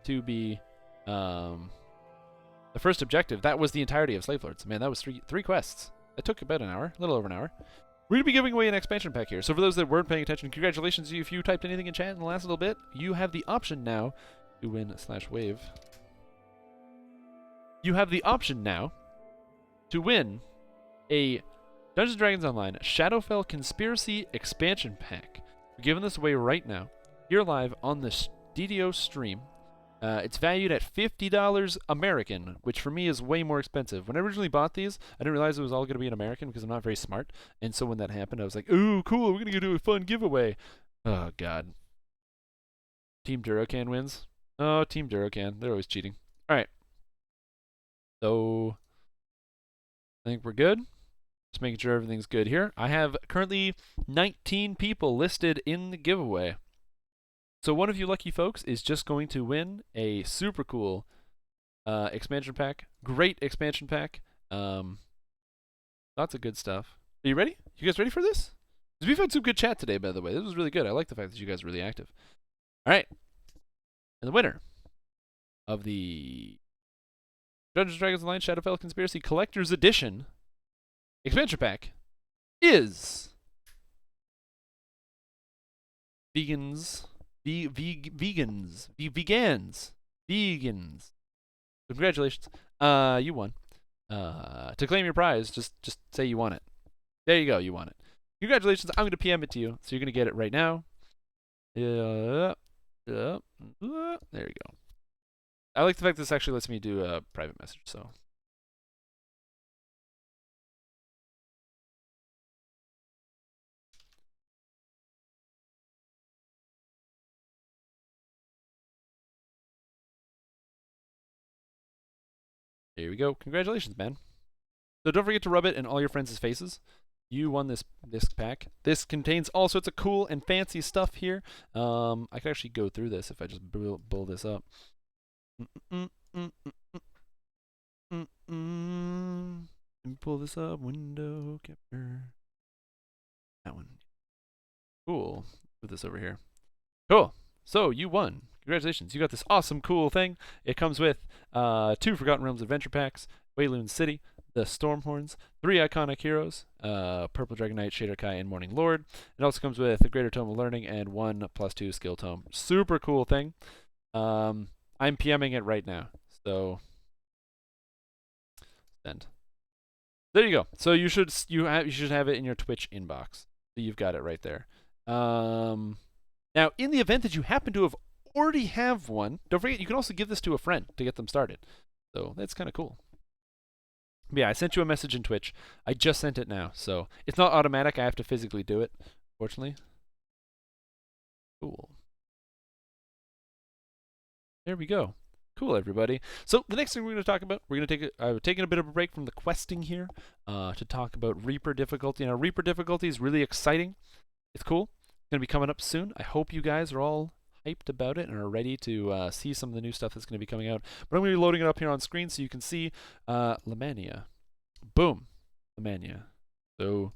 A: to be, the first objective, that was the entirety of Slave Lords. Man, that was three quests. It took about an hour, a little over an hour. We're going to be giving away an expansion pack here. So for those that weren't paying attention, congratulations to you. If you typed anything in chat in the last little bit, you have the option now to win /wave. You have the option now to win a Dungeons & Dragons Online Shadowfell Conspiracy expansion pack. We're giving this away right now, here live on the DDO stream. It's valued at $50 American, which for me is way more expensive. When I originally bought these, I didn't realize it was all going to be in American because I'm not very smart. And so when that happened, I was like, ooh, cool, we're going to do a fun giveaway. Oh, God. Team Durocan wins. Oh, Team Durocan. They're always cheating. All right. So, I think we're good. Just making sure everything's good here. I have currently 19 people listed in the giveaway. So one of you lucky folks is just going to win a super cool expansion pack. Great expansion pack. Lots of good stuff. Are you ready? You guys ready for this? Because we've had some good chat today, by the way. This was really good. I like the fact that you guys are really active. All right. And the winner of the Dungeons & Dragons Online Shadowfell Conspiracy Collector's Edition expansion pack is Vegans. Vegans. Congratulations. You won. To claim your prize, just say you won it. There you go, you won it. Congratulations. I'm going to PM it to you, so you're going to get it right now. There you go. I like the fact this actually lets me do a private message, so. Here we go. Congratulations, man. So don't forget to rub it in all your friends' faces. You won this pack. This contains all sorts of cool and fancy stuff here. I could actually go through this if I just build this up. Let me pull this up. Window capture. That one. Cool. Put this over here. Cool. So you won. Congratulations. You got this awesome, cool thing. It comes with 2 Forgotten Realms adventure packs, Wayloon City, the Stormhorns, 3 iconic heroes, Purple Dragon Knight, Shader Kai, and Morning Lord. It also comes with a Greater Tome of Learning and 1+2 skill tome. Super cool thing. I'm PMing it right now. So send. There you go. So you should have it in your Twitch inbox. So you've got it right there. Now, in the event that you happen to have already have one, don't forget you can also give this to a friend to get them started. So that's kind of cool. But yeah, I sent you a message in Twitch. I just sent it now, so it's not automatic. I have to physically do it, fortunately. Cool. There we go. Cool, everybody. So the next thing we're going to talk about, we're going to take taking a bit of a break from the questing here to talk about Reaper difficulty. Now, Reaper difficulty is really exciting. It's cool. It's going to be coming up soon. I hope you guys are all hyped about it and are ready to see some of the new stuff that's going to be coming out. But I'm going to be loading it up here on screen so you can see Lemania. Boom. Lemania. So,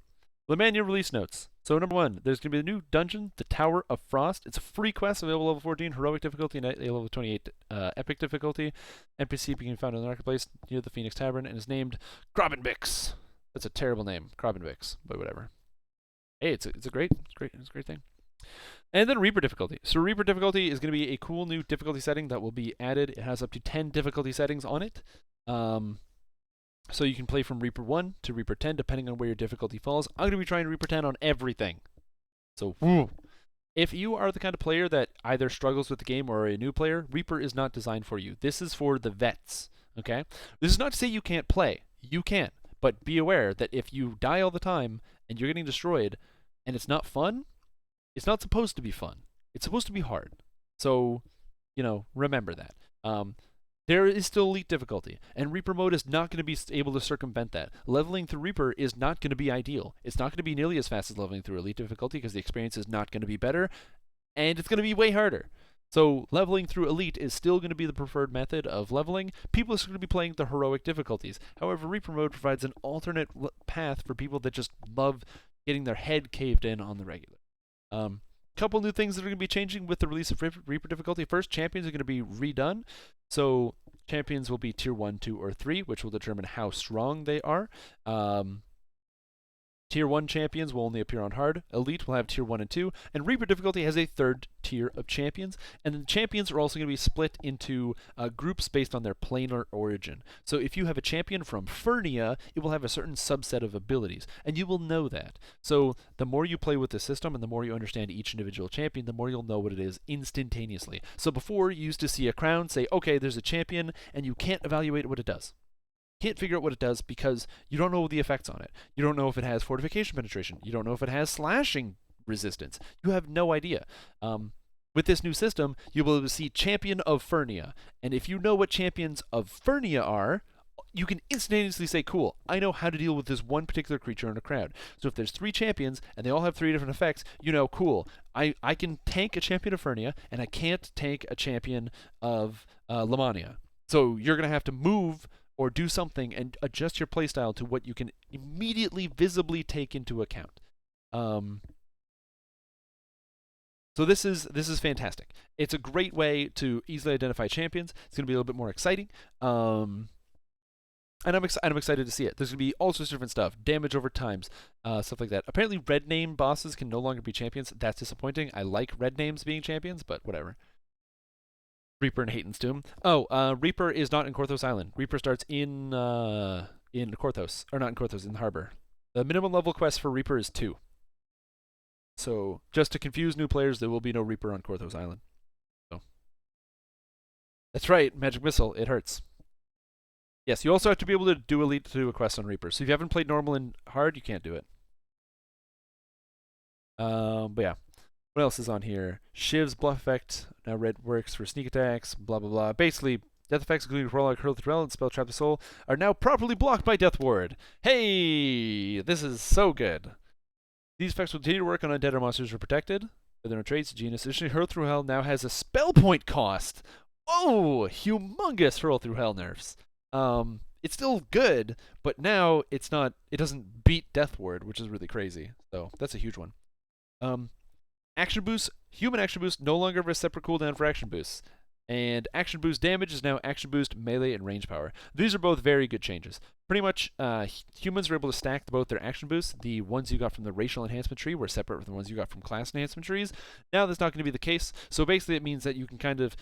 A: Lemania release notes. So, number 1, there's going to be a new dungeon, the Tower of Frost. It's a free quest available level 14, heroic difficulty, and level 28, epic difficulty. NPC can be found in the marketplace near the Phoenix Tavern and is named Grabenbix. That's a terrible name, Grabenbix, but whatever. Hey, it's a great thing. And then Reaper difficulty. So Reaper difficulty is going to be a cool new difficulty setting that will be added. It has up to 10 difficulty settings on it. So you can play from Reaper 1 to Reaper 10 depending on where your difficulty falls. I'm going to be trying Reaper 10 on everything. So woo. If you are the kind of player that either struggles with the game or are a new player, Reaper is not designed for you. This is for the vets, okay? This is not to say you can't play. You can. But be aware that if you die all the time and you're getting destroyed and it's not fun, it's not supposed to be fun. It's supposed to be hard. So, remember that. There is still elite difficulty, and Reaper mode is not going to be able to circumvent that. Leveling through Reaper is not going to be ideal. It's not going to be nearly as fast as leveling through elite difficulty because the experience is not going to be better, and it's going to be way harder. So leveling through Elite is still going to be the preferred method of leveling. People are going to be playing the heroic difficulties. However, Reaper mode provides an alternate path for people that just love getting their head caved in on the regular. Couple new things that are going to be changing with the release of Reaper difficulty. First, champions are going to be redone. So champions will be tier 1, 2, or 3, which will determine how strong they are. Tier 1 champions will only appear on hard. Elite will have tier 1 and 2. And Reaper difficulty has a third tier of champions. And then champions are also going to be split into groups based on their planar origin. So if you have a champion from Fernia, it will have a certain subset of abilities. And you will know that. So the more you play with the system and the more you understand each individual champion, the more you'll know what it is instantaneously. So before, you used to see a crown, say, okay, there's a champion, and you can't evaluate what it does. Can't figure out what it does because you don't know the effects on it. You don't know if it has fortification penetration. You don't know if it has slashing resistance. You have no idea. With this new system, you'll be able to see Champion of Fernia. And if you know what champions of Fernia are, you can instantaneously say, cool, I know how to deal with this one particular creature in a crowd. So if there's 3 champions and they all have 3 different effects, you know, cool, I can tank a champion of Fernia and I can't tank a champion of Lamania. So you're going to have to move or do something and adjust your playstyle to what you can immediately visibly take into account. So this is fantastic. It's a great way to easily identify champions. It's going to be a little bit more exciting. And I'm excited to see it. There's going to be all sorts of different stuff. Damage over times, stuff like that. Apparently red name bosses can no longer be champions. That's disappointing. I like red names being champions, but whatever. Reaper and Hayton's Tomb. Oh, Reaper is not in Korthos Island. Reaper starts in Korthos, or not in Korthos, in the harbor. The minimum level quest for Reaper is 2. So just to confuse new players, there will be no Reaper on Korthos Island. So that's right, Magic Missile. It hurts. Yes, you also have to be able to do Elite to do a quest on Reaper. So if you haven't played normal and hard, you can't do it. But yeah. What else is on here? Shiv's bluff effect. Now red works for sneak attacks. Blah, blah, blah. Basically, death effects, including Prologue, Hurl Through Hell, and Spell Trap the Soul, are now properly blocked by Death Ward. Hey! This is so good. These effects will continue to work on undead or monsters who are protected. With their traits, Genius. Additionally, Hurl Through Hell now has a spell point cost. Oh! Humongous Hurl Through Hell nerfs. It's still good, but now it doesn't beat Death Ward, which is really crazy. So that's a huge one. Action boost, human action boost no longer have a separate cooldown for action boosts. And action boost damage is now action boost, melee, and range power. These are both very good changes. Pretty much, humans are able to stack both their action boosts. The ones you got from the racial enhancement tree were separate from the ones you got from class enhancement trees. Now that's not going to be the case. So basically it means that you can kind of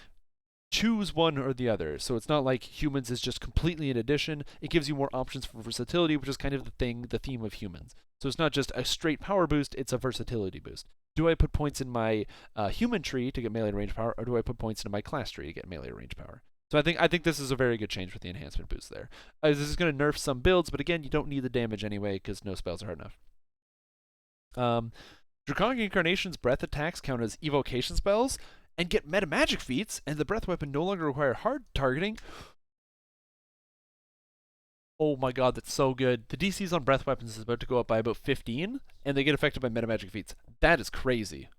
A: choose one or the other. So it's not like humans is just completely an addition. It gives you more options for versatility, which is kind of the theme of humans. So it's not just a straight power boost, it's a versatility boost. Do I put points in my human tree to get melee and range power, or do I put points into my class tree to get melee and range power? So I think this is a very good change with the enhancement boost there. This is going to nerf some builds, but again, you don't need the damage anyway because no spells are hard enough. Draconic Incarnation's breath attacks count as evocation spells and get meta magic feats, and the breath weapon no longer require hard targeting. Oh my god, that's so good. The DCs on breath weapons is about to go up by about 15, and they get affected by meta magic feats. That is crazy.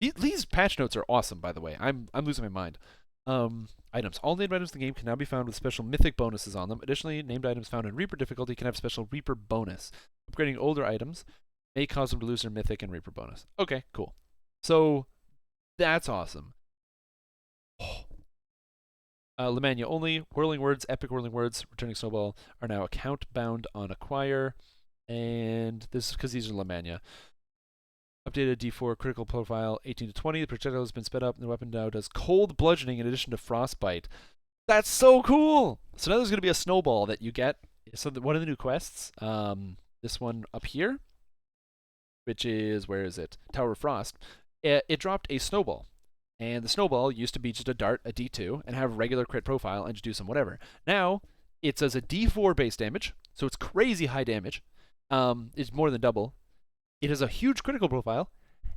A: These patch notes are awesome, by the way. I'm losing my mind. Items. All named items in the game can now be found with special mythic bonuses on them. Additionally, named items found in Reaper difficulty can have special Reaper bonus. Upgrading older items may cause them to lose their mythic and Reaper bonus. Okay, cool. So, that's awesome. Lamania only. Whirling Words, Epic Whirling Words, Returning Snowball are now account bound on Acquire. And this is because these are Lamania. Updated D4 critical profile 18 to 20. The projectile has been sped up, and the weapon now does cold bludgeoning in addition to frostbite. That's so cool! So now there's going to be a snowball that you get. So one of the new quests, this one up here, which is, where is it? Tower of Frost. It dropped a snowball. And the snowball used to be just a dart, a D2, and have a regular crit profile and just do some whatever. Now, it's as a D4 base damage, so it's crazy high damage. It's more than double. It has a huge critical profile,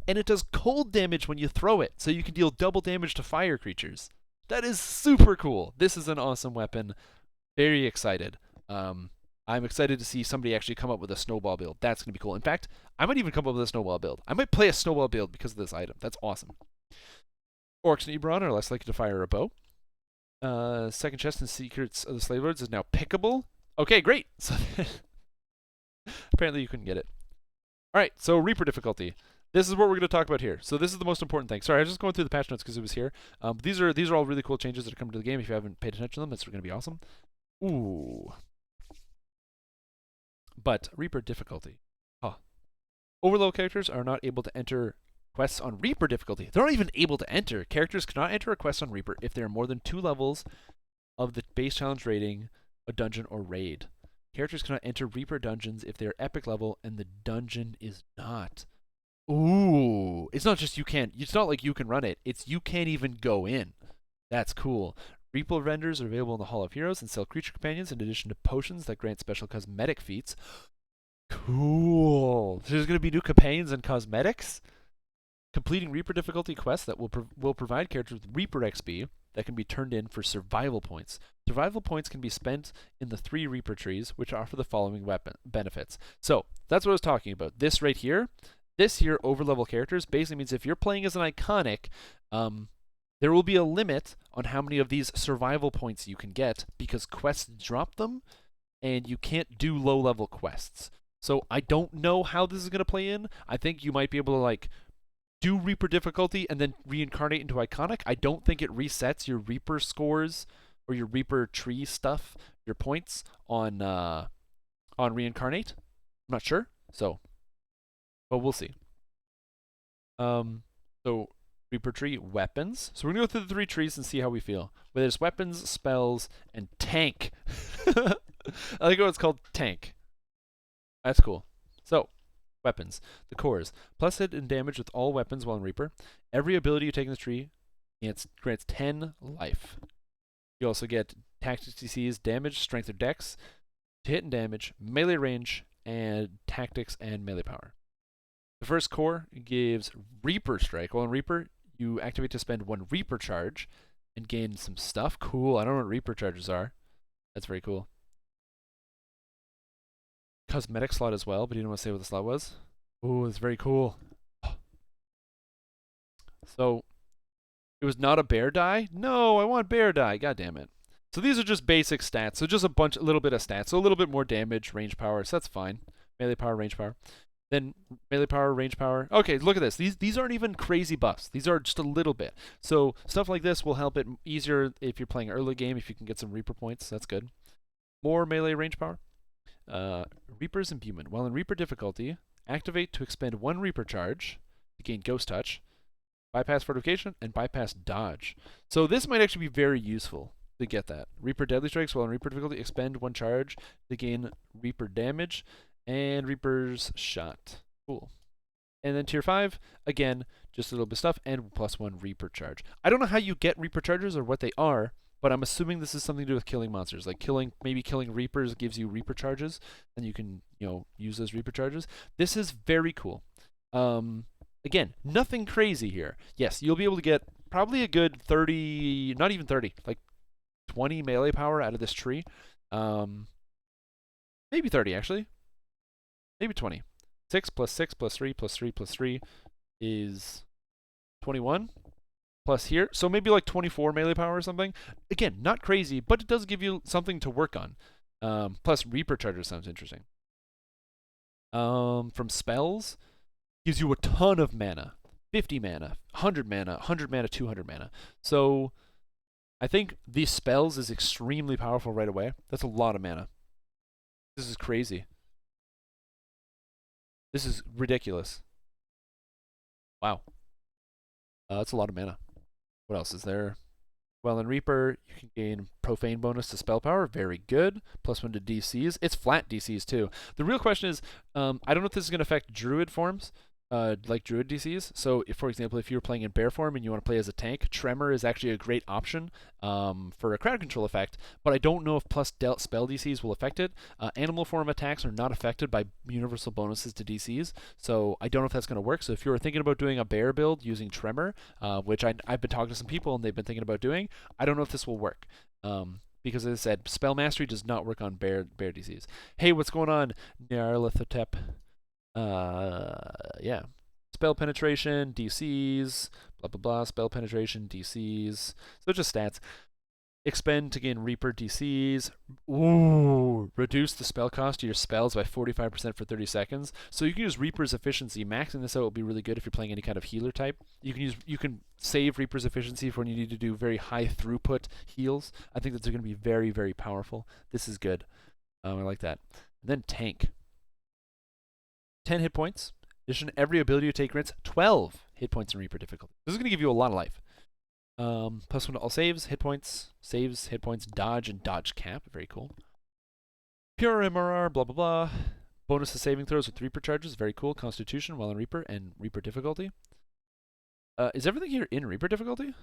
A: and it does cold damage when you throw it, so you can deal double damage to fire creatures. That is super cool. This is an awesome weapon. Very excited. I'm excited to see somebody actually come up with a snowball build. That's going to be cool. In fact, I might even come up with a snowball build. I might play a snowball build because of this item. That's awesome. Orcs and Ebron are less likely to fire a bow. Second chest in Secrets of the Slave Lords is now pickable. Okay, great. So apparently you couldn't get it. All right, so Reaper difficulty. This is what we're going to talk about here. So this is the most important thing. Sorry, I was just going through the patch notes because it was here. These are all really cool changes that are coming to the game. If you haven't paid attention to them, it's going to be awesome. Ooh. But Reaper difficulty. Huh. Overload characters are not able to enter quests on Reaper difficulty. They're not even able to enter. Characters cannot enter a quest on Reaper if they are more than 2 levels of the base challenge rating, a dungeon, or raid. Characters cannot enter Reaper dungeons if they are epic level and the dungeon is not. Ooh. It's not just you can't. It's not like you can run it. It's you can't even go in. That's cool. Reaper vendors are available in the Hall of Heroes and sell creature companions in addition to potions that grant special cosmetic feats. Cool. There's going to be new companions and cosmetics? Completing Reaper difficulty quests that will provide characters with Reaper XP that can be turned in for survival points. Survival points can be spent in the 3 Reaper trees, which offer the following benefits. So, that's what I was talking about. This right here, overlevel characters, basically means if you're playing as an iconic, there will be a limit on how many of these survival points you can get because quests drop them, and you can't do low-level quests. So I don't know how this is going to play in. I think you might be able to, like, do Reaper difficulty and then reincarnate into iconic. I don't think it resets your Reaper scores or your Reaper tree stuff, your points on reincarnate. I'm not sure. So, but we'll see. So Reaper tree, weapons. So we're gonna go through the 3 trees and see how we feel. Where there's weapons, spells, and tank. I like what it's called, tank. That's cool. So, weapons. The cores. Plus hit and damage with all weapons while in Reaper. Every ability you take in the tree grants 10 life. You also get tactics DCs, damage, strength, or dex, to hit and damage, melee range, and tactics and melee power. The first core gives Reaper Strike. While in Reaper, you activate to spend 1 Reaper charge and gain some stuff. Cool. I don't know what Reaper charges are. That's very cool. Cosmetic slot as well, but you didn't want to say what the slot was. Ooh, it's very cool. So, it was not a bear die? No, I want bear die. God damn it. So these are just basic stats. So just a little bit of stats. So a little bit more damage, range power. So that's fine. Melee power, range power. Then melee power, range power. Okay, look at this. These aren't even crazy buffs. These are just a little bit. So stuff like this will help it easier if you're playing early game, if you can get some Reaper points. That's good. More melee range power. Reaper's Imbuement. While in Reaper difficulty, activate to expend 1 Reaper charge to gain Ghost Touch, bypass fortification, and bypass dodge. So this might actually be very useful to get that. Reaper Deadly Strikes. While in Reaper difficulty, expend 1 charge to gain Reaper damage and Reaper's Shot. Cool. And then tier 5, again, just a little bit of stuff, and +1 Reaper charge. I don't know how you get Reaper charges or what they are, but I'm assuming this is something to do with killing monsters. Like maybe killing Reapers gives you Reaper charges, and you can, use those Reaper charges. This is very cool. Again, nothing crazy here. Yes, you'll be able to get probably a good 30, not even 30, like 20 melee power out of this tree. Maybe 30, actually. Maybe 20. 6 plus 6 plus 3 plus 3 plus 3 is 21. Plus here, so maybe like 24 melee power or something. Again, not crazy, but it does give you something to work on. Plus Reaper Charger sounds interesting. From spells, gives you a ton of mana. 50 mana, 100 mana, 100 mana, 200 mana. So I think these spells is extremely powerful right away. That's a lot of mana. This is crazy. This is ridiculous. Wow. That's a lot of mana. What else is there? Well, in Reaper, you can gain Profane bonus to spell power. Very good. +1 to DCs. It's flat DCs, too. The real question is, I don't know if this is going to affect Druid forms, like Druid DCs. So, for example, if you're playing in Bear form and you want to play as a tank, Tremor is actually a great option for a crowd control effect, but I don't know if plus spell DCs will affect it. Animal form attacks are not affected by universal bonuses to DCs, so I don't know if that's going to work. So if you're thinking about doing a Bear build using Tremor, which I've been talking to some people and they've been thinking about doing, I don't know if this will work. Because as I said, Spell Mastery does not work on Bear DCs. Hey, what's going on, Nyarlathotep? Yeah. spell penetration, DCs, blah blah blah, spell penetration, DCs. So just stats. Expend to gain Reaper DCs. Ooh, reduce the spell cost of your spells by 45% for 30 seconds. So you can use Reaper's efficiency. Maxing this out will be really good if you're playing any kind of healer type. You can save Reaper's efficiency for when you need to do very high throughput heals. I think that's going to be very, very powerful. This is good. I like that. And then tank. 10 hit points. Addition, every ability you take grants 12 hit points in Reaper difficulty. This is going to give you a lot of life. +1 to all saves, hit points, dodge, and dodge cap. Very cool. Pure MRR, blah, blah, blah. Bonus to saving throws with Reaper charges. Very cool. Constitution while in Reaper and Reaper difficulty. Is everything here in Reaper difficulty?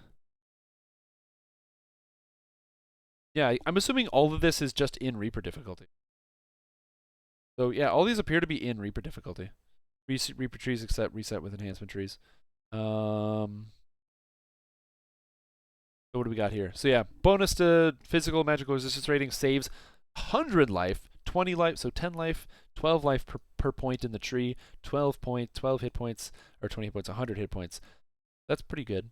A: Yeah, I'm assuming all of this is just in Reaper difficulty. So yeah, all these appear to be in Reaper difficulty. Reaper trees except reset with enhancement trees. So what do we got here? So yeah, bonus to physical magical resistance rating, saves 100 life, 20 life, so 10 life, 12 life per point in the tree, 12 hit points, or 20 hit points, 100 hit points. That's pretty good.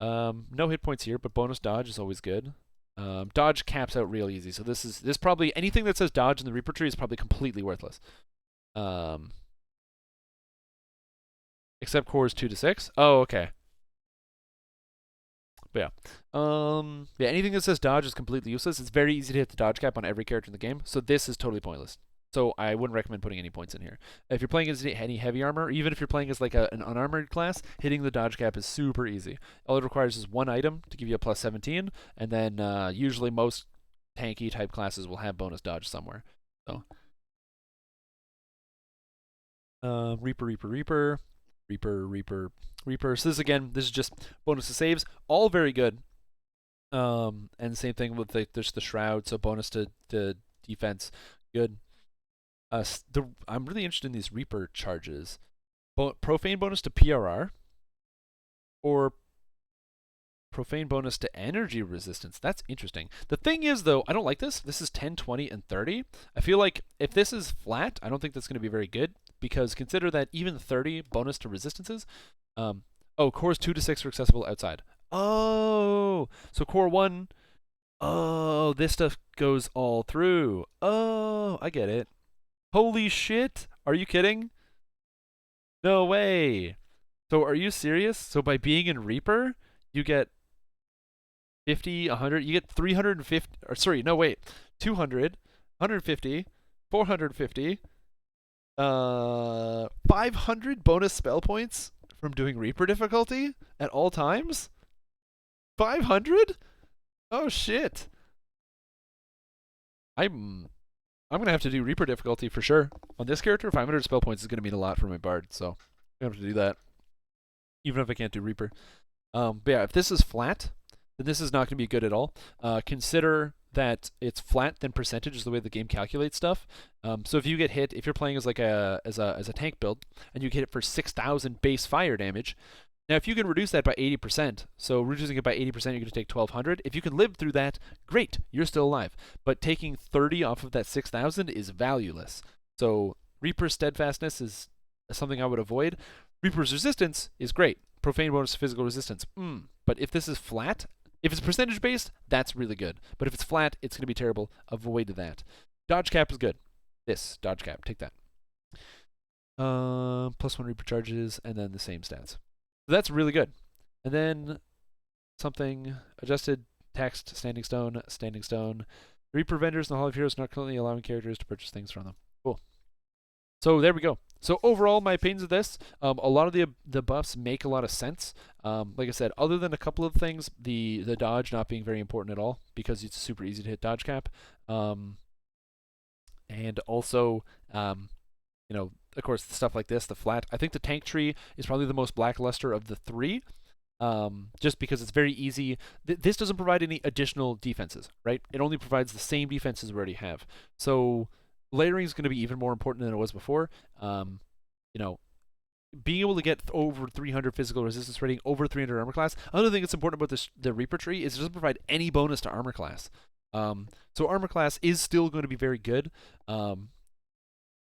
A: No hit points here, but bonus dodge is always good. Dodge caps out real easy, so this probably, anything that says dodge in the Reaper tree is probably completely worthless. Except cores 2 to 6. Oh, okay. But yeah. Anything that says dodge is completely useless. It's very easy to hit the dodge cap on every character in the game, so this is totally pointless. So I wouldn't recommend putting any points in here. If you're playing as any heavy armor, or even if you're playing as like an unarmored class, hitting the dodge cap is super easy. All it requires is one item to give you a +17, and then usually most tanky type classes will have bonus dodge somewhere. So Reaper. So this is just bonus to saves, all very good. And same thing with there's the shroud, so bonus to defense, good. I'm really interested in these Reaper charges. Profane bonus to PRR, or profane bonus to energy resistance. That's interesting. The thing is, though, I don't like this. This is 10, 20, and 30. I feel like if this is flat, I don't think that's going to be very good, because consider that even 30 bonus to resistances. Cores 2 to 6 are accessible outside. Oh, so core 1. Oh, this stuff goes all through. Oh, I get it. Holy shit. Are you kidding? No way. So are you serious? So by being in Reaper, you get 50, 100, you get 350, or sorry, no, wait, 200, 150, 450, 500 bonus spell points from doing Reaper difficulty at all times? 500? Oh shit. I'm gonna have to do Reaper difficulty for sure. On this character, 500 spell points is gonna mean a lot for my bard, so I'm gonna have to do that. Even if I can't do Reaper. But yeah, if this is flat, then this is not going to be good at all. Consider that it's flat, then percentage is the way the game calculates stuff. So if you get hit, if you're playing as like as a tank build, and you get hit for 6,000 base fire damage, now if you can reduce that by 80%, so reducing it by 80%, you're going to take 1,200. If you can live through that, great, you're still alive. But taking 30 off of that 6,000 is valueless. So Reaper's steadfastness is something I would avoid. Reaper's resistance is great. Profane bonus to physical resistance. But if this is flat, if it's percentage based, that's really good. But if it's flat, it's going to be terrible. Avoid that. Dodge cap is good. This dodge cap, take that. +1 Reaper charges, and then the same stats. So that's really good. And then something adjusted text, standing stone. Reaper vendors in the Hall of Heroes not currently allowing characters to purchase things from them. Cool. So there we go. So overall, my opinions of this, a lot of the buffs make a lot of sense. Like I said, other than a couple of things, the dodge not being very important at all, because it's super easy to hit dodge cap. And also, of course, stuff like this, the flat. I think the tank tree is probably the most lackluster of the three, just because it's very easy. This doesn't provide any additional defenses, right? It only provides the same defenses we already have. So layering is going to be even more important than it was before. Being able to get over 300 physical resistance rating, over 300 armor class. Another thing that's important about the Reaper tree is it doesn't provide any bonus to armor class. So armor class is still going to be very good,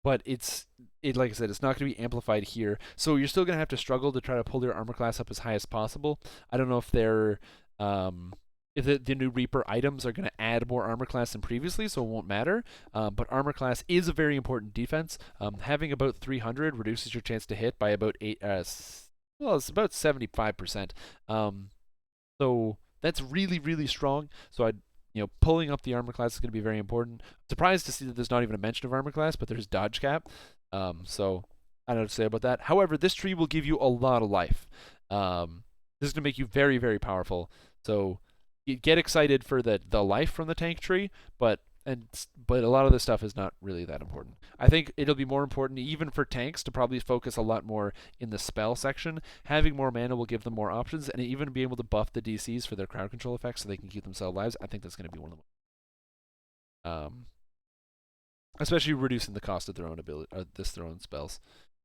A: but like I said, it's not going to be amplified here. So you're still going to have to struggle to try to pull your armor class up as high as possible. I don't know if they're if the new Reaper items are going to add more armor class than previously, so it won't matter. But armor class is a very important defense. Having about 300 reduces your chance to hit by about well, it's about 75%. So that's really, really strong. So pulling up the armor class is going to be very important. Surprised to see that there's not even a mention of armor class, but there's dodge cap. So I don't know what to say about that. However, this tree will give you a lot of life. This is going to make you very, very powerful. So you get excited for the life from the tank tree, but a lot of this stuff is not really that important. I think it'll be more important even for tanks to probably focus a lot more in the spell section. Having more mana will give them more options, and even be able to buff the DCs for their crowd control effects so they can keep themselves alive. I think that's going to be one of them. Especially reducing the cost of their own ability, their own spells.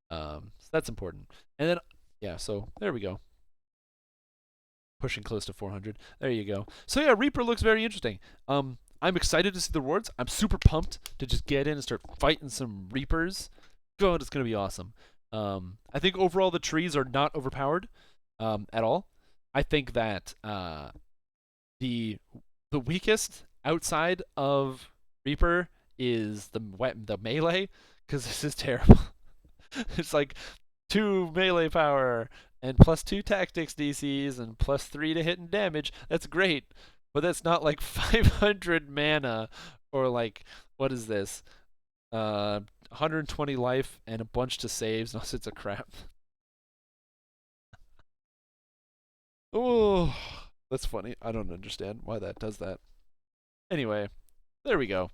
A: So that's important. And then yeah, so there we go. Pushing close to 400. There you go. So yeah, Reaper looks very interesting. I'm excited to see the rewards. I'm super pumped to just get in and start fighting some Reapers. God, it's going to be awesome. I think overall the trees are not overpowered at all. I think that the weakest outside of Reaper is the melee, because this is terrible. It's like 2 melee power and +2 tactics DCs and +3 to hit and damage. That's great. But that's not like 500 mana or like, what is this? 120 life and a bunch to saves and all sorts of crap. Oh, that's funny. I don't understand why that does that. Anyway, there we go.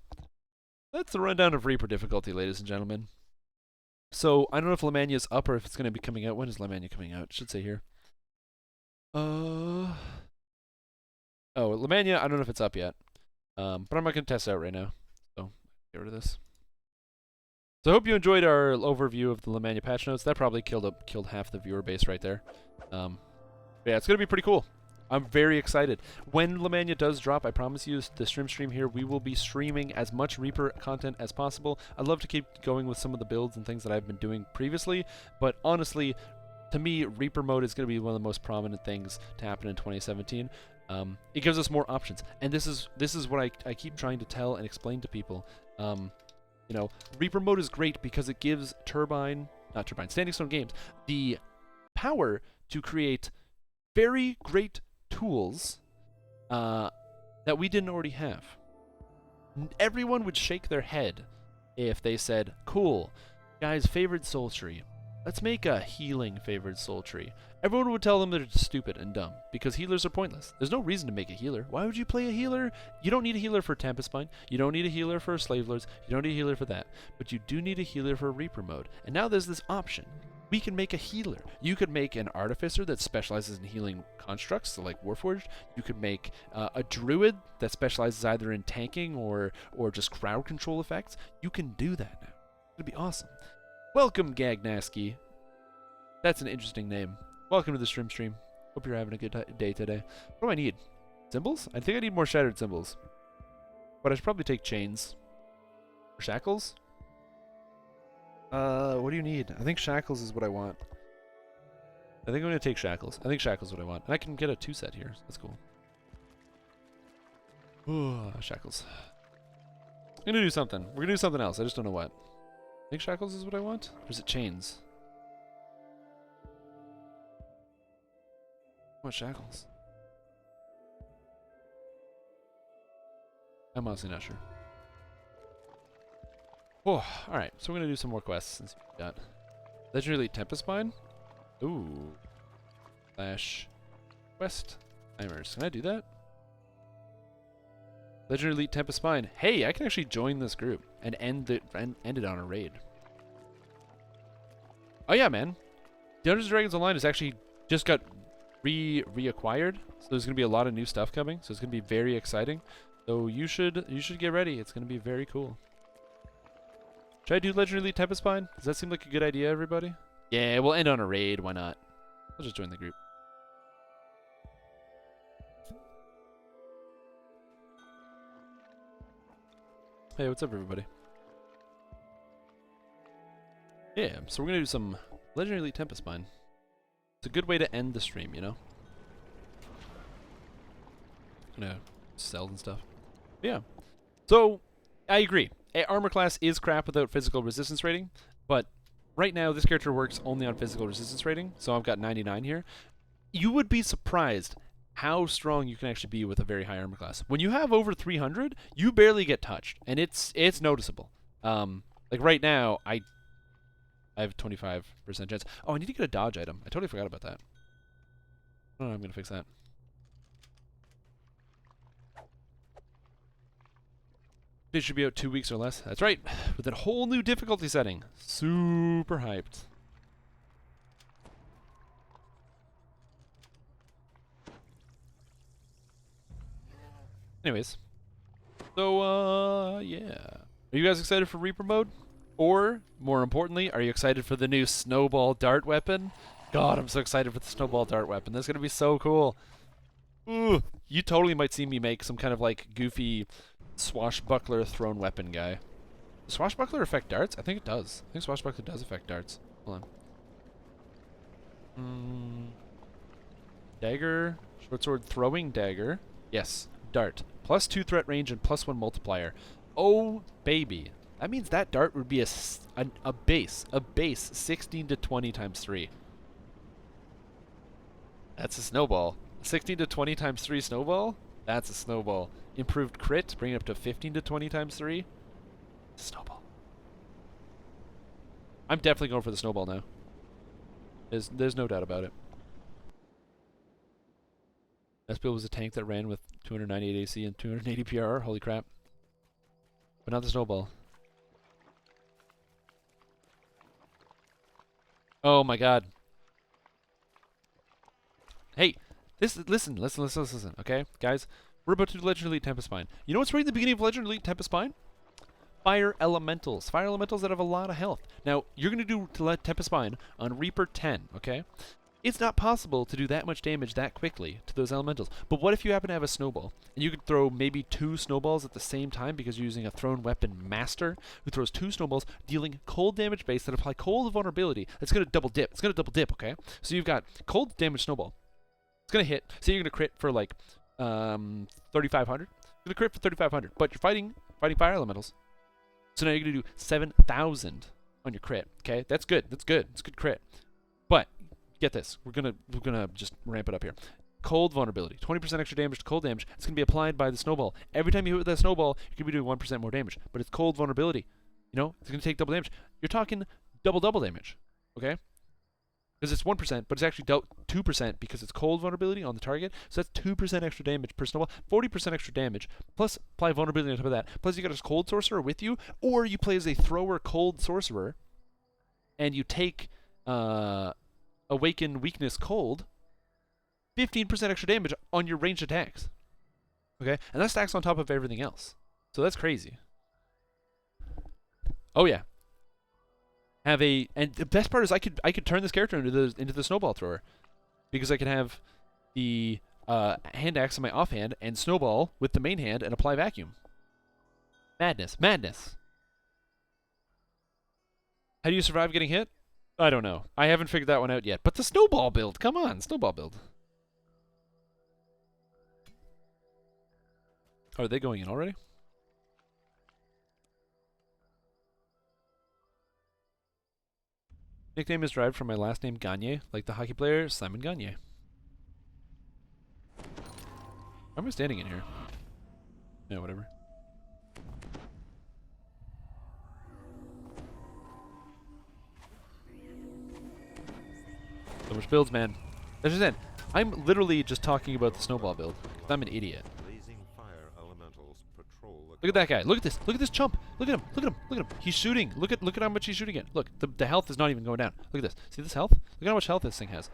A: That's the rundown of Reaper difficulty, ladies and gentlemen. So, I don't know if Lemania's up or if it's going to be coming out. When is Lemania coming out? It should say here. Oh, Lemania, I don't know if it's up yet. But I'm not going to test it out right now. So, get rid of this. So I hope you enjoyed our overview of the Lemania patch notes. That probably killed half the viewer base right there. But yeah, it's going to be pretty cool. I'm very excited. When Lemania does drop, I promise you, the Strimstream here, we will be streaming as much Reaper content as possible. I'd love to keep going with some of the builds and things that I've been doing previously, but honestly, to me, Reaper mode is going to be one of the most prominent things to happen in 2017. It gives us more options, and this is what I keep trying to tell and explain to people. Reaper mode is great because it gives Standing Stone Games the power to create very great tools that we didn't already have. Everyone would shake their head if they said, cool, guys, favored soul tree. Let's make a healing favored soul tree. Everyone would tell them they're stupid and dumb because healers are pointless. There's no reason to make a healer. Why would you play a healer? You don't need a healer for Tempest Spine. You don't need a healer for Slave Lords. You don't need a healer for that. But you do need a healer for Reaper mode. And now there's this option. We can make a healer. You could make an artificer that specializes in healing constructs, so like Warforged. You could make a druid that specializes either in tanking or just crowd control effects. You can do that now. It'd be awesome. Welcome, Gagnaski. That's an interesting name. Welcome to the Strimstream. Hope you're having a good day today. What do I need? Symbols? I think I need more shattered symbols. But I should probably take chains. Or shackles? What do you need? I think shackles is what I want. I think I'm going to take shackles. I think shackles is what I want. And I can get a 2-set here. So that's cool. Ooh, shackles. I'm going to do something. We're going to do something else. I just don't know what. I think shackles is what I want? Or is it chains? What shackles? I'm honestly not sure. Oh, alright. So we're going to do some more quests since we've got Legendary Elite Tempest Spine. Ooh. / quest timers. Can I do that? Legendary Elite Tempest Spine. Hey, I can actually join this group and end it on a raid. Oh yeah, man. Dungeons & Dragons Online has actually just got reacquired, so there's gonna be a lot of new stuff coming. So it's gonna be very exciting. So you should get ready. It's gonna be very cool. Should I do Legendary Elite Tempest Spine? Does that seem like a good idea, everybody? Yeah, we'll end on a raid. Why not? I'll just join the group. Hey, what's up, everybody? Yeah, so we're gonna do some Legendary Elite Tempest Mine. It's a good way to end the stream, you know? Cells and stuff. Yeah. So, I agree. Armor class is crap without physical resistance rating, but right now this character works only on physical resistance rating, so I've got 99 here. You would be surprised how strong you can actually be with a very high armor class. When you have over 300, you barely get touched, and it's noticeable. Like right now, I have 25% chance. Oh, I need to get a dodge item. I totally forgot about that. Oh, I'm gonna fix that. It should be out 2 weeks or less. That's right, with that whole new difficulty setting. Super hyped. Anyways, so yeah. Are you guys excited for Reaper mode? Or, more importantly, are you excited for the new snowball dart weapon? God, I'm so excited for the snowball dart weapon. That's gonna be so cool. Ooh, you totally might see me make some kind of like goofy swashbuckler thrown weapon guy. Does swashbuckler affect darts? I think it does. I think swashbuckler does affect darts. Hold on. Dagger, short sword throwing dagger. Yes, dart. +2 threat range and +1 multiplier. Oh, baby. That means that dart would be a base 16 to 20 times 3. That's a snowball. 16 to 20 times 3 snowball? That's a snowball. Improved crit, bring it up to 15 to 20 times 3. Snowball. I'm definitely going for the snowball now. There's no doubt about it. Espiel was a tank that ran with 298 AC and 280 PRR. Holy crap. But not the snowball. Oh my god. Hey, listen, okay? Guys, we're about to do Legend Elite Tempest Mine. You know what's right at the beginning of Legend Elite Tempest Mine? Fire Elementals. Fire Elementals that have a lot of health. Now, you're going to do Tempest Mine on Reaper 10, okay? It's not possible to do that much damage that quickly to those elementals. But what if you happen to have a snowball? And you could throw maybe 2 snowballs at the same time because you're using a thrown weapon master who throws 2 snowballs dealing cold damage base that apply cold vulnerability. It's going to double dip. It's going to double dip, okay? So you've got cold damage snowball. It's going to hit. Say you're going to crit for like 3,500. You're going to crit for 3,500. But you're fighting fire elementals. So now you're going to do 7,000 on your crit, okay? That's good. That's good. It's good crit. But get this. We're gonna just ramp it up here. Cold vulnerability. 20% extra damage to cold damage. It's gonna be applied by the snowball. Every time you hit with that snowball, you're gonna be doing 1% more damage. But it's cold vulnerability. You know, it's gonna take double damage. You're talking double damage. Okay? Because it's 1%, but it's actually 2% because it's cold vulnerability on the target. So that's 2% extra damage per snowball. 40% extra damage. Plus apply vulnerability on top of that. Plus you got a cold sorcerer with you, or you play as a thrower cold sorcerer, and you take Awaken Weakness Cold, 15% extra damage on your ranged attacks. Okay? And that stacks on top of everything else. So that's crazy. Oh yeah. And the best part is I could turn this character into the snowball thrower. Because I could have the hand axe in my offhand and snowball with the main hand and apply vacuum. Madness. Madness. How do you survive getting hit? I don't know. I haven't figured that one out yet. But the snowball build, come on, snowball build. Oh, are they going in already? Nickname is derived from my last name Gagne, like the hockey player Simon Gagne. Why am I standing in here? No, whatever. So much builds, man. That's just it. I'm literally just talking about the snowball build. I'm an idiot. Look at that guy. Look at this. Look at this chump. Look at him. Look at him. Look at him. He's shooting. Look at how much he's shooting at. Look, the health is not even going down. Look at this. See this health? Look at how much health this thing has.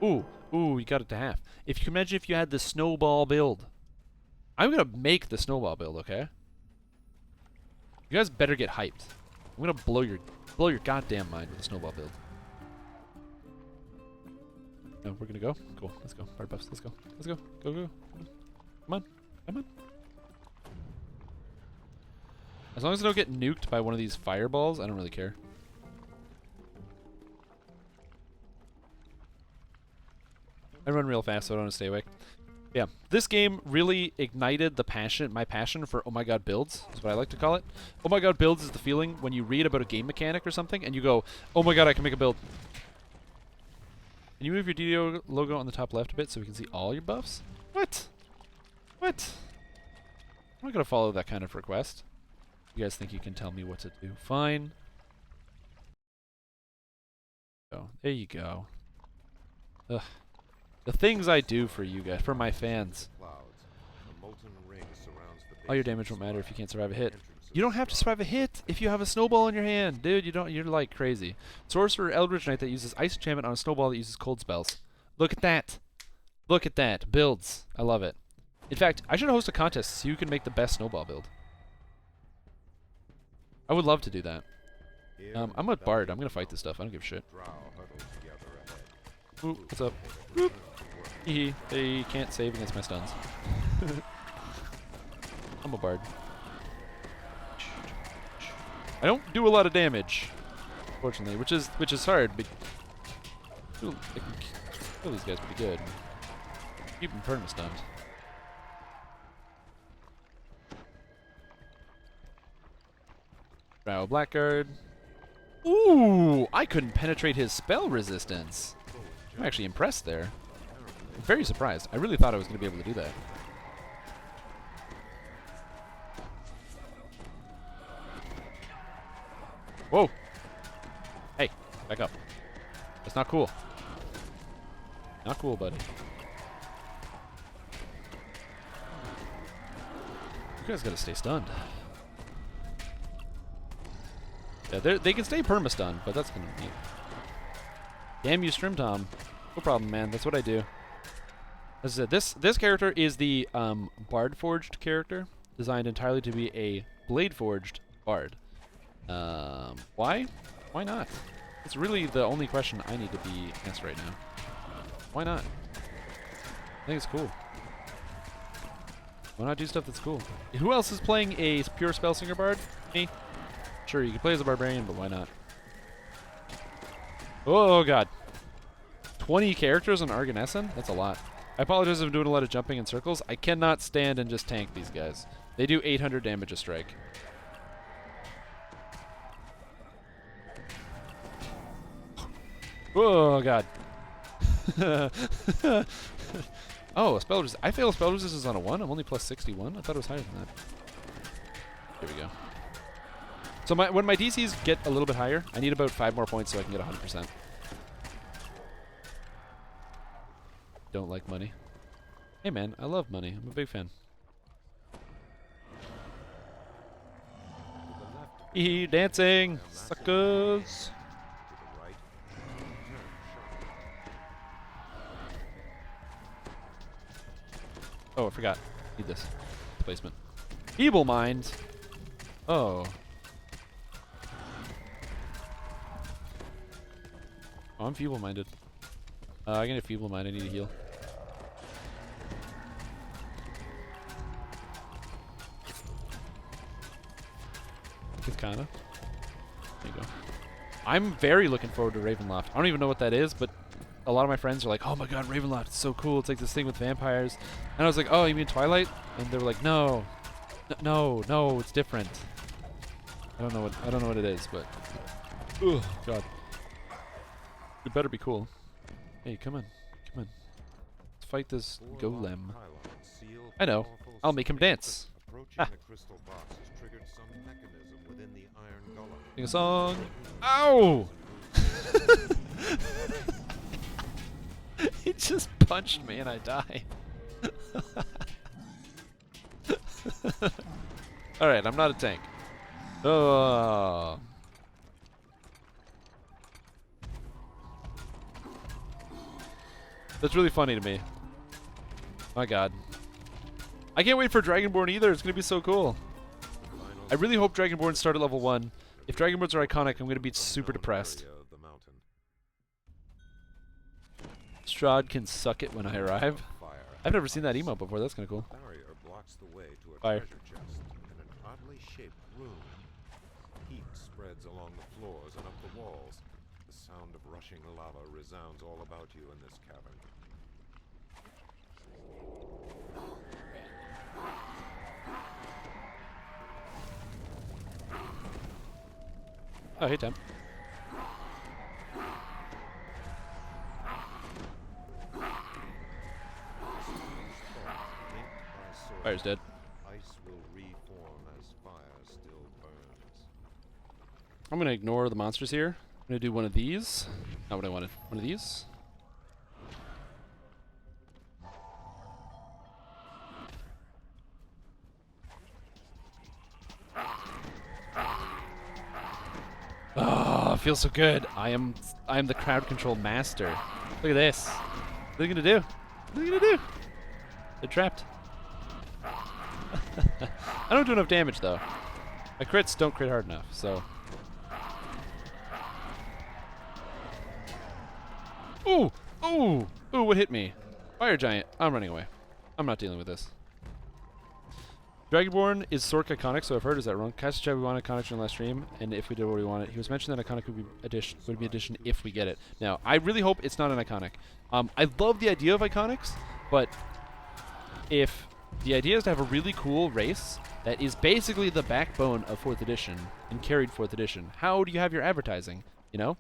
A: Ooh, you got it to half. If you can imagine if you had the snowball build. I'm gonna make the snowball build, okay? You guys better get hyped. I'm gonna blow your goddamn mind with the snowball build. No, we're gonna go? Cool, let's go. Fire buffs, let's go. Let's go. Go. Come on. Come on. As long as I don't get nuked by one of these fireballs, I don't really care. I run real fast, so I don't want to stay awake. Yeah, this game really ignited my passion for oh my god builds, is what I like to call it. Oh my god builds is the feeling when you read about a game mechanic or something and you go, oh my god, I can make a build. Can you move your DDO logo on the top left a bit so we can see all your buffs? What? What? I'm not gonna follow that kind of request. You guys think you can tell me what to do? Fine. Oh, there you go. Ugh. The things I do for you guys, for my fans. All your damage won't matter if you can't survive a hit. You don't have to survive a hit if you have a snowball in your hand, dude. You're like crazy. Sorcerer Eldritch Knight that uses Ice Enchantment on a snowball that uses cold spells. Look at that. Look at that. Builds. I love it. In fact, I should host a contest so you can make the best snowball build. I would love to do that. I'm a bard. I'm gonna fight this stuff. I don't give a shit. Ooh, what's up? Whoop. Hee. They can't save against my stuns. I'm a bard. I don't do a lot of damage, fortunately, which is hard. But ooh, I can kill these guys pretty good. Keep them perma stunned. Drow Blackguard. Ooh, I couldn't penetrate his spell resistance. I'm actually impressed there. I'm very surprised. I really thought I was going to be able to do that. Whoa. Hey, back up. That's not cool. Not cool, buddy. You guys gotta stay stunned. Yeah, they can stay perma-stunned, but that's gonna be... Damn you, Strimstream. No problem, man. That's what I do. As I said, this character is the Bard Forged character, designed entirely to be a Blade Forged Bard. Why? Why not? It's really the only question I need to be asked right now. Why not? I think it's cool. Why not do stuff that's cool? Who else is playing a pure Spellsinger Bard? Me. Sure, you can play as a Barbarian, but why not? Oh god. 20 characters on Arganessen? That's a lot. I apologize if I'm doing a lot of jumping in circles. I cannot stand and just tank these guys. They do 800 damage a strike. Oh god. Oh, a spell resist. I fail a spell resistance on a 1? I'm only plus 61? I thought it was higher than that. There we go. So when my DCs get a little bit higher, I need about 5 more points so I can get 100%. Don't like money. Hey man, I love money. I'm a big fan. Hee dancing! Suckers! Oh, I forgot. Need this. Placement. Feeble Mind! Oh. Oh, I'm feeble-minded. I get a feeble mind. I need to heal. Kitana. There you go. I'm very looking forward to Ravenloft. I don't even know what that is, but a lot of my friends are like, "Oh my god, Ravenloft! It's so cool! It's like this thing with vampires." And I was like, "Oh, you mean Twilight?" And they were like, "No, no, it's different." I don't know what it is, but oh god. It better be cool. Hey, come on. Let's fight this golem. I know. I'll make him dance. Ah. Sing a song. Ow! He just punched me and I died. Alright, I'm not a tank. Oh. That's really funny to me. My god. I can't wait for Dragonborn either. It's going to be so cool. I really hope Dragonborn start at level 1. If Dragonborns are iconic, I'm going to be super depressed. Strahd can suck it when I arrive. I've never seen that emote before. That's kind of cool. Fire.
D: Heat spreads along the floors and up the walls. The sound of rushing lava resounds all about you in this cavern.
A: Oh, hey, Tim. Fire's dead.
D: Ice will reform as fire still burns.
A: I'm gonna ignore the monsters here. I'm gonna do one of these. Not what I wanted. One of these. Oh, feels so good. I am the crowd control master. Look at this. What are they gonna do? What are they gonna do? They're trapped. I don't do enough damage though. My crits don't crit hard enough, so. Ooh! Ooh! Ooh, what hit me? Fire giant. I'm running away. I'm not dealing with this. Dragonborn is Sork iconic, so I've heard. Is that wrong? Cast we want iconic in the last stream, and if we did what we wanted, he was mentioning that iconic would be addition if we get it. Now, I really hope it's not an iconic. I love the idea of iconics, but if the idea is to have a really cool race that is basically the backbone of 4th edition and carried 4th edition, how do you have your advertising? You know,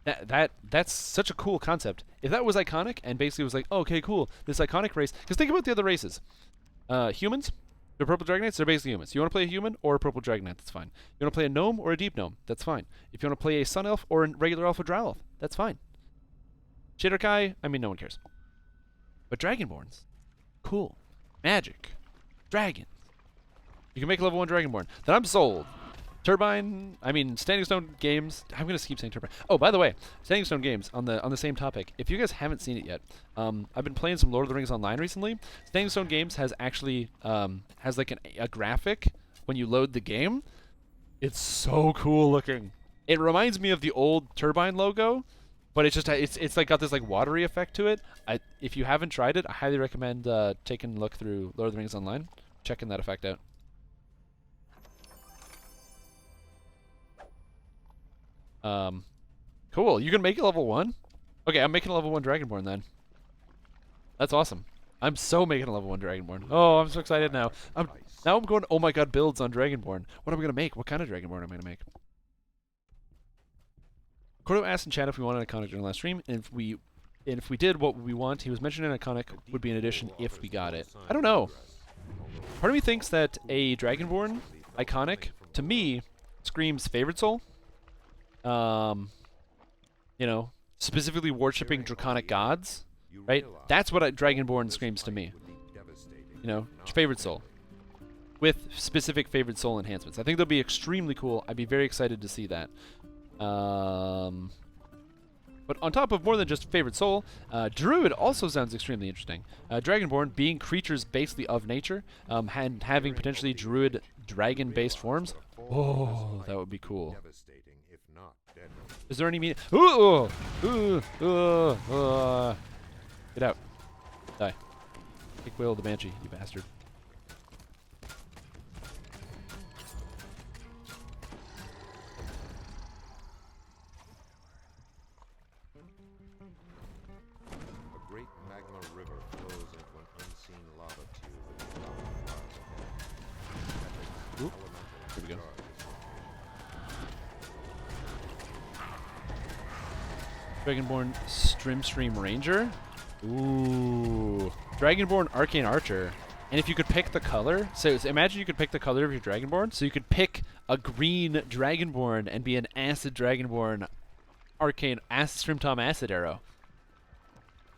A: that's such a cool concept. If that was iconic and basically was like, oh, okay, cool, this iconic race. Because think about the other races. Humans, they're purple dragonets, they're basically humans. You want to play a human or a purple dragonet, that's fine. You want to play a gnome or a deep gnome, that's fine. If you want to play a sun elf or a regular elf or drow elf, that's fine. Shadowkai, I mean, no one cares. But Dragonborns, cool. Magic. Dragons. You can make a level 1 Dragonborn. Then I'm sold. Standing Stone Games. I'm gonna keep saying Turbine. Oh, by the way, Standing Stone Games on the same topic. If you guys haven't seen it yet, I've been playing some Lord of the Rings online recently. Standing Stone Games has actually has like a graphic when you load the game. It's so cool looking. It reminds me of the old Turbine logo, but it's just it's like got this like watery effect to it. If you haven't tried it, I highly recommend taking a look through Lord of the Rings online, checking that effect out. Cool. You can make it level 1? Okay, I'm making a level 1 Dragonborn then. That's awesome. I'm so making a level 1 Dragonborn. Oh, I'm so excited now. Now I'm going, oh my god, builds on Dragonborn. What am I going to make? What kind of Dragonborn am I going to make? Cordo asked in chat if we wanted an iconic during the last stream, and if we did what we want, he was mentioning an iconic would be an addition if we got it. I don't know. Part of me thinks that a Dragonborn iconic, to me, screams favorite soul. You know, specifically worshipping draconic gods, right? That's what Dragonborn screams to me. You know, favorite soul. With specific favorite soul enhancements. I think they'll be extremely cool. I'd be very excited to see that. But on top of more than just favorite soul, Druid also sounds extremely interesting. Dragonborn being creatures basically of nature, and having potentially Druid dragon-based forms. Oh, that would be cool. Is there any meaning? Ooh! Ooh! Get out. Die. Take Will the Banshee, you bastard.
D: A great magma river flows into an unseen lava tube and lava flies ahead.
A: Oop. Here we go. Dragonborn Strimstream Ranger. Ooh. Dragonborn Arcane Archer. And if you could pick the color, so imagine you could pick the color of your Dragonborn, so you could pick a green Dragonborn and be an Acid Dragonborn Arcane Strimtom Acid Arrow.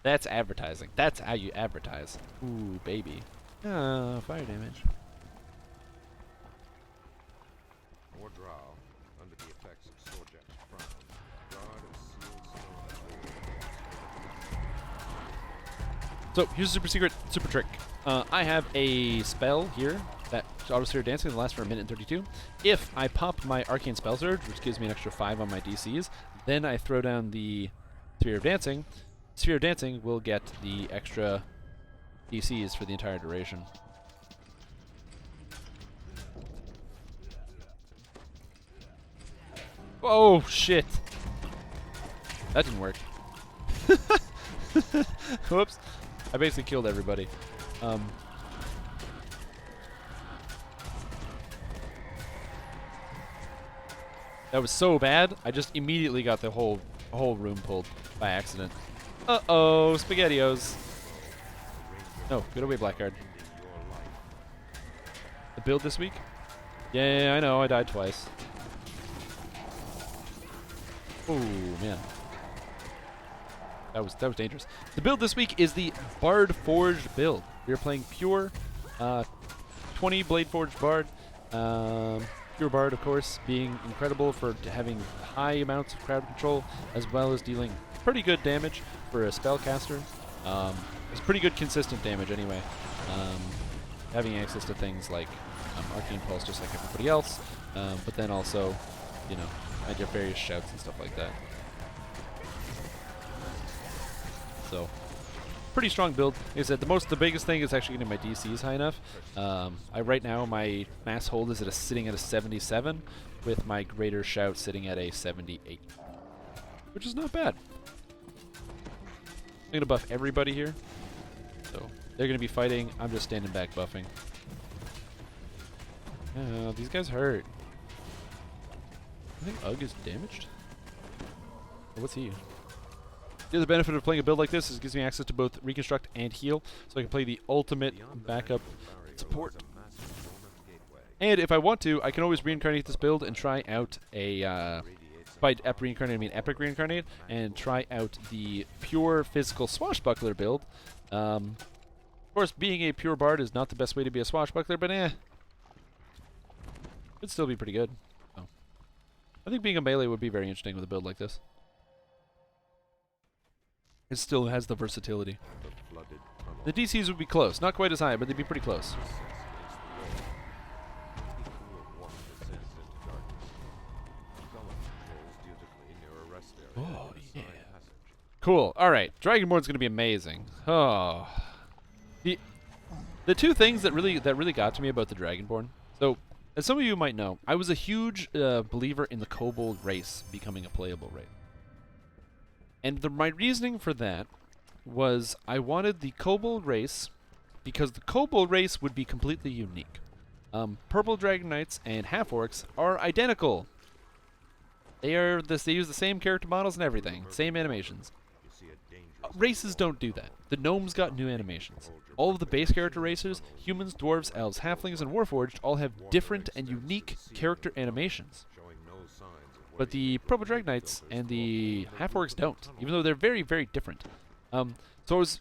A: That's advertising. That's how you advertise. Ooh, baby. Oh, fire damage.
D: More drow, under the effects of Sorjak's frown, guard of sealed stone.
A: So here's a super secret, super trick. I have a spell here that auto sphere dancing that lasts for 1:32. If I pop my arcane spell surge, which gives me an extra 5 on my DCs, then I throw down the sphere of dancing. Sphere of dancing will get the extra DCs for the entire duration. Oh shit! That didn't work. Whoops. I basically killed everybody. That was so bad, I just immediately got the whole room pulled by accident. Uh-oh, SpaghettiOs. No, get away, Blackguard. The build this week? Yeah, I know, I died twice. Oh, man. That was dangerous. The build this week is the Bard Forged build. We are playing pure 20 Blade Forged Bard. Pure Bard, of course, being incredible for having high amounts of crowd control, as well as dealing pretty good damage for a spellcaster. It's pretty good consistent damage anyway. Having access to things like Arcane Pulse just like everybody else, but then also, you know, at your various shouts and stuff like that. So, pretty strong build. Like I said, the biggest thing is actually getting my DCs high enough. Right now my mass hold is sitting at a 77, with my greater shout sitting at a 78, which is not bad. I'm gonna buff everybody here, so they're gonna be fighting. I'm just standing back buffing. These guys hurt. I think Ugg is damaged. Oh, what's he? The other benefit of playing a build like this is it gives me access to both Reconstruct and Heal, so I can play the ultimate backup support. And if I want to, I can always reincarnate this build and try out a, by reincarnate I mean Epic Reincarnate, and try out the pure physical Swashbuckler build. Of course, being a pure Bard is not the best way to be a Swashbuckler, but it'd still be pretty good. So, I think being a melee would be very interesting with a build like this. It still has the versatility. The DCs would be close. Not quite as high, but they'd be pretty close. Oh, yeah. Cool. Alright. Dragonborn's going to be amazing. Oh. The two things that really got to me about the Dragonborn. So, as some of you might know, I was a huge believer in the Kobold race becoming a playable race. And my reasoning for that was I wanted the Kobold race because the Kobold race would be completely unique. Purple Dragon Knights and Half-Orcs are identical. They use the same character models and everything, same animations. Races don't do that. The Gnomes got new animations. All of the base character races, humans, dwarves, elves, halflings, and warforged, all have different and unique character animations. But the Purple Dragon Knights and the Half-Orcs don't, even though they're very, very different. So I was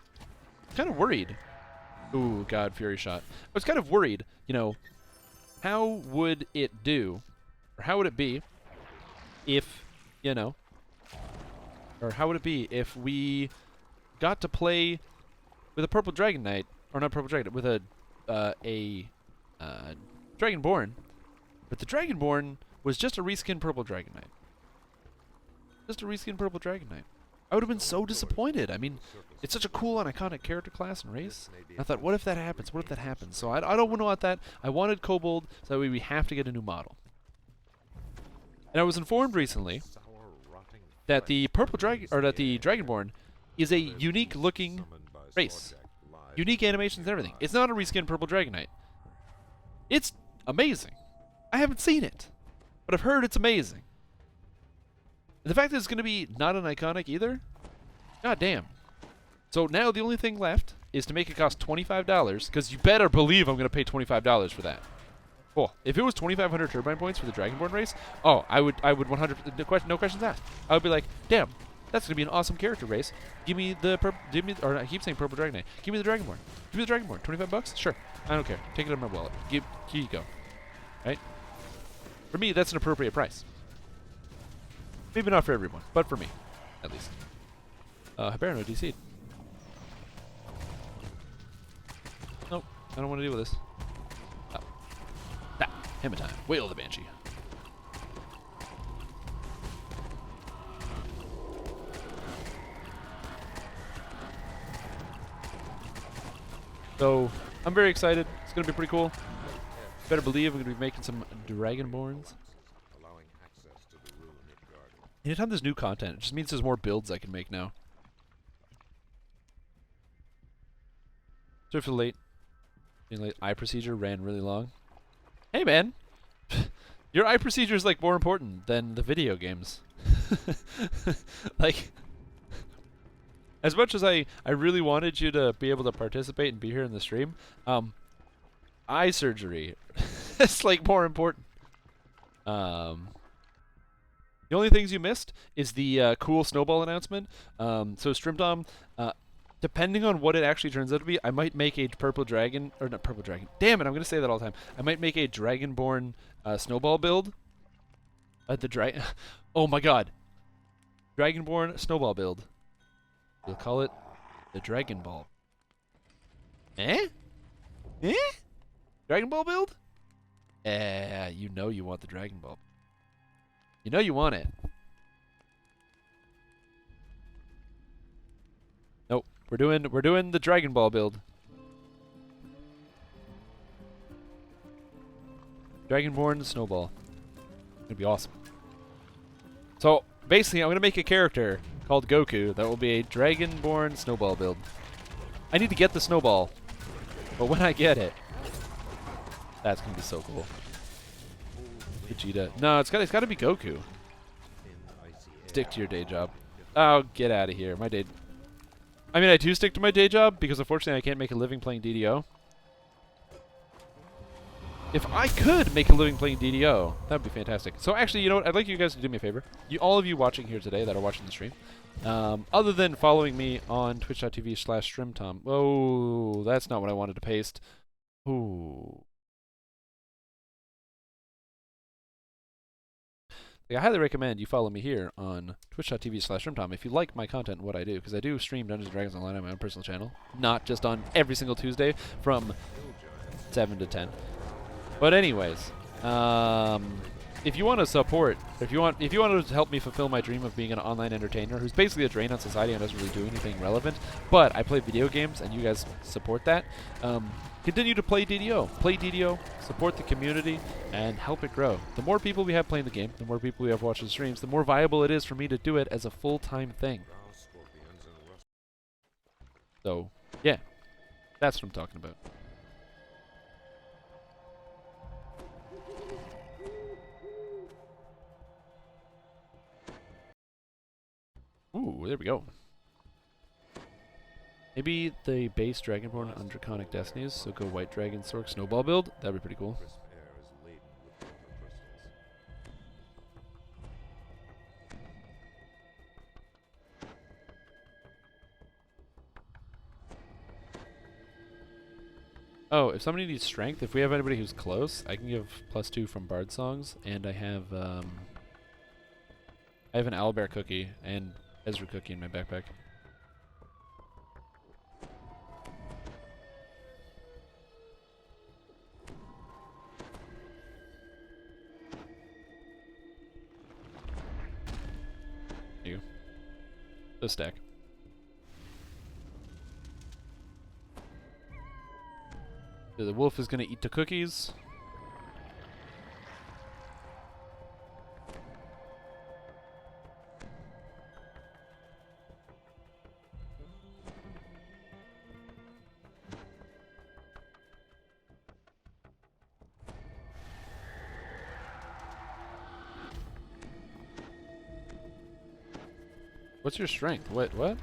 A: kind of worried. Ooh, God, Fury Shot. I was kind of worried, you know, how would it do, or how would it be if, you know, or how would it be if we got to play with a Purple Dragon Knight, or not Purple Dragon, with a Dragonborn, but the Dragonborn was just a reskin Purple Dragon Knight. Just a reskin Purple Dragon Knight. I would have been so disappointed. I mean, it's such a cool and iconic character class and race. I thought, what if that happens? What if that happens? So I don't want that. I wanted Kobold, so that way we have to get a new model. And I was informed recently that the Dragonborn is a unique looking race. Unique animations and everything. It's not a reskin Purple Dragon Knight. It's amazing. I haven't seen it, but I've heard it's amazing. And the fact that it's going to be not an iconic either, god damn. So now the only thing left is to make it cost $25, because you better believe I'm going to pay $25 for that. Cool. If it was 2,500 turbine points for the Dragonborn race, oh, I would 100, no questions asked. I would be like, damn, that's going to be an awesome character race. Give me the or I keep saying Purple Dragon Knight. Give me the Dragonborn. Give me the Dragonborn. $25? Sure. I don't care. Take it out of my wallet. Here you go. Right? For me, that's an appropriate price. Maybe not for everyone, but for me, at least. Hiberno DC'd. Nope, I don't want to deal with this. Oh. Ah, hammer time. Wail of the Banshee. So, I'm very excited. It's going to be pretty cool. Better believe we're going to be making some Dragonborns. Anytime there's new content, it just means there's more builds I can make now. Sorry for the late. Being late. Eye procedure ran really long. Hey, man. Your eye procedure is like more important than the video games. Like, as much as I really wanted you to be able to participate and be here in the stream, eye surgery is like more important. The only things you missed is the cool snowball announcement. So Strimstream, depending on what it actually turns out to be, I might make a purple dragon, or not purple dragon. Damn it, I'm gonna say that all the time. I might make a dragonborn snowball build. Oh my god, dragonborn snowball build. We'll call it the Dragon Ball. Eh? Eh? Dragon Ball build? You know you want the Dragon Ball. You know you want it. Nope. We're doing the Dragon Ball build. Dragonborn Snowball. It's gonna be awesome. So basically I'm gonna make a character called Goku that will be a Dragonborn Snowball build. I need to get the snowball. But when I get it, that's gonna be so cool. Vegeta. No, it's gotta be Goku. Stick to your day job. Oh, get out of here. My day. I mean, I do stick to my day job because unfortunately I can't make a living playing DDO. If I could make a living playing DDO, that would be fantastic. So actually, you know what? I'd like you guys to do me a favor. All of you watching here today that are watching the stream, other than following me on twitch.tv/Strimtom. Oh, that's not what I wanted to paste. Ooh. I highly recommend you follow me here on twitch.tv/Strimtom if you like my content and what I do, because I do stream Dungeons & Dragons Online on my own personal channel, not just on every single Tuesday from 7 to 10. But anyways, if you want to support, if you want to help me fulfill my dream of being an online entertainer who's basically a drain on society and doesn't really do anything relevant, but I play video games and you guys support that, continue to play DDO, support the community, and help it grow. The more people we have playing the game, the more people we have watching the streams, the more viable it is for me to do it as a full-time thing. So, yeah, that's what I'm talking about. Ooh, there we go. Maybe the base Dragonborn on Draconic Destinies, so go White Dragon Sork Snowball build. That'd be pretty cool. Oh, if somebody needs strength, if we have anybody who's close, I can give +2 from Bard songs, and I have an Owlbear cookie and Ezra cookie in my backpack. You. The stack. So the wolf is gonna eat the cookies. What's your strength? What?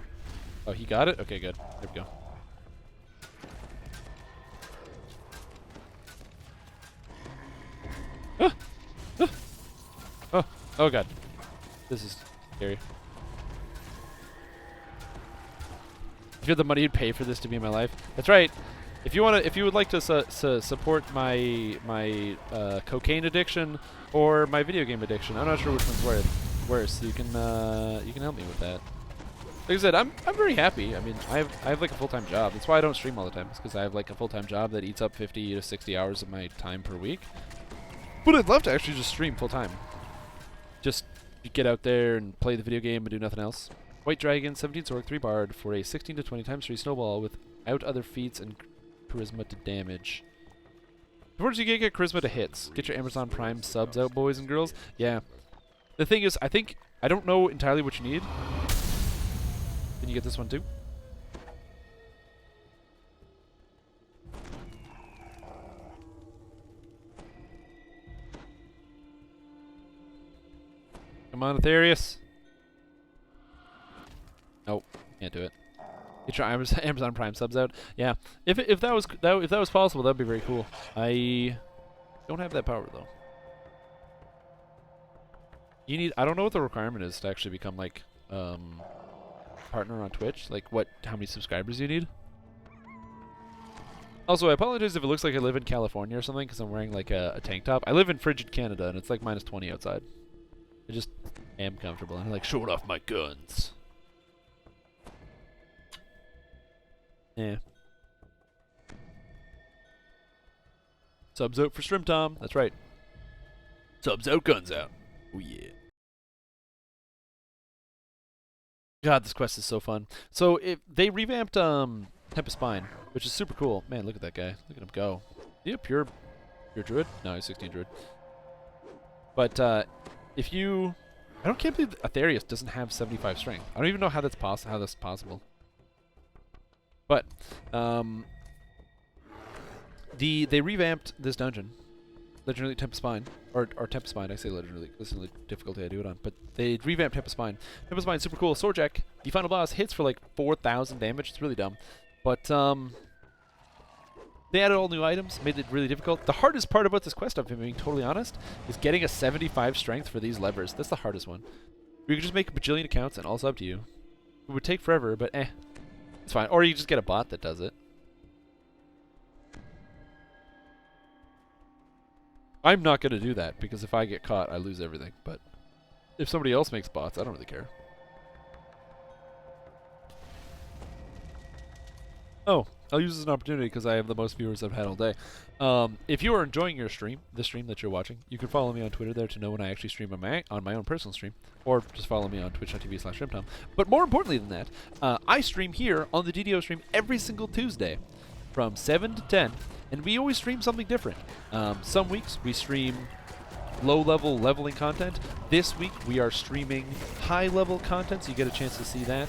A: Oh, he got it? Okay, good. There we go. Oh god. This is scary. If you had the money, you'd pay for this to be in my life. That's right. If you would like to support my cocaine addiction or my video game addiction, I'm not sure which one's worse. You can help me with that. Like I said, I'm very happy. I mean, I have like a full-time job. That's why I don't stream all the time. It's because I have like a full-time job that eats up 50 to 60 hours of my time per week. But I'd love to actually just stream full-time. Just get out there and play the video game and do nothing else. White Dragon, 17 Sork, 3 Bard for a 16 to 20 times 3 snowball without other feats and charisma to damage. Before you get charisma to hits, get your Amazon Prime subs out, boys and girls. Yeah. The thing is, I don't know entirely what you need. Can you get this one too? Come on, Aetherius. Nope, can't do it. Get your Amazon Prime subs out. Yeah, if that was possible, that'd be very cool. I don't have that power though. You need. I don't know what the requirement is to actually become like partner on Twitch. Like how many subscribers you need. Also, I apologize if it looks like I live in California or something because I'm wearing like a tank top. I live in frigid Canada and it's like -20 outside. I just am comfortable and I like showing off my guns. Yeah. Subs out for Strimstream. That's right. Subs out, guns out. Oh yeah. God, this quest is so fun. So they revamped Tempest Spine, which is super cool. Man, look at that guy. Look at him go. Is he a pure druid? No, he's 16 druid. But if you, can't believe Aetherius doesn't have 75 strength. I don't even know how that's possible. But they revamped this dungeon, Legendary Tempest Spine, or Tempest Spine. I say Legendary. Listen to the difficulty I do it on. But they revamped Tempest Spine. Tempest Spine, super cool. Swordjack. The final boss hits for like 4,000 damage. It's really dumb. But they added all new items, made it really difficult. The hardest part about this quest, if I'm being totally honest, is getting a 75 strength for these levers. That's the hardest one. You could just make a bajillion accounts and all it's up to you. It would take forever, but it's fine. Or you just get a bot that does it. I'm not going to do that because if I get caught, I lose everything. But if somebody else makes bots, I don't really care. Oh, I'll use this as an opportunity because I have the most viewers I've had all day. If you are enjoying your stream, the stream that you're watching, you can follow me on Twitter there to know when I actually stream on my own personal stream, or just follow me on twitch.tv/Strimstream. But more importantly than that, I stream here on the DDO stream every single Tuesday from 7 to 10, and we always stream something different. Some weeks we stream low-level leveling content. This week we are streaming high-level content, so you get a chance to see that.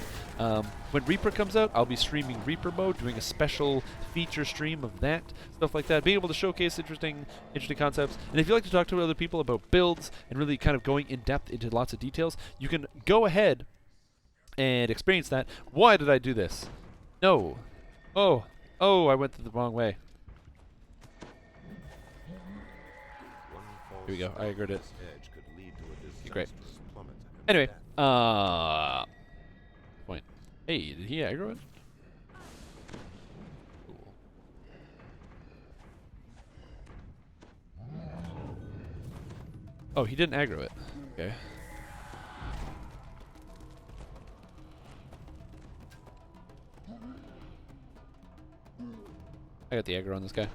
A: When Reaper comes out, I'll be streaming Reaper mode, doing a special feature stream of that, stuff like that, being able to showcase interesting concepts. And if you like to talk to other people about builds and really kind of going in depth into lots of details, you can go ahead and experience that. Why did I do this? No. Oh, I went the wrong way. Here we go. I agreed it. Great. Anyway, point. Hey, did he aggro it? Cool. Oh, he didn't aggro it. Okay. I got the aggro on this guy.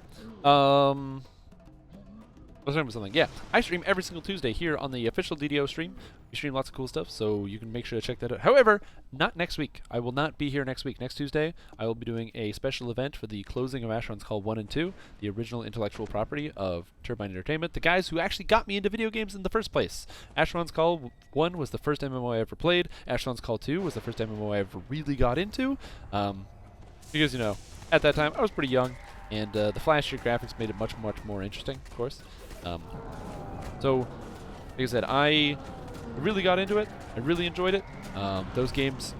A: I was talking about something. Yeah, I stream every single Tuesday here on the official DDO stream. We stream lots of cool stuff, so you can make sure to check that out. However, not next week. I will not be here next week. Next Tuesday, I will be doing a special event for the closing of Asheron's Call 1 and 2, the original intellectual property of Turbine Entertainment, the guys who actually got me into video games in the first place. Asheron's Call 1 was the first MMO I ever played. Asheron's Call 2 was the first MMO I ever really got into. Because, you know, at that time, I was pretty young, and the flashier graphics made it much, much more interesting, of course. So, like I said, I really got into it. I really enjoyed it. Those games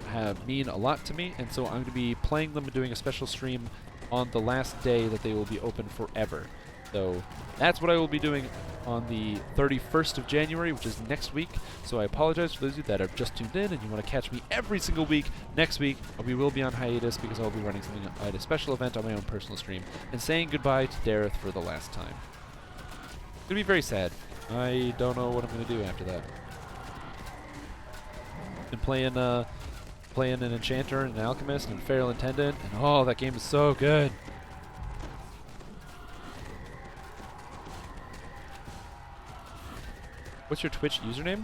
A: mean a lot to me, and so I'm going to be playing them and doing a special stream on the last day that they will be open forever. So that's what I will be doing on the 31st of January, which is next week. So I apologize for those of you that have just tuned in and you want to catch me every single week. Next week, we will be on hiatus because I'll be running something at a special event on my own personal stream and saying goodbye to Dareth for the last time. It's going to be very sad. I don't know what I'm going to do after that. Been playing an Enchanter and an Alchemist and Feral Intendant, and oh, that game is so good. What's your Twitch username?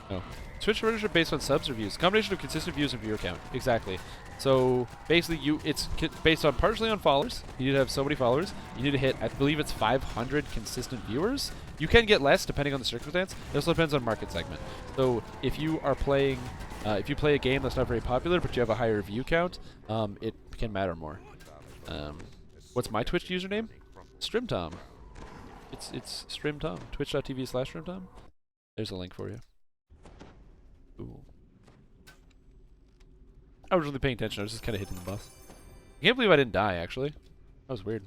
A: No. Twitch reviews are based on subs or views. Combination of consistent views and viewer count. Exactly. So basically, it's based on partially on followers. You need to have so many followers. You need to hit, I believe it's 500 consistent viewers. You can get less depending on the circumstance. It also depends on market segment. So if you are playing, if you play a game that's not very popular but you have a higher view count, it can matter more. What's my Twitch username? Strimtom. It's Strimtom. Twitch.tv/Strimtom. There's a link for you. Cool. I was really paying attention. I was just kind of hitting the boss. I can't believe I didn't die, actually. That was weird.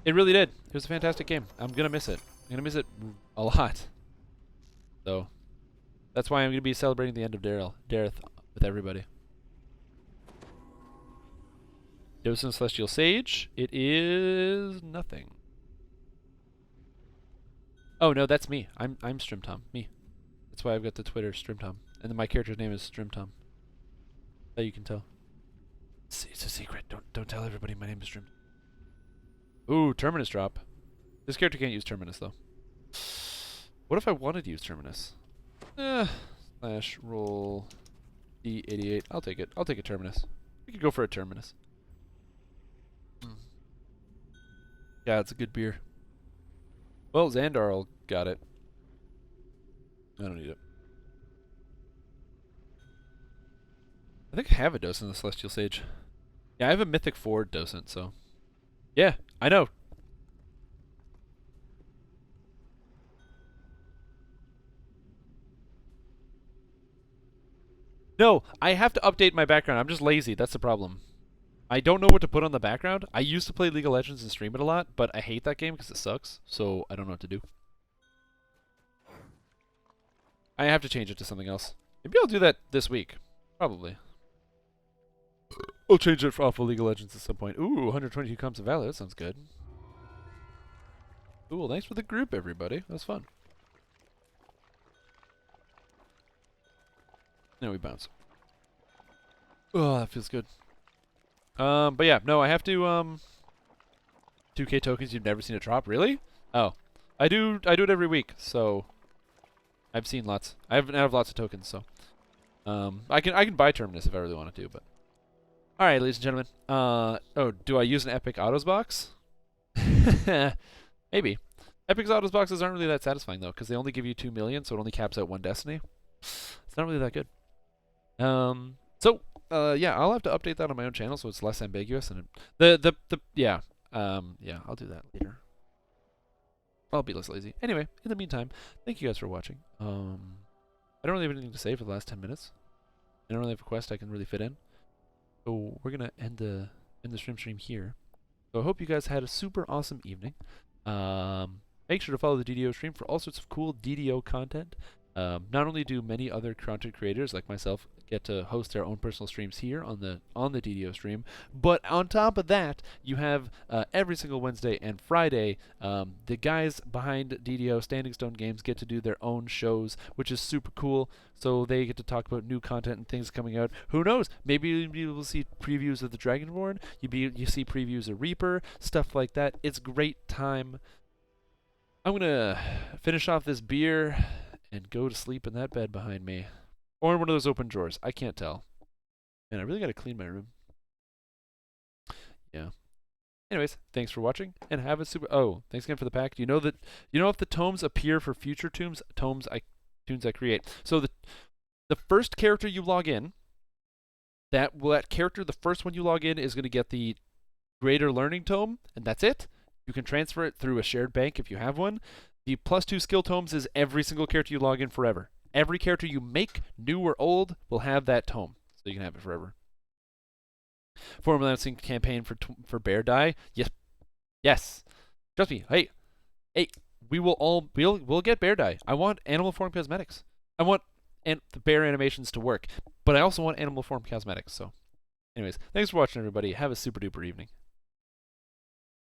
A: It really did. It was a fantastic game. I'm going to miss it. I'm going to miss it a lot. So, that's why I'm going to be celebrating the end of Dareth with everybody. Docent Celestial Sage. It is nothing. Oh, no, that's me. I'm Strimtom. Me. That's why I've got the Twitter Strimtom. And then my character's name is Strimtom. That you can tell. It's a secret. Don't tell everybody my name is Strim. Ooh, Terminus drop. This character can't use Terminus, though. What if I wanted to use Terminus? Slash roll D88. I'll take it. I'll take a Terminus. We could go for a Terminus. Yeah, it's a good beer. Well, Xandarl got it. I don't need it. I think I have a Docent in the Celestial Sage. Yeah, I have a Mythic 4 Docent, so... Yeah, I know. No, I have to update my background. I'm just lazy. That's the problem. I don't know what to put on the background. I used to play League of Legends and stream it a lot, but I hate that game because it sucks, so I don't know what to do. I have to change it to something else. Maybe I'll do that this week. Probably. I'll change it off of League of Legends at some point. Ooh, 122 Comps of Valor. That sounds good. Cool. Thanks for the group, everybody. That was fun. Now we bounce. Oh, that feels good. But yeah, no, I have to, 2K tokens you've never seen a drop. Really? Oh. I do it every week, so I've seen lots. I have lots of tokens, so I can buy Terminus if I really want to, but alright, ladies and gentlemen. Oh, do I use an Epic Autos box? Maybe. Epic Autos boxes aren't really that satisfying though, because they only give you 2 million, so it only caps out one destiny. It's not really that good. Yeah, I'll have to update that on my own channel so it's less ambiguous and yeah, I'll do that later. I'll be less lazy. Anyway, in the meantime, thank you guys for watching. I don't really have anything to say for the last 10 minutes. I don't really have a quest I can really fit in. So we're gonna end the Strimstream here. So I hope you guys had a super awesome evening. Make sure to follow the DDO stream for all sorts of cool DDO content. Not only do many other content creators like myself get to host their own personal streams here on the DDO stream, but on top of that, you have every single Wednesday and Friday, the guys behind DDO Standing Stone Games get to do their own shows, which is super cool. So they get to talk about new content and things coming out. Who knows? Maybe you will see previews of the Dragonborn. You see previews of Reaper, stuff like that. It's great time. I'm gonna finish off this beer and go to sleep in that bed behind me. Or in one of those open drawers. I can't tell. Man, I really gotta clean my room. Yeah. Anyways, thanks for watching, and have a super... Oh, thanks again for the pack. Do you know that... You know if the tomes appear for future tunes I create? So the first character you log in, that character, the first one you log in, is going to get the Greater Learning Tome, and that's it. You can transfer it through a shared bank if you have one. The +2 skill tomes is every single character you log in forever. Every character you make, new or old, will have that tome, so you can have it forever. Formula announcing campaign for Bear Die. Yes. Trust me. Hey, we'll get Bear Die. I want animal form cosmetics. I want the bear animations to work, but I also want animal form cosmetics. So, anyways, thanks for watching, everybody. Have a super duper evening.